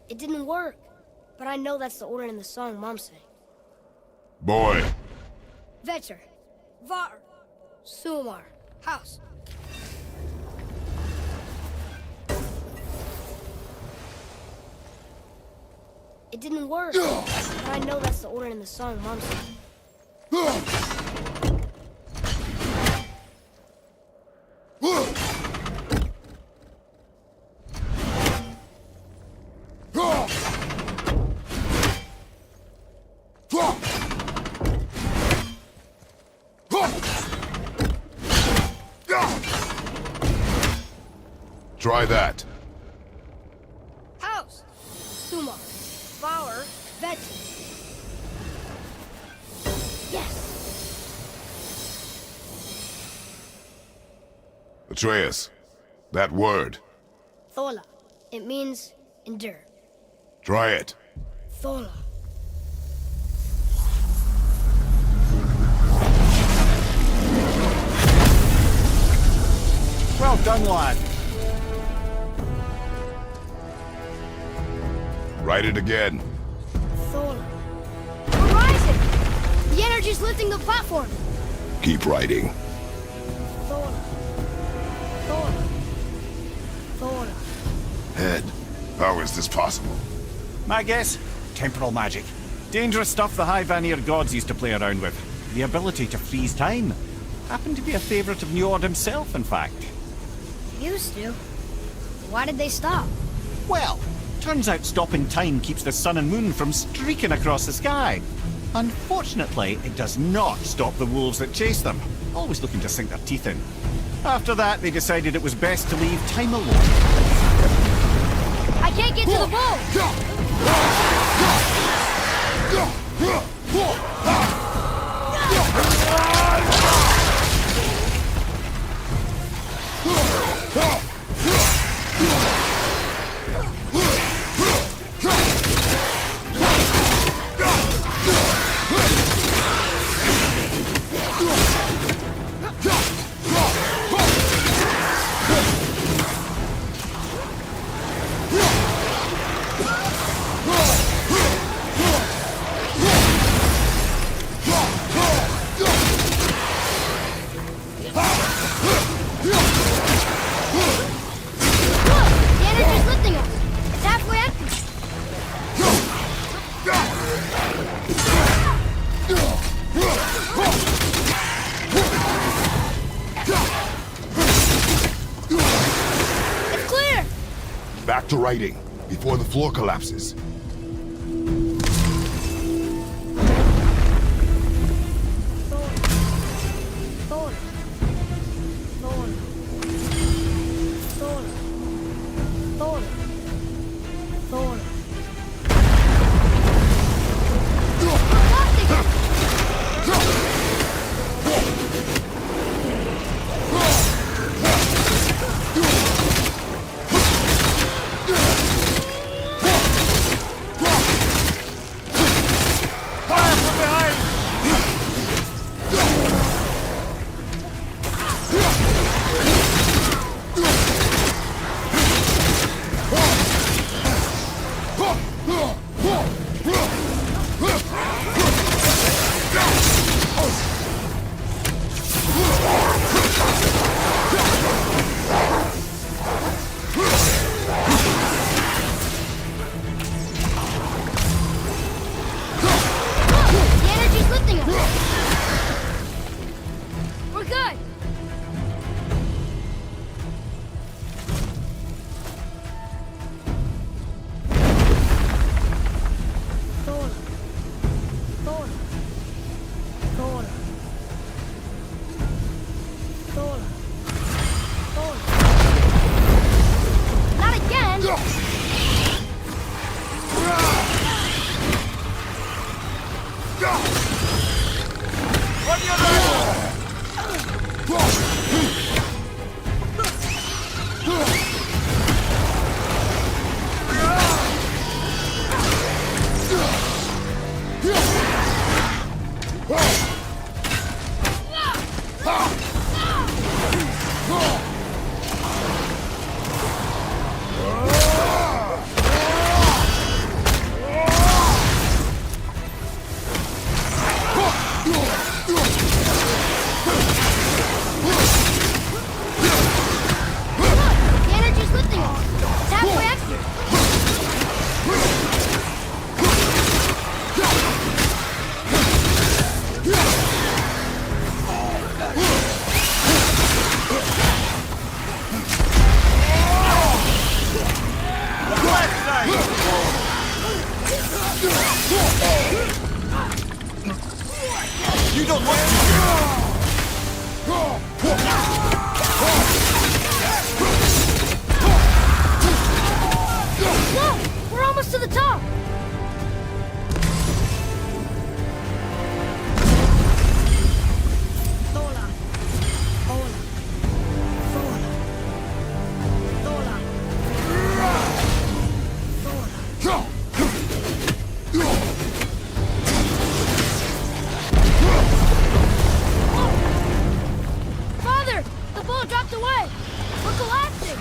It didn't work, but I know that's the order in the song Mom sang. Boy. Vetter, Var, Sumar, Housed. It didn't work, but I know that's the order in the song Mom sang. Try that. House, Sumar, Flower, Veg. Yes. Atreus, that word. Thola. It means endure. Try it. Thola. Well done, lad. Write it again. Thola. We're rising! The energy's lifting the platform! Keep writing. Thola. Thola. Thola. Head, how is this possible? My guess? Temporal magic. Dangerous stuff the High Vanir gods used to play around with. The ability to freeze time. Happened to be a favorite of Njord himself, in fact. Used to. Why did they stop? Well, turns out stopping time keeps the sun and moon from streaking across the sky. Unfortunately, it does not stop the wolves that chase them, always looking to sink their teeth in. After that, they decided it was best to leave time alone. I can't get to the boat! Back to writing, before the floor collapses. The energy's lifting us. It's halfway up here. You don't want to. Whoa! We're almost to the top. Tola. Hola. Tola. Tola. Father, the ball dropped away. We're collapsing.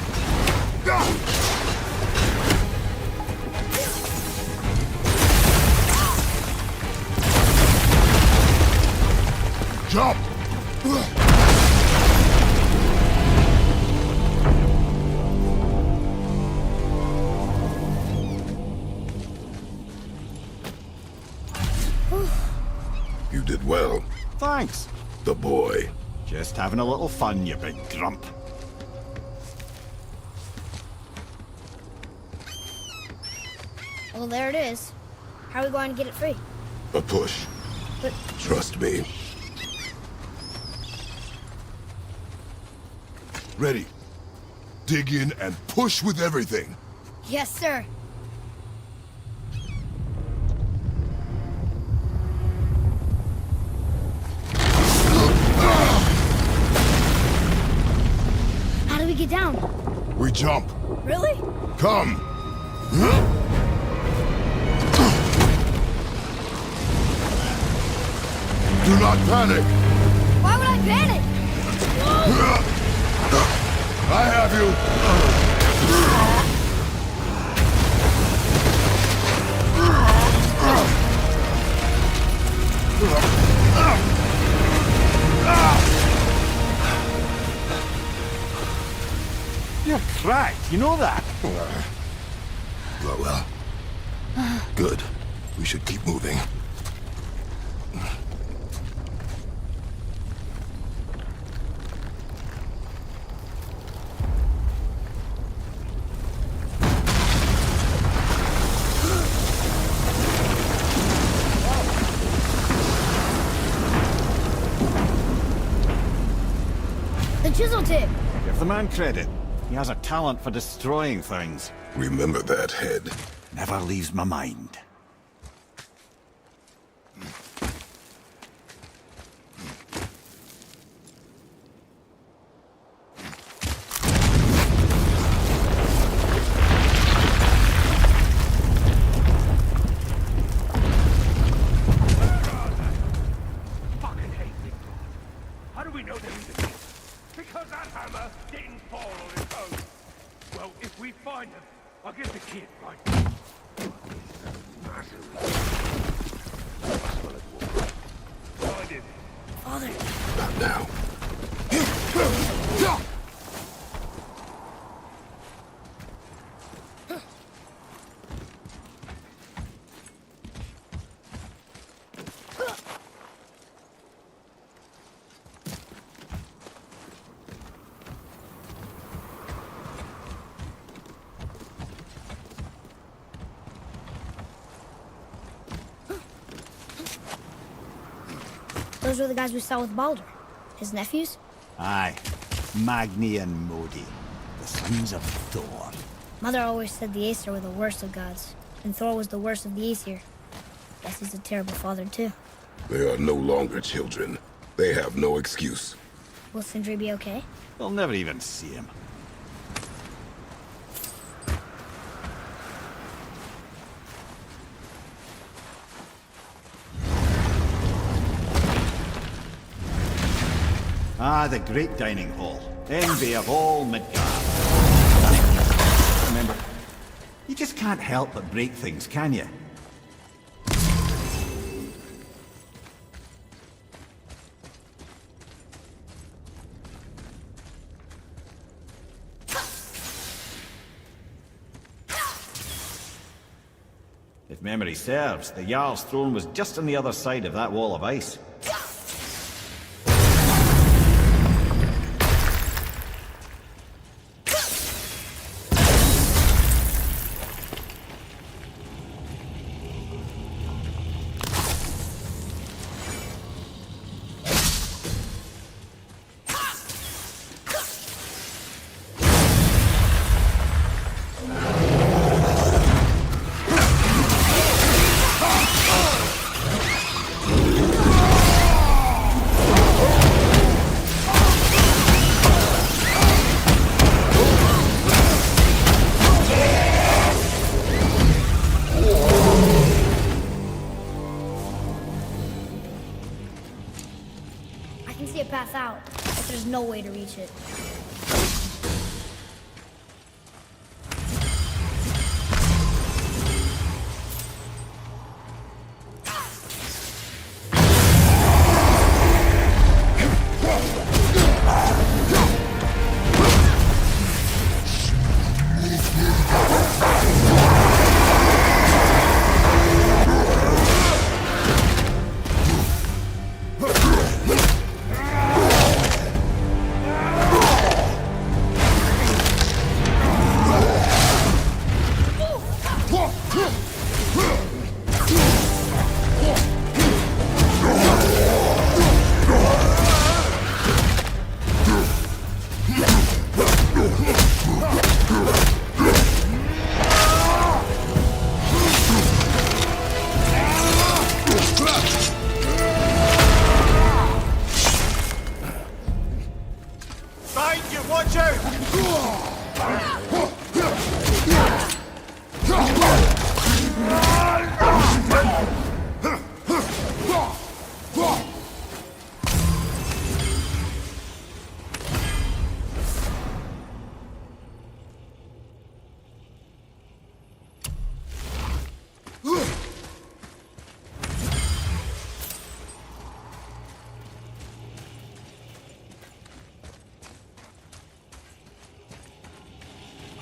Jump! You did well. Thanks. The boy. Just having a little fun, you big grump. Well, there it is. How are we going to get it free? A push. But Trust me. Ready. Dig in and push with everything. yes, sir. How do we get down? We jump. Really? Come. Do not panic. Why would I panic? I have you. You're cracked, you know that? Well. Good. We should keep moving. The chisel tip. Give the man credit. He has a talent for destroying things. Remember that head. Never leaves my mind. Fucking hate Big God. How do we know they're in the pit? Because that hammer didn't fall on its own. Well, if we find them, I'll get the kid, right? Find him. Father. Not now. Those were the guys we saw with Baldur. His nephews? Aye. Magni and Modi. The sons of Thor. Mother always said the Aesir were the worst of gods, and Thor was the worst of the Aesir. Guess he's a terrible father, too. They are no longer children. They have no excuse. Will Sindri be okay? They'll never even see him. Ah, the great dining hall. Envy of all Midgard. Remember, you just can't help but break things, can you? If memory serves, the Jarl's throne was just on the other side of that wall of ice. I can see it pass out, but there's no way to reach it.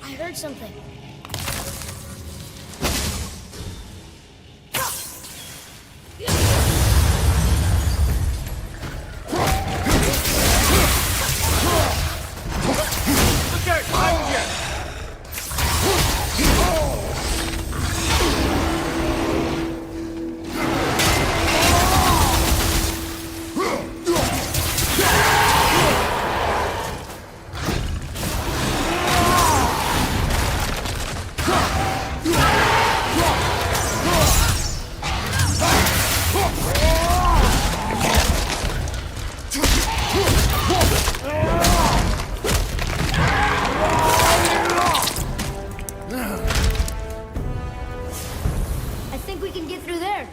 I heard something. I think we can get through there.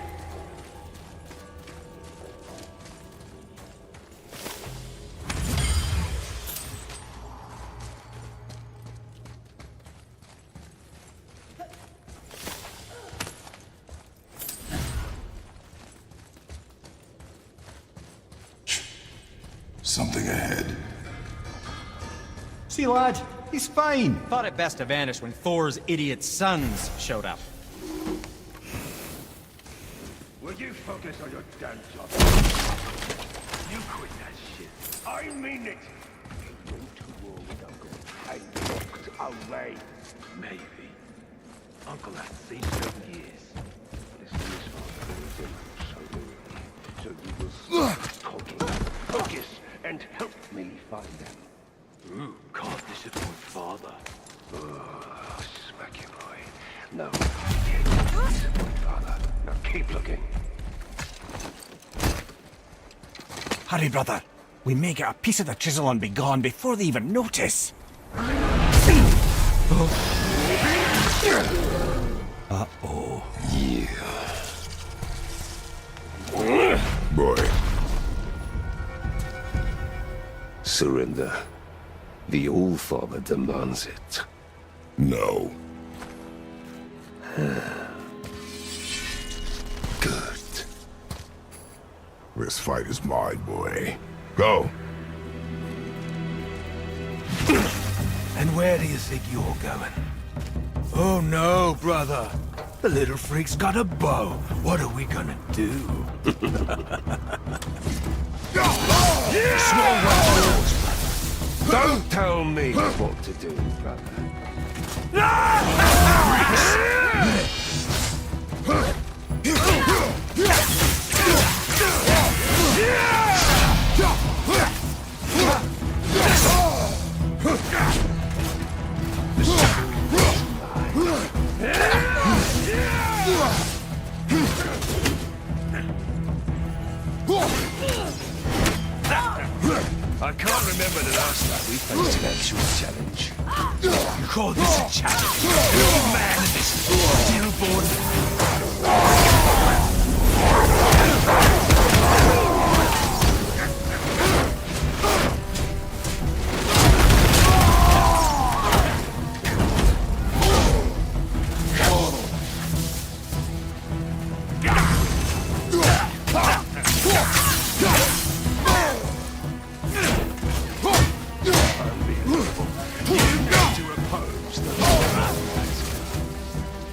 Something ahead. See, lad, he's fine. Thought it best to vanish when Thor's idiot sons showed up. Will you focus on your damn job? You quit that shit. I mean it. You went to war with Uncle and walked away. Maybe. Uncle had seen 7 years. But his years father was in so lonely. So you will stop talking, focus, and help me find them. Can't disappoint father. Oh, smack you, boy. No, you can't disappoint father. Now keep looking. Hurry, brother. We may get a piece of the chisel and be gone before they even notice. Uh-oh. Yeah. Boy. Surrender. The All-Father demands it. No. Good. This fight is mine, boy. Go. And where do you think you're going? Oh no, brother. The little freak's got a bow. What are we gonna do? Small one's yours, brother. Don't tell me what to do, brother. I can't remember the last time we faced an actual challenge. You call this a challenge? An old man and this stillborn.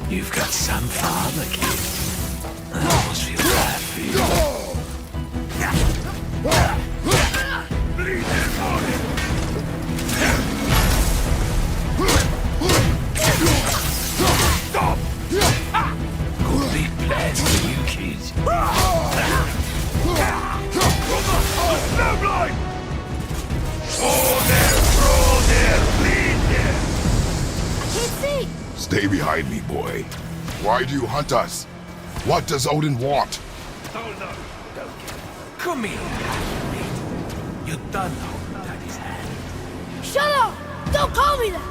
You've got some father, kid. I almost feel bad for you. Stop! Good big plans for you, kids. Snowblind! Throw there, bleed there! I can't see! Stay behind me, boy. Why do you hunt us? What does Odin want? Oh no, don't get it. Come here, you're done holding Daddy's hand. Shut up! Don't call me that!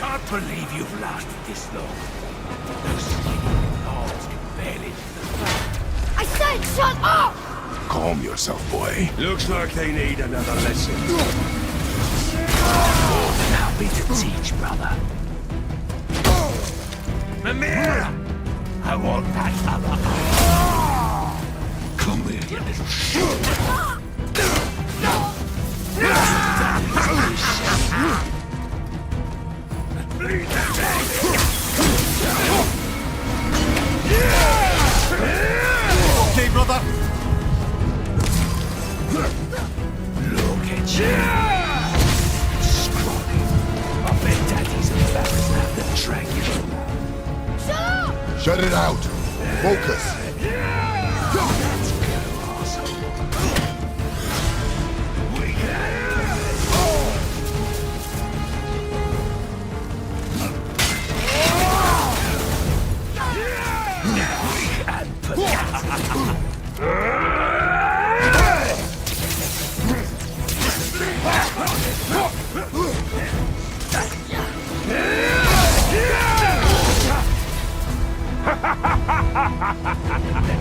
Can't believe you've lasted this long. Those skinny arms can barely do the fight. I said shut up! Calm yourself, boy. Looks like they need another lesson. More than happy to teach, brother. Mimir! I want that other eye. Come here, you little shit. Bleed Okay, brother. Look at you! Scrawny. I bet Daddy's embarrassed to have them drag you. Shut up! Shut it out. Focus. Let's go, asshole. Weak and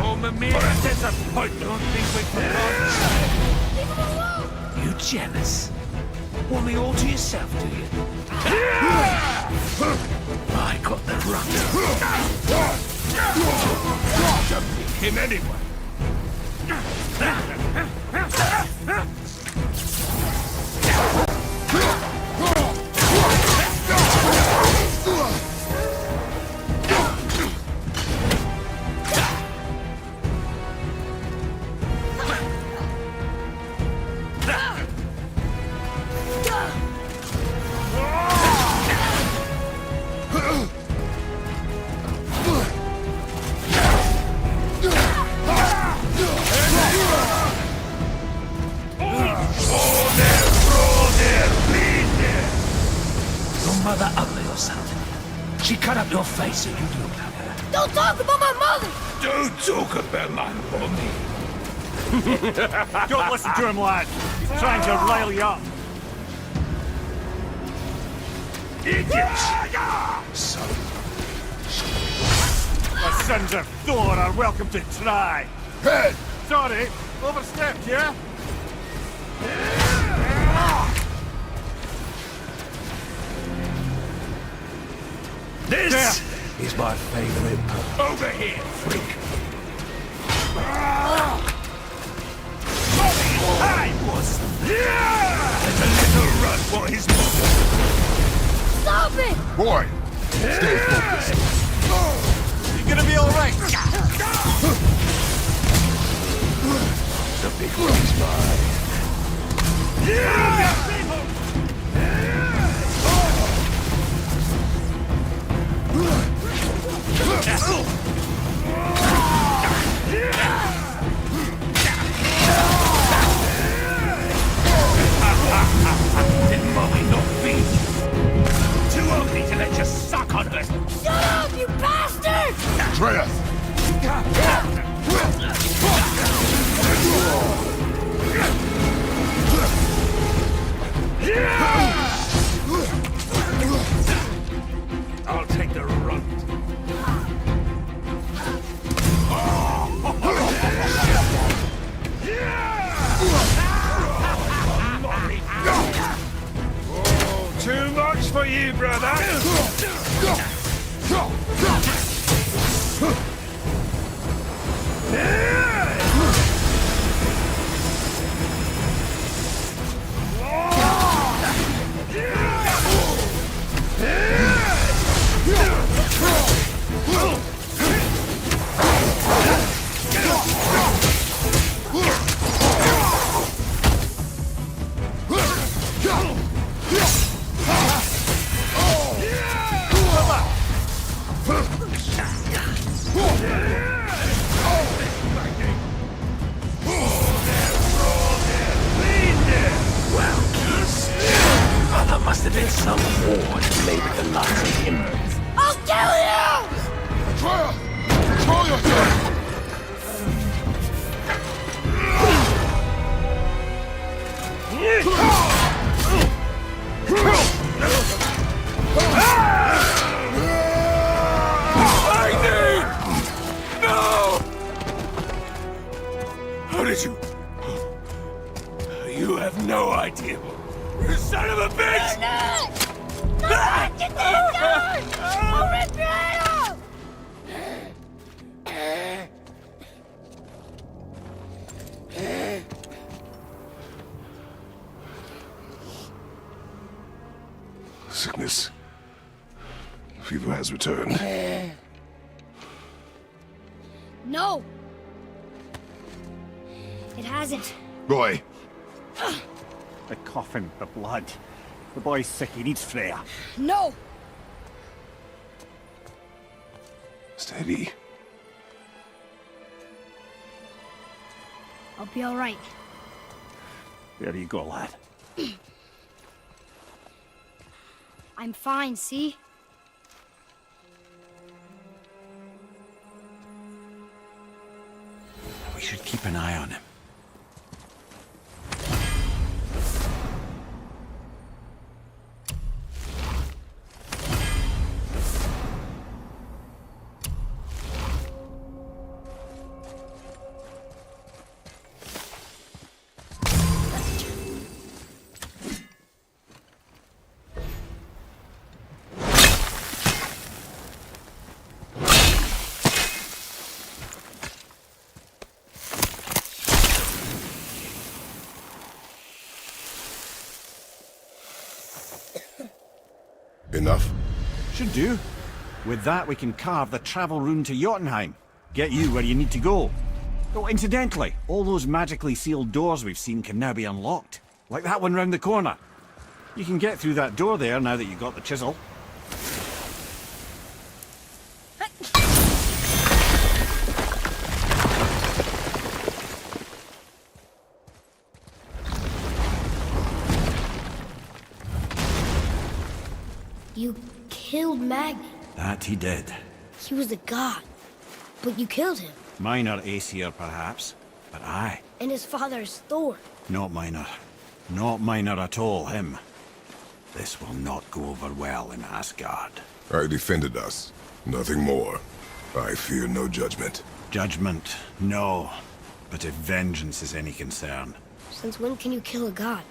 oh, Mimir, there's a point. Don't think we forgot. Leave him alone! You jealous? Want me all to yourself, do you? I got the runt. Don't beat him anyway. mother ugly or something? She cut up your face so you'd look like her. Don't talk about my mother! Don't talk about my mommy. Don't listen to him, lad. He's trying to rile you up. Idiots! The sons of Thor are welcome to try. Head! Sorry, overstepped, yeah? This is my favorite part. Over here, freak. I was and a little run for his mother. Stop it! Boy, stay focused. You're gonna be alright. The big one's mine. Did mommy not beat? Too ugly to let you suck on her. Shut up, you bastard! Atreus! I'll take the runt. Oh, too much for you, brother. Must have been some war that made the likes of him. I'll kill you! Atreus! Control yourself! Lightning! No! How did you... You have no idea. You son of a bitch! No! Get the gun! I'll rip your head off! Sickness. Fever has returned. No! It hasn't. Boy, The coughing, the blood. The boy's sick, he needs Freya. No! steady. I'll be alright. There you go, lad. I'm fine, see? We should keep an eye on him. Enough? Should do. With that, we can carve the travel rune to Jotunheim. Get you where you need to go. Oh, incidentally, all those magically sealed doors we've seen can now be unlocked. Like that one round the corner. You can get through that door there now that you've got the chisel. You killed Magni. That he did. He was a god. But you killed him. Minor Aesir, perhaps, but I. And his father is Thor. Not minor. Not minor at all, him. This will not go over well in Asgard. I defended us. Nothing more. I fear no judgment. Judgment, no. But if vengeance is any concern... Since when can you kill a god?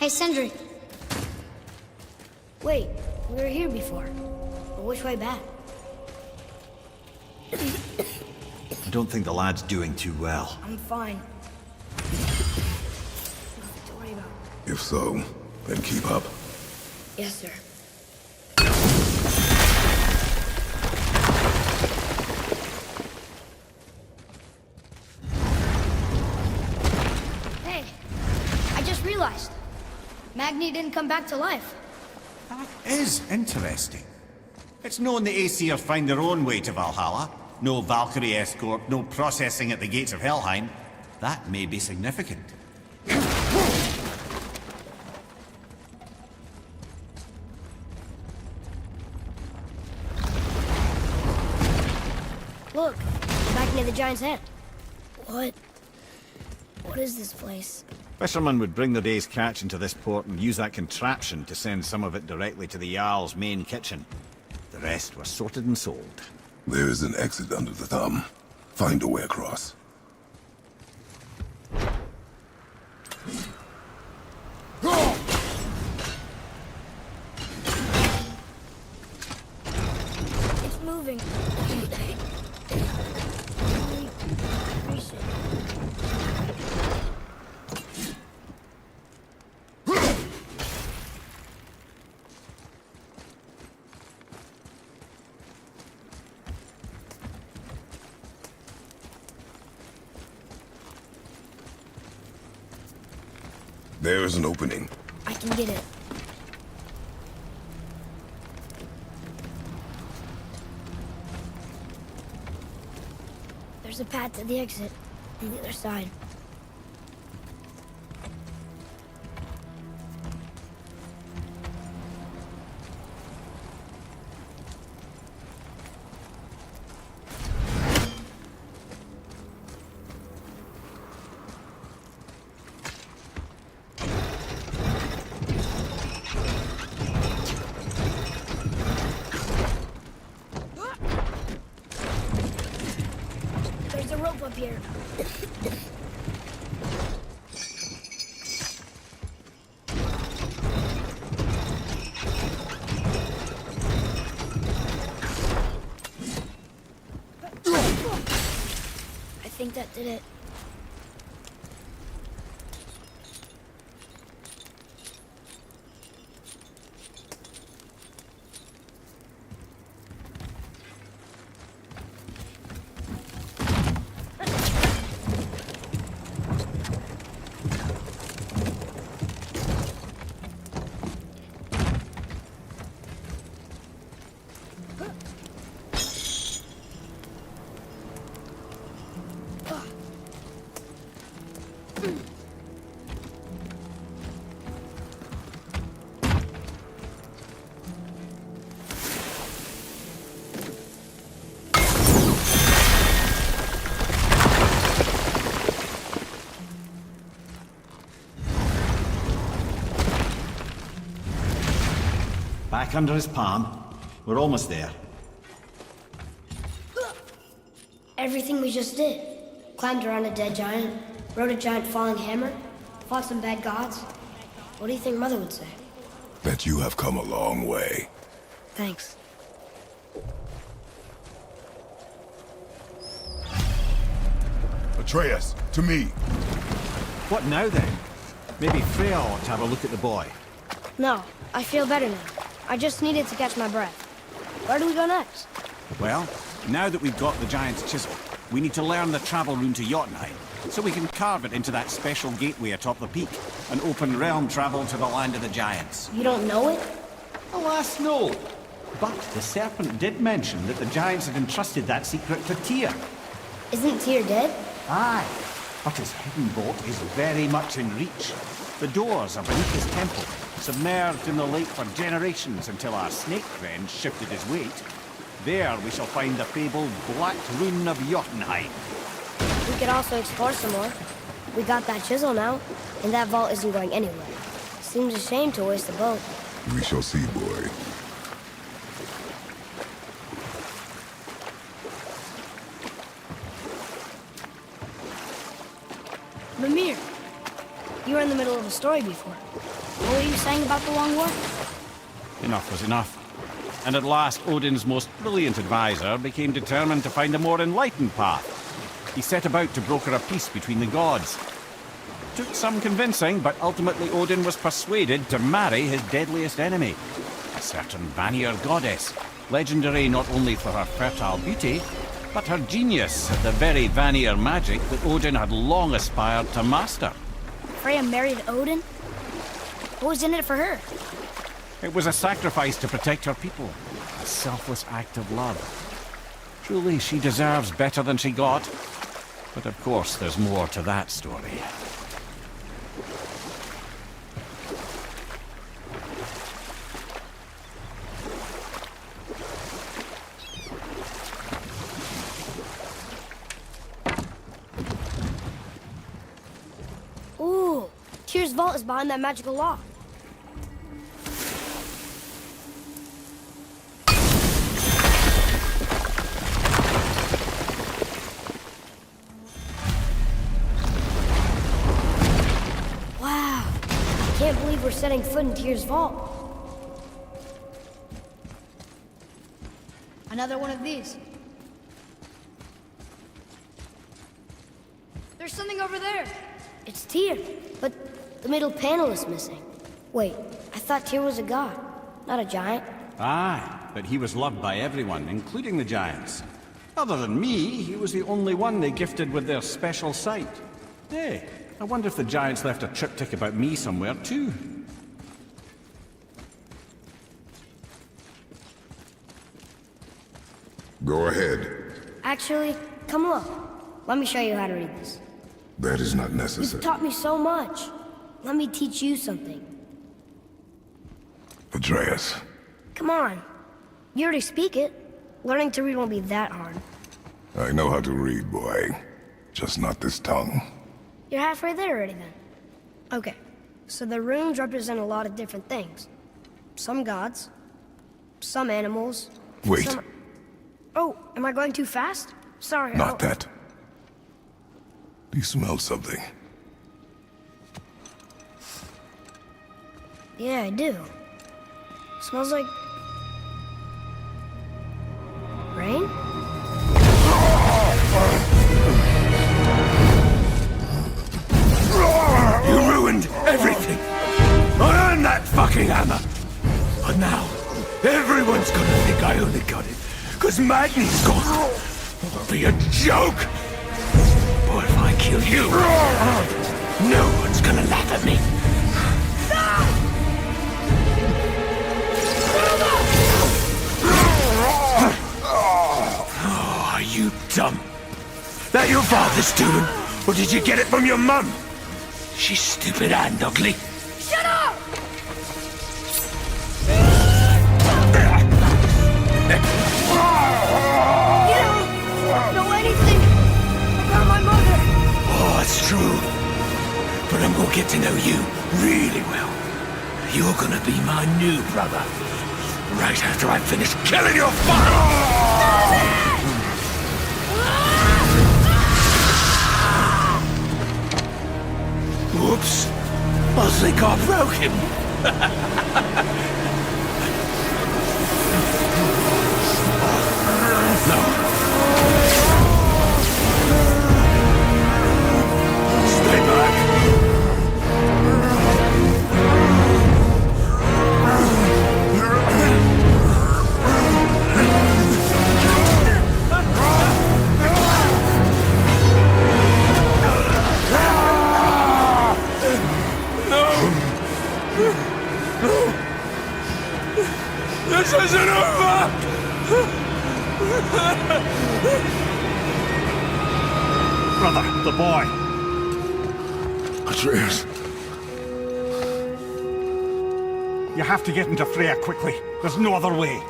Hey, Sindri. Wait, we were here before. But which way back? I don't think the lad's doing too well. I'm fine. Nothing to worry about. If so, then keep up. Yes, sir. Hey, I just realized. Magni didn't come back to life. That is interesting. It's known the Aesir find their own way to Valhalla. No Valkyrie escort, no processing at the gates of Helheim. That may be significant. Look, back near the giant's head. What is this place? Fishermen would bring their day's catch into this port and use that contraption to send some of it directly to the Jarl's main kitchen. The rest were sorted and sold. There is an exit under the thumb. Find a way across. It's moving. There is an opening. I can get it. There's a path to the exit on the other side. There's a rope up here. I think that did it. Back under his palm. We're almost there. Everything we just did. Climbed around a dead giant, rode a giant falling hammer, fought some bad gods. What do you think Mother would say? That you have come a long way. Thanks. Atreus, to me. What now then? Maybe Freya ought to have a look at the boy. No, I feel better now. I just needed to catch my breath. Where do we go next? Well, now that we've got the giant's chisel, we need to learn the travel rune to Jotunheim, so we can carve it into that special gateway atop the peak, and open realm travel to the land of the giants. You don't know it? Alas, no. But the serpent did mention that the giants had entrusted that secret to Tyr. Isn't Tyr dead? Aye, but his hidden vault is very much in reach. The doors are beneath his temple, submerged in the lake for generations until our snake friend shifted his weight. There we shall find the fabled Black Rune of Jotunheim. We could also explore some more. We got that chisel now, and that vault isn't going anywhere. Seems a shame to waste the boat. We shall see, boy. Mimir, you were in the middle of a story before. What were you saying about the Long War? Enough was enough. And at last, Odin's most brilliant advisor became determined to find a more enlightened path. He set about to broker a peace between the gods. Took some convincing, but ultimately Odin was persuaded to marry his deadliest enemy, a certain Vanir goddess, legendary not only for her fertile beauty, but her genius at the very Vanir magic that Odin had long aspired to master. Freya married Odin? What was in it for her? It was a sacrifice to protect her people, a selfless act of love. Truly, she deserves better than she got. But of course, there's more to that story. Ooh, Tyr's vault is behind that magical lock. Wow, I can't believe we're setting foot in Tyr's vault. Another one of these. There's something over there. It's Tyr, but the middle panel is missing. Wait, I thought Tyr was a god, not a giant. Aye, but he was loved by everyone, including the giants. Other than me, he was the only one they gifted with their special sight. Hey, I wonder if the giants left a triptych about me somewhere, too. Go ahead. Actually, come look. Let me show you how to read this. That is not You've necessary. taught me so much. Let me teach you something. Atreus. Come on. You already speak it. Learning to read won't be that hard. I know how to read, boy. Just not this tongue. You're halfway there already then. Okay, so the runes represent a lot of different things. Some gods, some animals. Wait. Some... Oh, am I going too fast? Sorry. Not that. Do you smell something? Yeah, I do. Smells like... rain? You ruined everything! I earned that fucking hammer! But now, everyone's gonna think I only got it, cause Magni's gone! It'll be a joke! Or if I kill you, no one's gonna laugh at me! Oh, are you dumb? That your father's doing? Or did you get it from your mum? She's stupid and ugly. Shut up! You don't know anything about my mother. Oh, it's true. But I'm gonna get to know you really well. You're gonna be my new brother. Right after I finish killing your father! Whoops. I think I broke him. Brother, the boy. Atreus. You have to get into Freya quickly. There's no other way.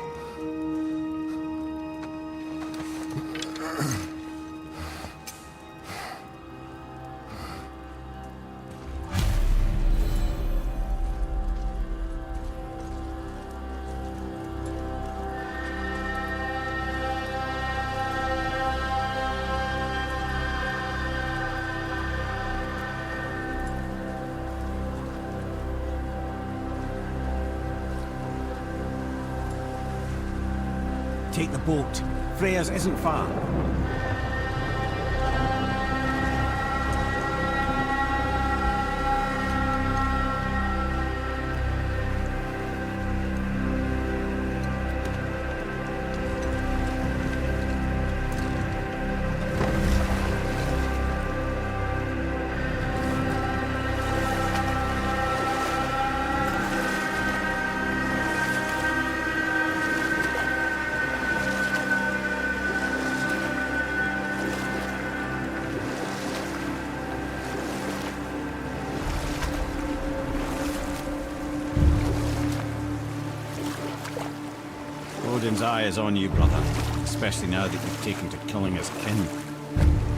Take the boat. Freya's isn't far. Odin's eye is on you, brother. Especially now that you've taken to killing his kin.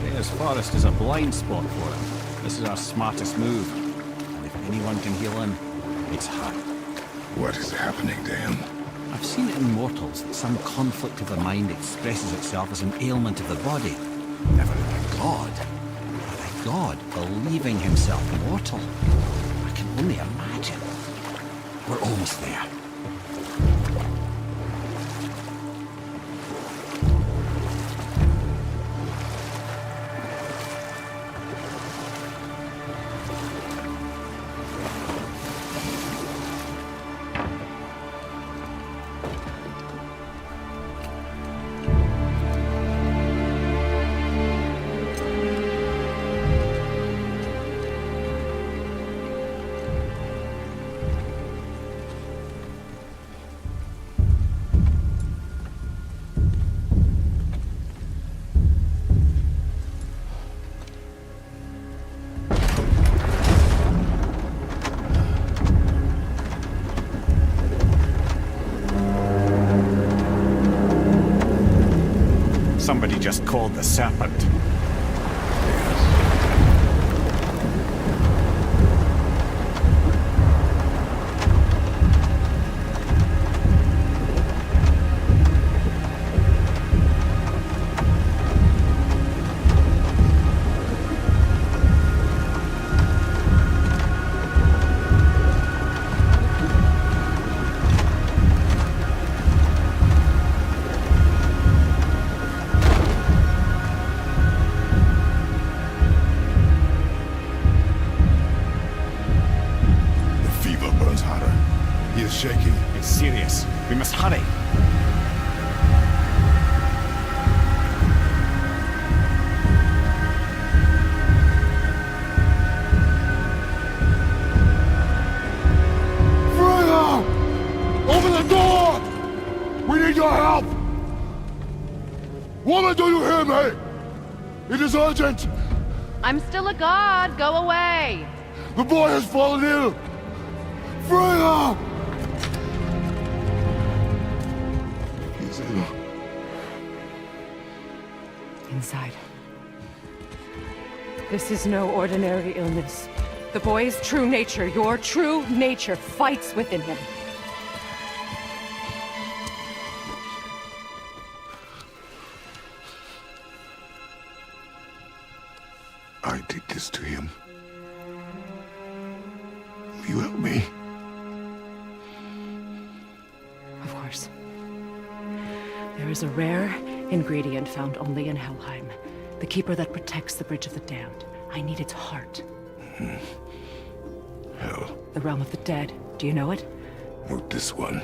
Freya's forest is a blind spot for him. This is our smartest move. And if anyone can heal him, it's her. What is happening to him? I've seen it in mortals that some conflict of the mind expresses itself as an ailment of the body. Never in a god. But a god believing himself mortal. I can only imagine. We're almost there. Somebody just called the serpent. Shaking. It's serious. We must hurry. Freya! Open the door! We need your help! Woman, do you hear me? It is urgent! I'm still a god. Go away. The boy has fallen ill! Freya! Inside. This is no ordinary illness. The boy's true nature, your true nature, fights within him. I did this to him. Will you help me? Of course. There is a rare ingredient found only in Helheim. The keeper that protects the Bridge of the Damned. I need its heart. Hell. The realm of the dead. Do you know it? Not this one.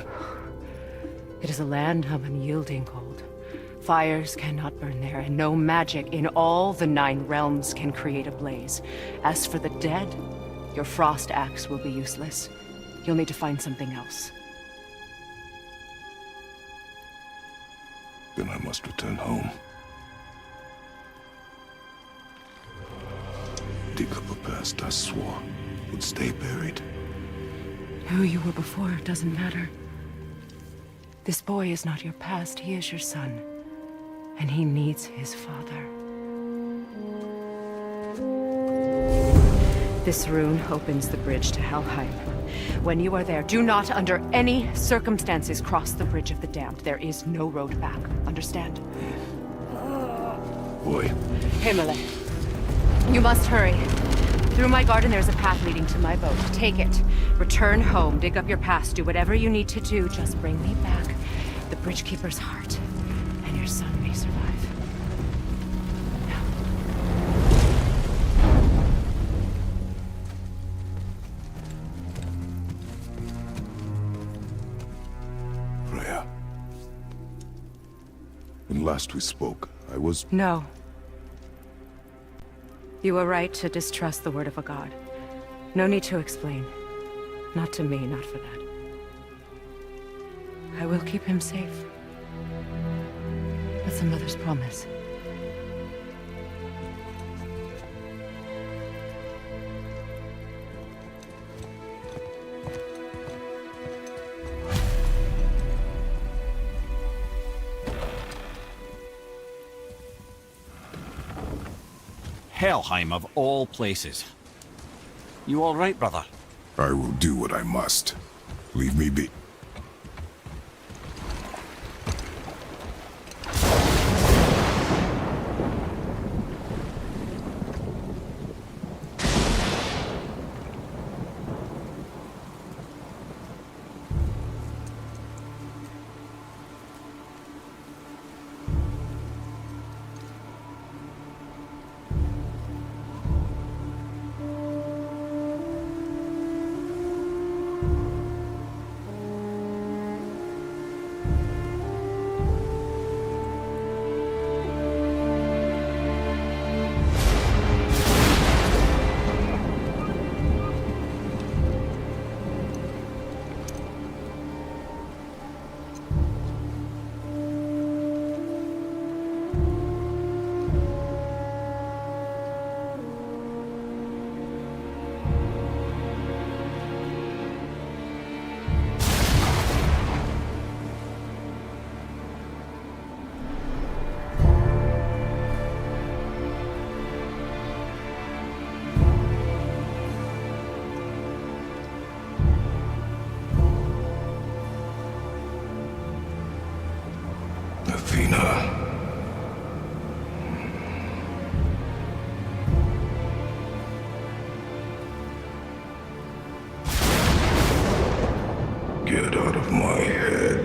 It is a land of unyielding cold. Fires cannot burn there, and no magic in all the 9 realms can create a blaze. As for the dead, your frost axe will be useless. You'll need to find something else. Then I must return home. Dig up a past I swore would stay buried. Who you were before doesn't matter. This boy is not your past, he is your son. And he needs his father. This rune opens the bridge to Helheim. When you are there, do not under any circumstances cross the Bridge of the Damned. There is no road back. Understand? Boy. Himmele, you must hurry. Through my garden there's a path leading to my boat. Take it. Return home, dig up your past, do whatever you need to do. Just bring me back the Bridgekeeper's heart, and your son may survive. Freya. When last we spoke, I was... No. You were right to distrust the word of a god. No need to explain. Not to me, not for that. I will keep him safe. That's a mother's promise. Helheim of all places. You all right, brother? I will do what I must. Leave me be. Get out of my head.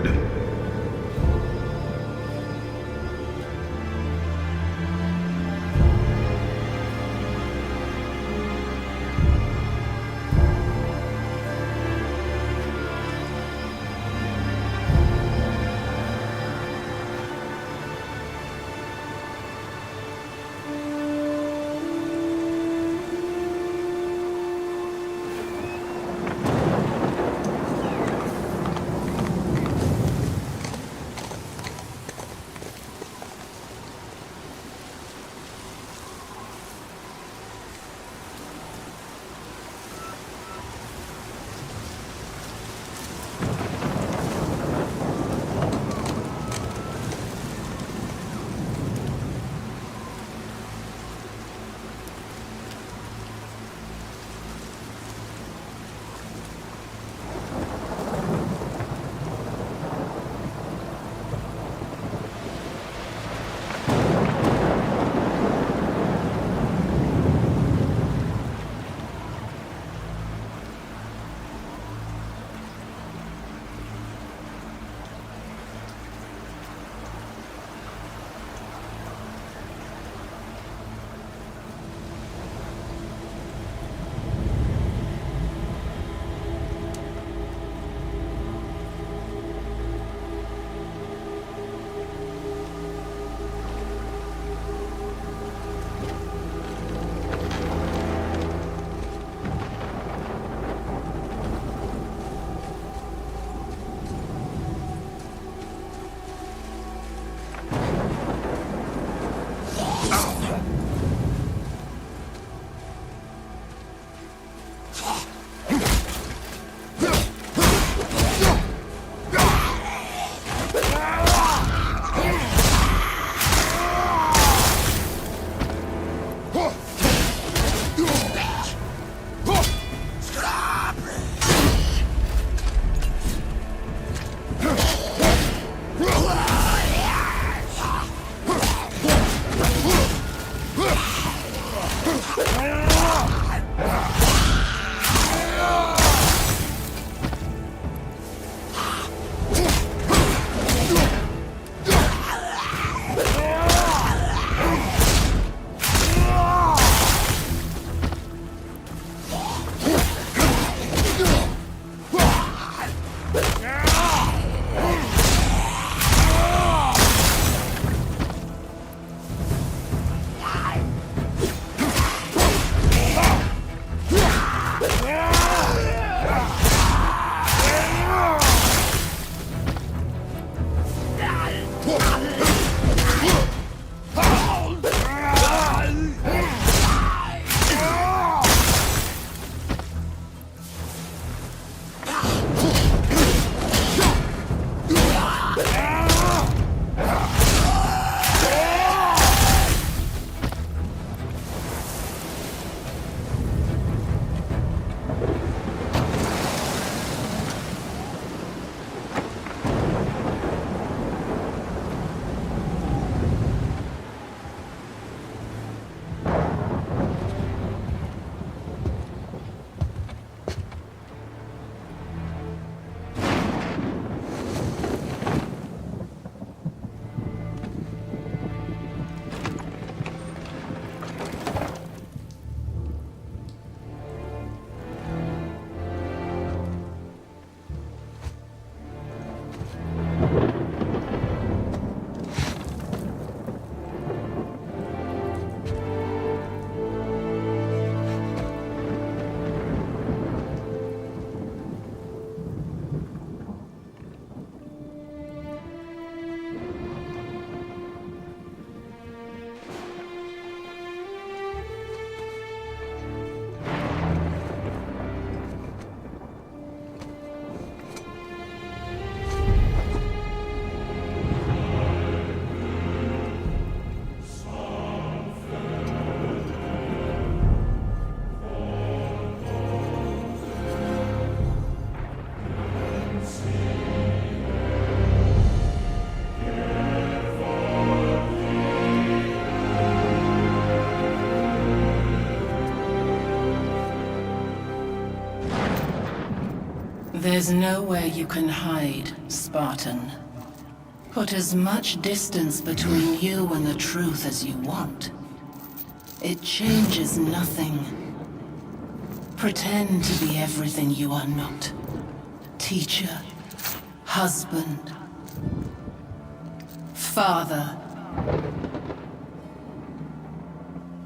There's nowhere you can hide, Spartan. Put as much distance between you and the truth as you want. It changes nothing. Pretend to be everything you are not. Teacher, husband, father.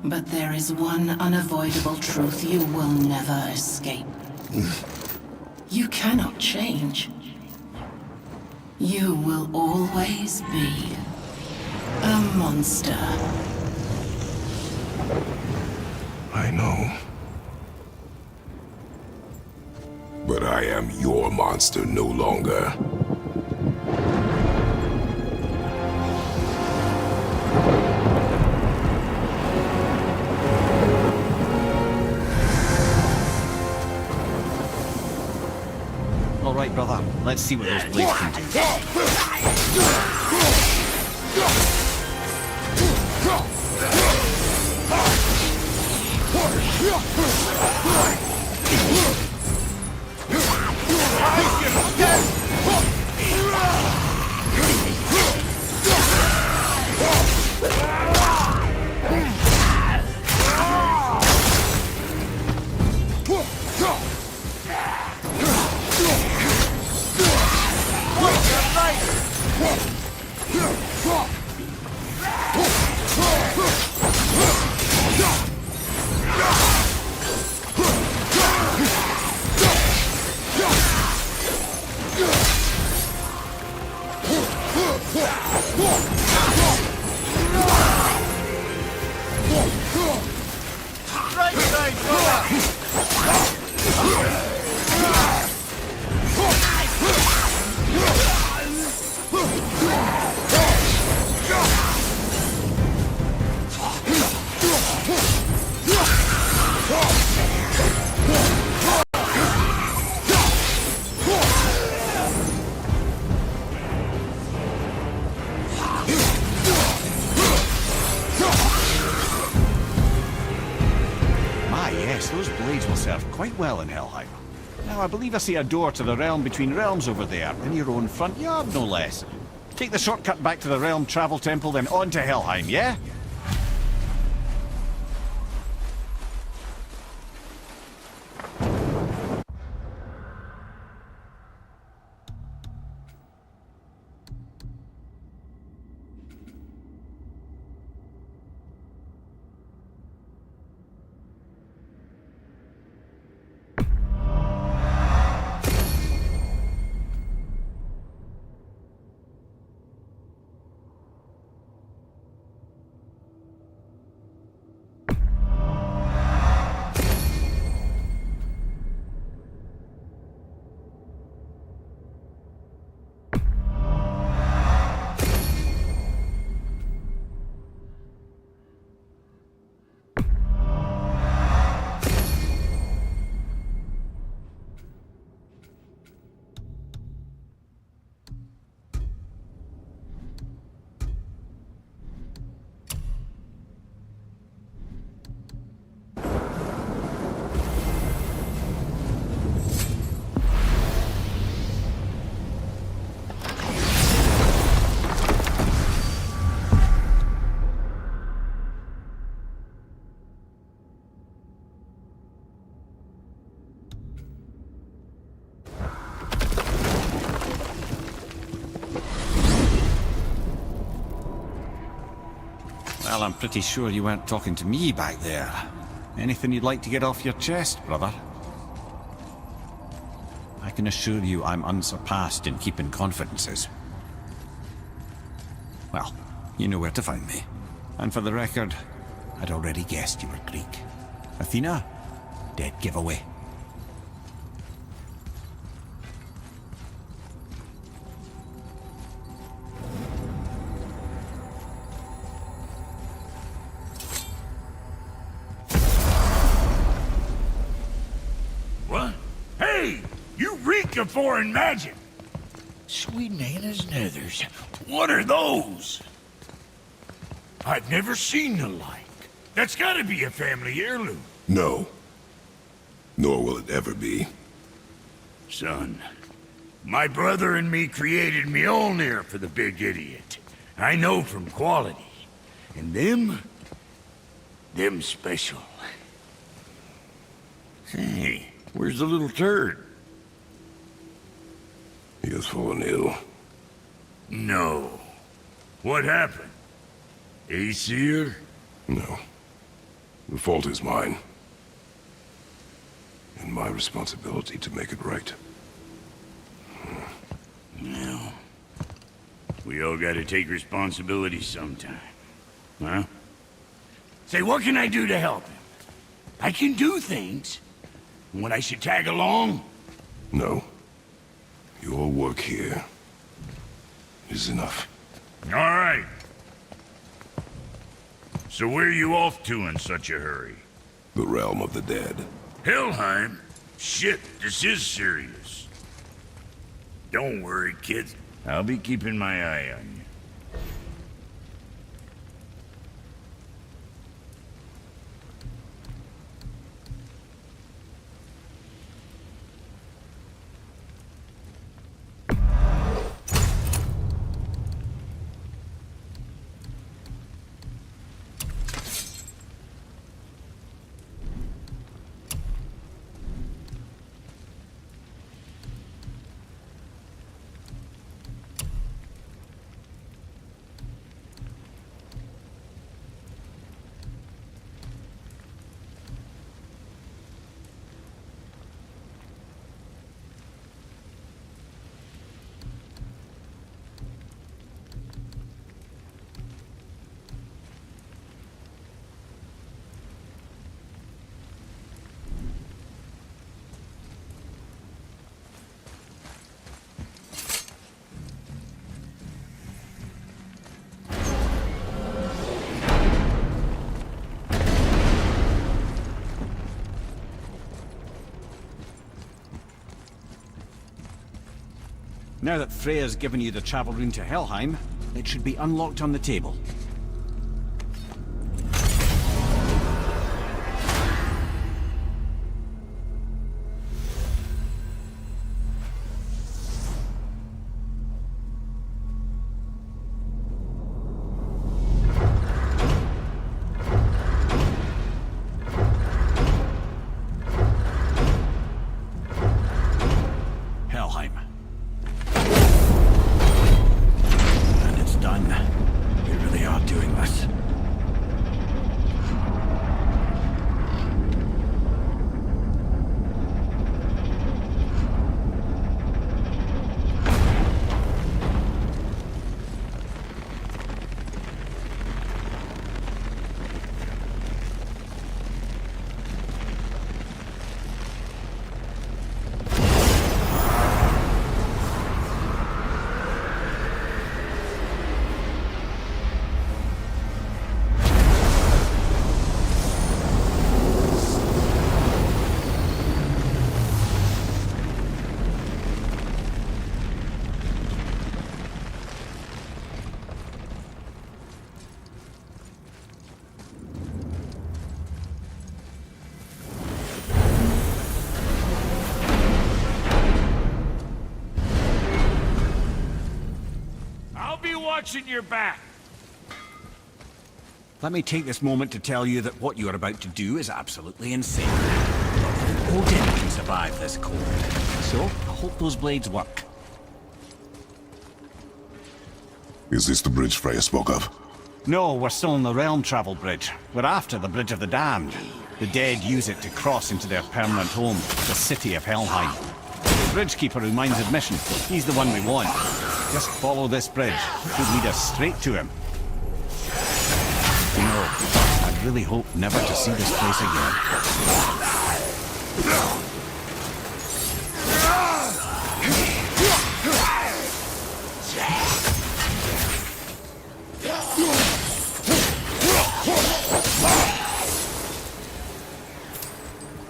But there is one unavoidable truth you will never escape. You cannot change. You will always be a monster. I know. But I am your monster no longer. All right, brother. Let's see what those blades can do. Those blades will serve quite well in Helheim. Now, I believe I see a door to the realm between realms over there, in your own front yard, no less. Take the shortcut back to the realm travel temple, then on to Helheim, yeah? Well, I'm pretty sure you weren't talking to me back there. Anything you'd like to get off your chest, brother? I can assure you I'm unsurpassed in keeping confidences. Well, you know where to find me. And for the record, I'd already guessed you were Greek. Athena? Dead giveaway. What? Hey! You reek of foreign magic! Sweet Nana's nethers. What are those? I've never seen the like. That's gotta be a family heirloom. No. Nor will it ever be. Son, my brother and me created Mjolnir for the big idiot. I know from quality. And them special. Hey, where's the little turd? He has fallen ill. No. What happened? Aesir? No. The fault is mine. And my responsibility to make it right. Well, we all gotta take responsibility sometime. Huh? Say, what can I do to help him? I can do things. When I should tag along? No. Your work here is enough. All right. So where are you off to in such a hurry? The realm of the dead. Helheim? Shit, this is serious. Don't worry, kids. I'll be keeping my eye on you. Now that Freya's given you the travel rune to Helheim, it should be unlocked on the table. Watching your back. Let me take this moment to tell you that what you are about to do is absolutely insane. Odin can survive this cold. So, I hope those blades work. Is this the bridge Freya spoke of? No, we're still on the realm travel bridge. We're after the Bridge of the Damned. The dead use it to cross into their permanent home, the city of Helheim. The bridgekeeper who minds admission, he's the one we want. Just follow this bridge. It could lead us straight to him. You know, I really hope never to see this place again.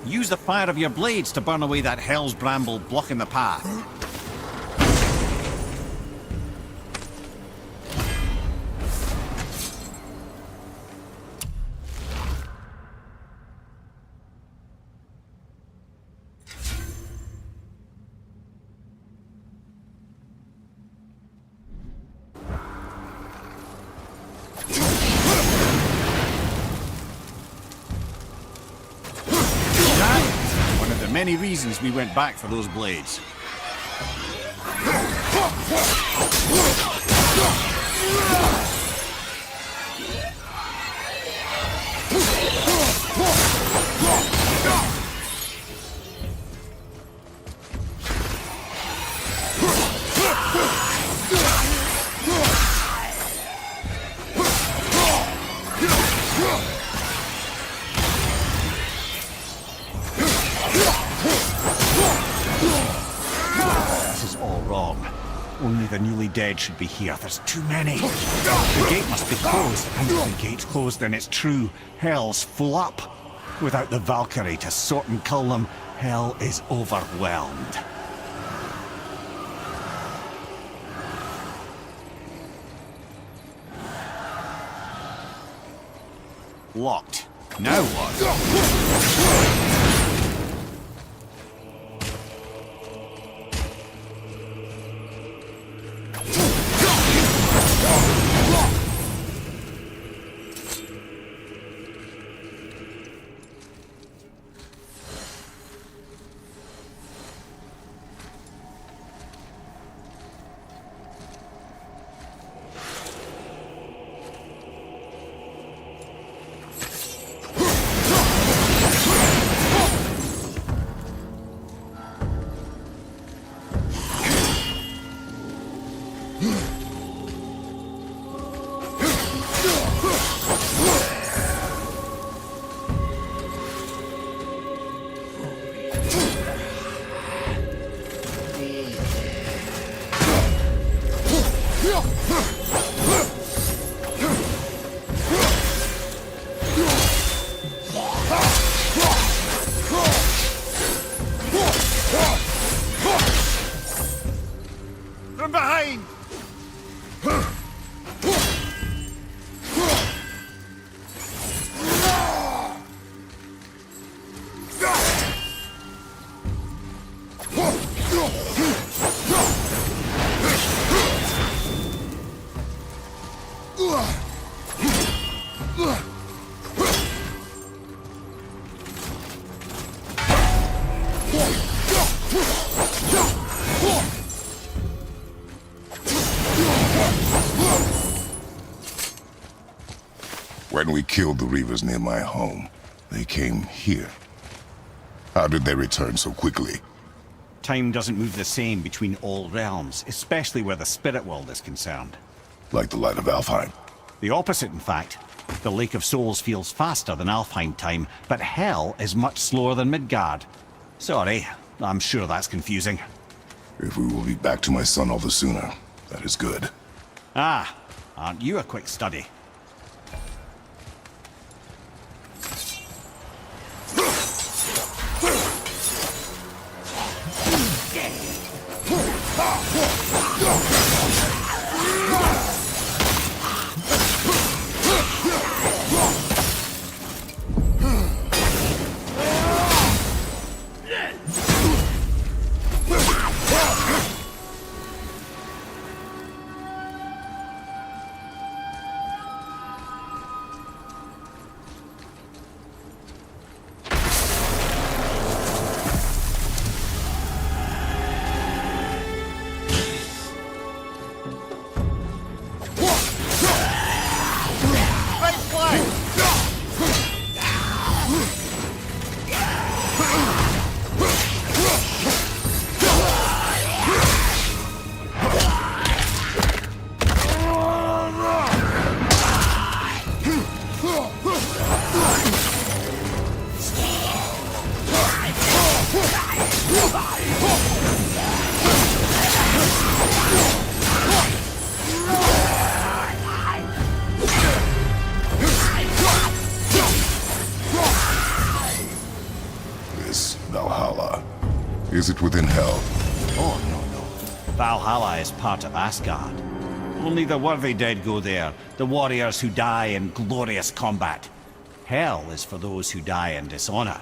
Use the fire of your blades to burn away that hell's bramble blocking the path. many reasons we went back for those blades. This is all wrong. Only the newly dead should be here. There's too many. The gate must be closed. And if the gate's closed, then it's true. Hell's full up. Without the Valkyrie to sort and kill them, hell is overwhelmed. Locked. Now what? From behind! When we killed the Reavers near my home, they came here. How did they return so quickly? Time doesn't move the same between all realms, especially where the spirit world is concerned. Like the light of Alfheim? The opposite, in fact. The Lake of Souls feels faster than Alfheim time, but Hell is much slower than Midgard. Sorry, I'm sure that's confusing. If we will be back to my son all the sooner, that is good. Ah, aren't you a quick study? This Valhalla, is it within Hell? Oh, no. Valhalla is part of Asgard. Only the worthy dead go there, the warriors who die in glorious combat. Hell is for those who die in dishonor.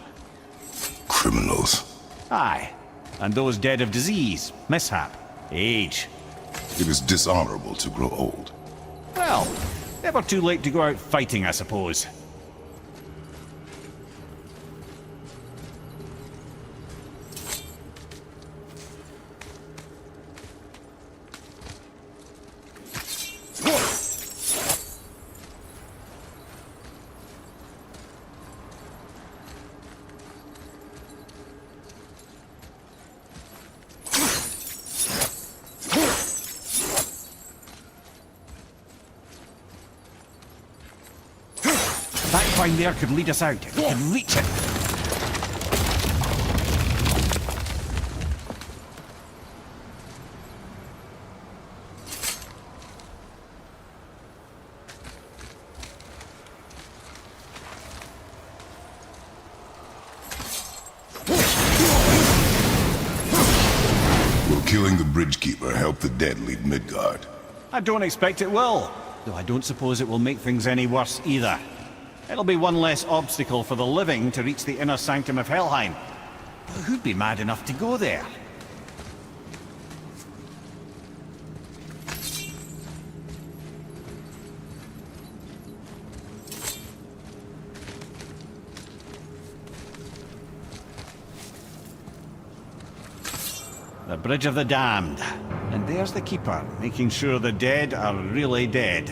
Criminals. Aye, and those dead of disease, mishap, age. It is dishonorable to grow old. Well, never too late to go out fighting, I suppose. That vine there could lead us out. If we can reach it. Will killing the Bridgekeeper help the dead leave Midgard? I don't expect it will, though I don't suppose it will make things any worse either. It'll be one less obstacle for the living to reach the inner sanctum of Helheim. But who'd be mad enough to go there? The Bridge of the Damned. And there's the Keeper, making sure the dead are really dead.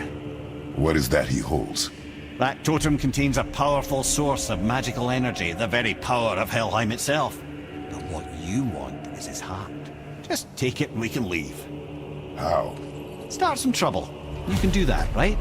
What is that he holds? That totem contains a powerful source of magical energy, the very power of Helheim itself. But what you want is his heart. Just take it and we can leave. How? Start some trouble. You can do that, right?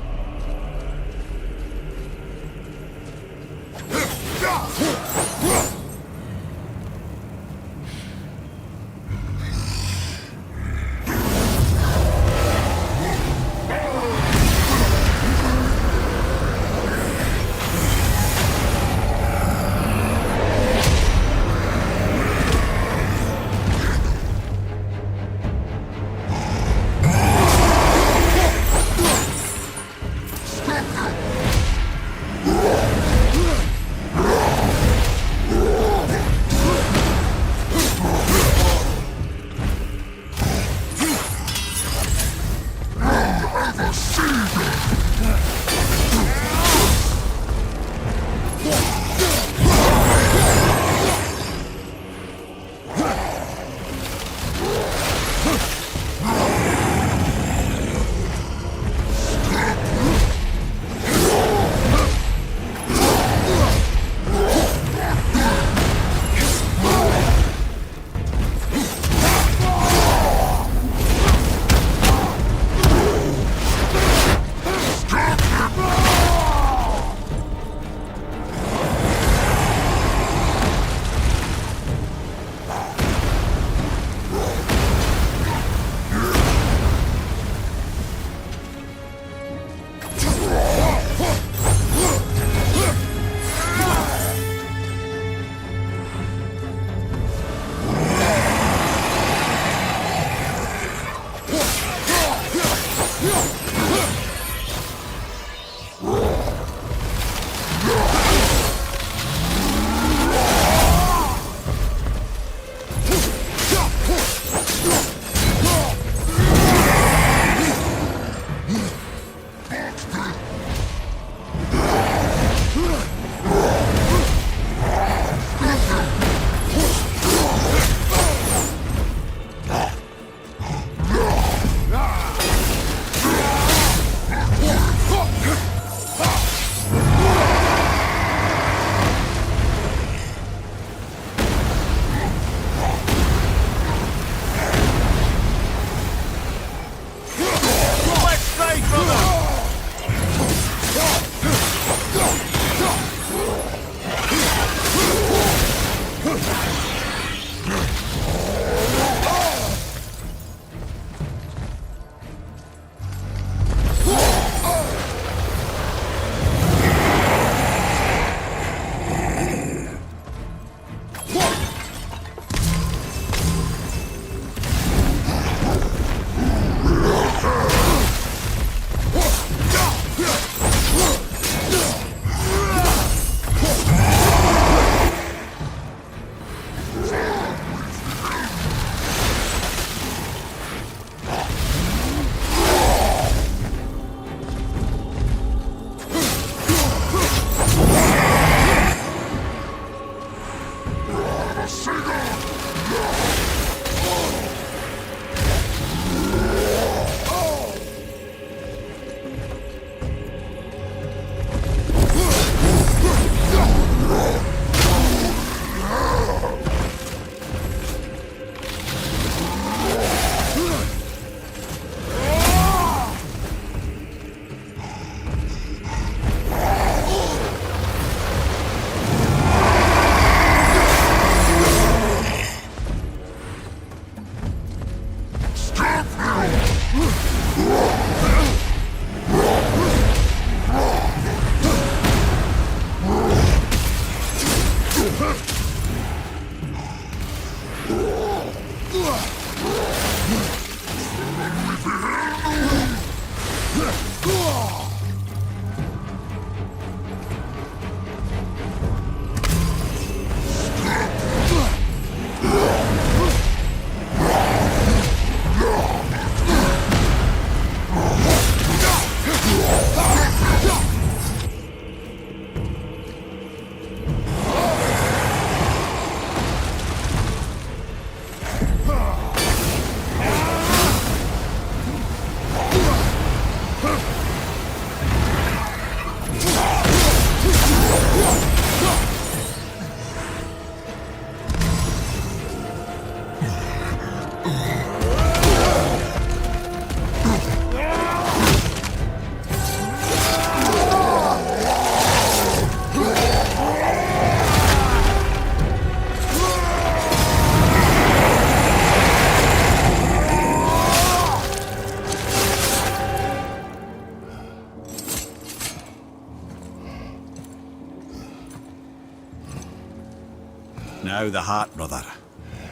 Now the heart, brother.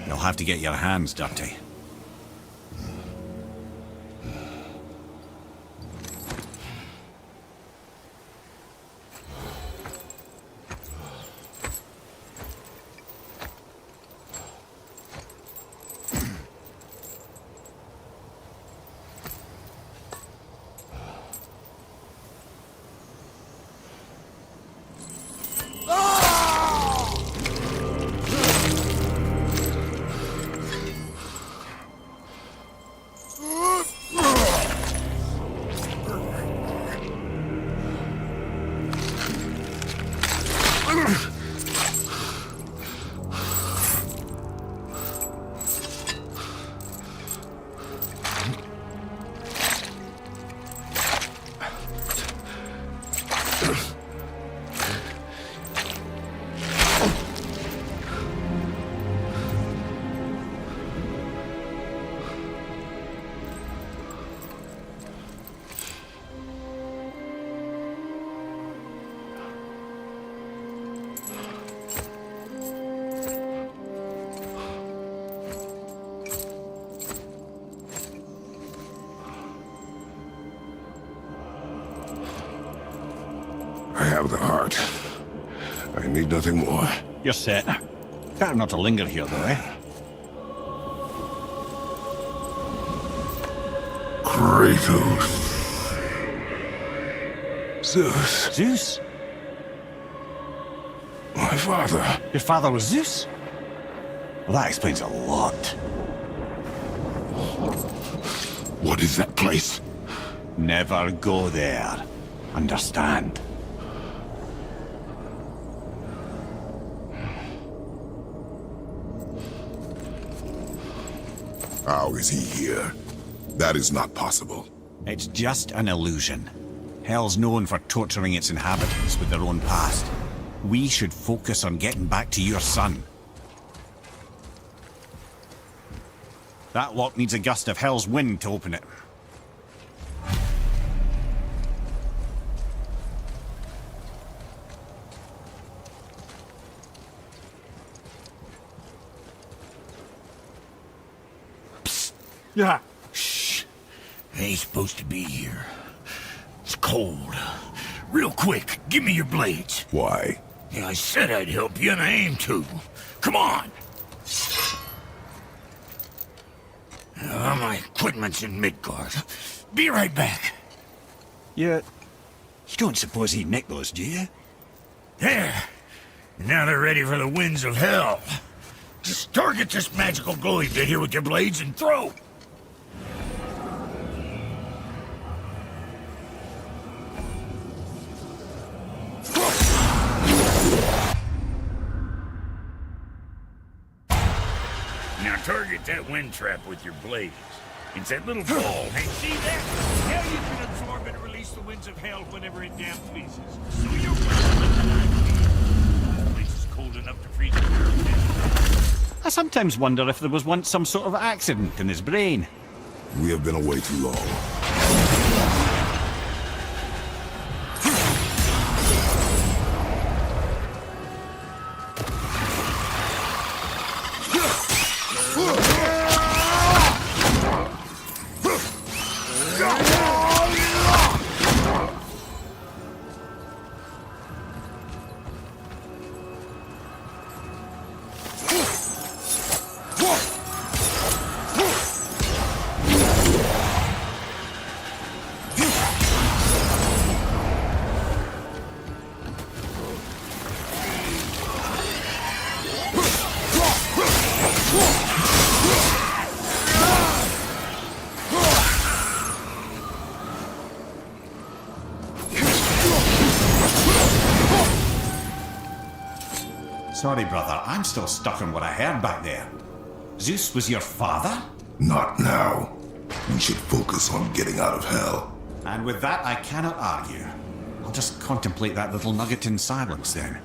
You'll have to get your hands dirty. I have the heart. I need nothing more. You're set. Better not to linger here, though, eh? Kratos. Zeus. Zeus? My father. Your father was Zeus? Well, that explains a lot. What is that place? Never go there. Understand? How is he here? That is not possible. It's just an illusion. Hell's known for torturing its inhabitants with their own past. We should focus on getting back to your son. That lock needs a gust of Hell's wind to open it. Yeah. Shh. Ain't supposed to be here. It's cold. Real quick, give me your blades. Why? Yeah, I said I'd help you, and I aim to. Come on! My equipment's in Midgard. Be right back. You don't suppose he nicked those, do you? There. Now they're ready for the winds of hell. Just target this magical glowy bit here with your blades and throw. Now target that wind trap with your blades. It's that little ball. Hey, see that? Now you can absorb and release the winds of hell whenever it damn pleases. So you're the place is cold enough to freeze your earth. I sometimes wonder if there was once some sort of accident in his brain. We have been away too long. Sorry, brother, I'm still stuck on what I heard back there. Zeus was your father? Not now. We should focus on getting out of hell. And with that, I cannot argue. I'll just contemplate that little nugget in silence then.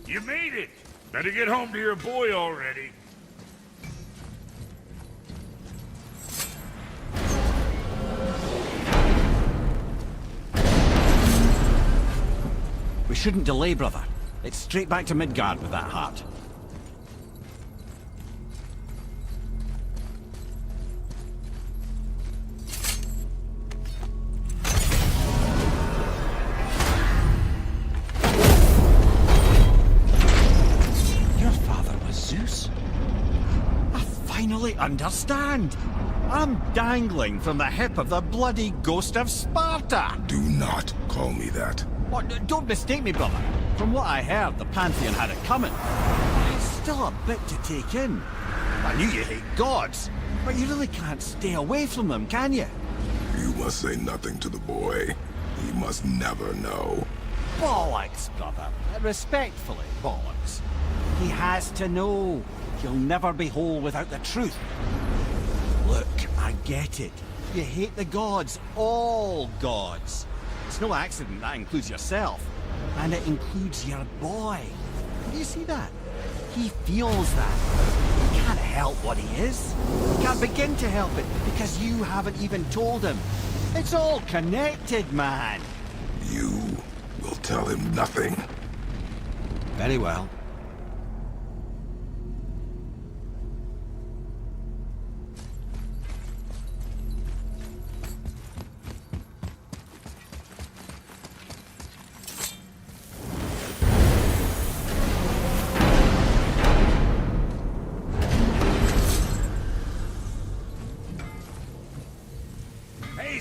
You made it! Better get home to your boy already. We shouldn't delay, brother. It's straight back to Midgard with that heart. Your father was Zeus? I finally understand. I'm dangling from the hip of the bloody ghost of Sparta. Do not call me that. What? Don't mistake me, brother. From what I heard, the Pantheon had it coming. It's still a bit to take in. I knew you hate gods, but you really can't stay away from them, can you? You must say nothing to the boy. He must never know. Bollocks, brother. Respectfully, bollocks. He has to know. He'll never be whole without the truth. Look, I get it. You hate the gods, all gods. It's no accident that includes yourself. And it includes your boy. Do you see that? He feels that. He can't help what he is. He can't begin to help it because you haven't even told him. It's all connected, man. You will tell him nothing. Very well.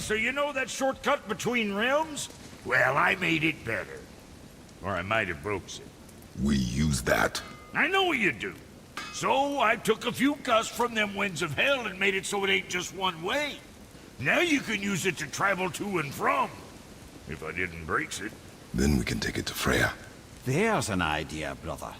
So you know that shortcut between realms? Well, I made it better. Or I might have broke it. We use that. I know you do. So I took a few gusts from them winds of hell and made it so it ain't just one way. Now you can use it to travel to and from. If I didn't break it. Then we can take it to Freya. There's an idea, brother.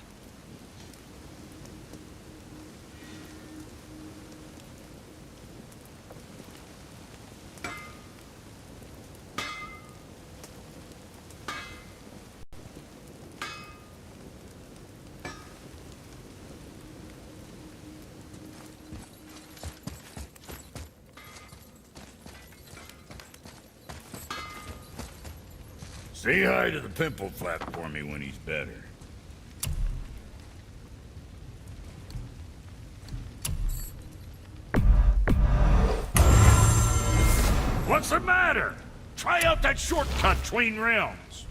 Say hi to the pimple flap for me when he's better. What's the matter? Try out that shortcut between realms.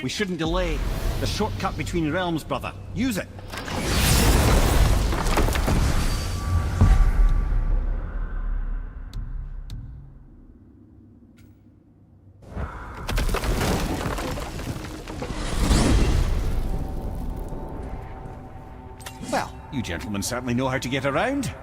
We shouldn't delay. The shortcut between realms, brother. Use it. Well, you gentlemen certainly know how to get around.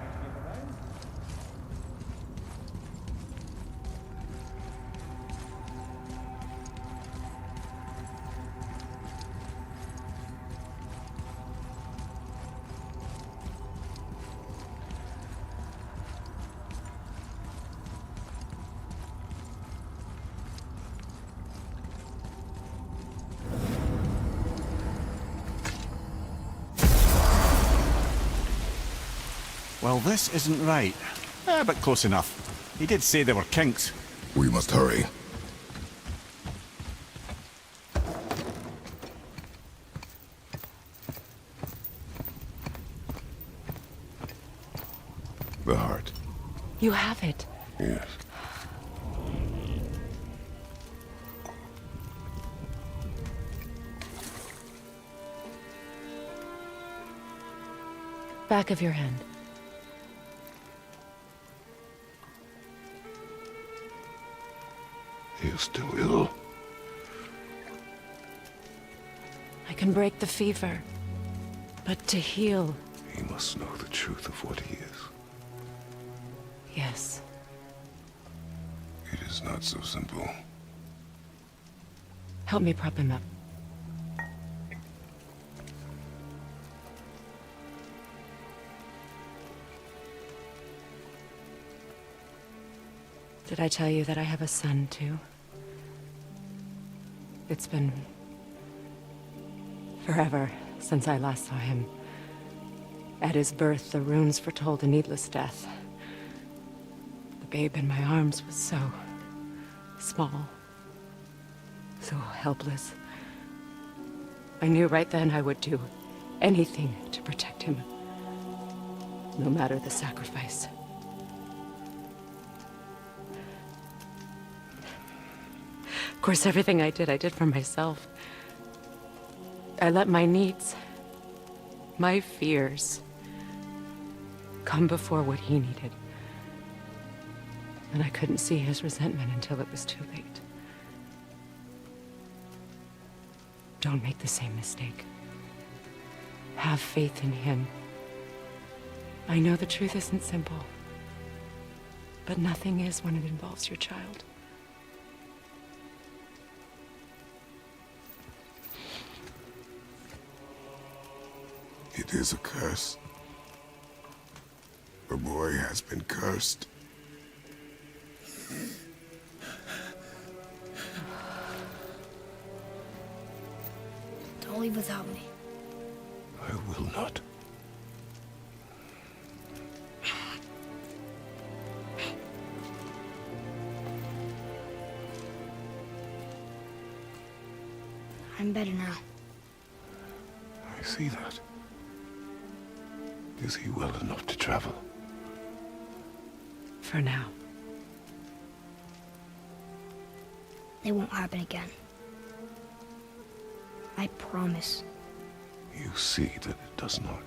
Well, this isn't right. But close enough. He did say there were kinks. We must hurry. The heart. You have it. Yes. Back of your hand. He is still ill. I can break the fever, but to heal... He must know the truth of what he is. Yes. It is not so simple. Help me prop him up. Did I tell you that I have a son, too? It's been... forever since I last saw him. At his birth, the runes foretold a needless death. The babe in my arms was so... small. So helpless. I knew right then I would do anything to protect him. No matter the sacrifice. Of course, everything I did for myself. I let my needs, my fears, come before what he needed. And I couldn't see his resentment until it was too late. Don't make the same mistake. Have faith in him. I know the truth isn't simple, but nothing is when it involves your child. It is a curse. The boy has been cursed. Don't leave without me. I will not. I'm better now. I see that. Is he well enough to travel? For now. It won't happen again. I promise. You see that it does not.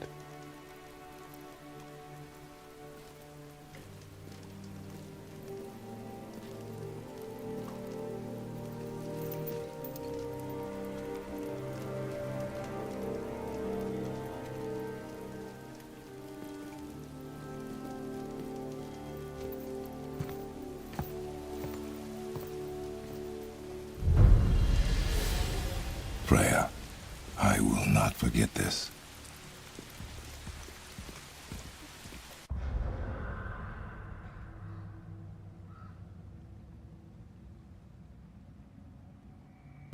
Freya, I will not forget this.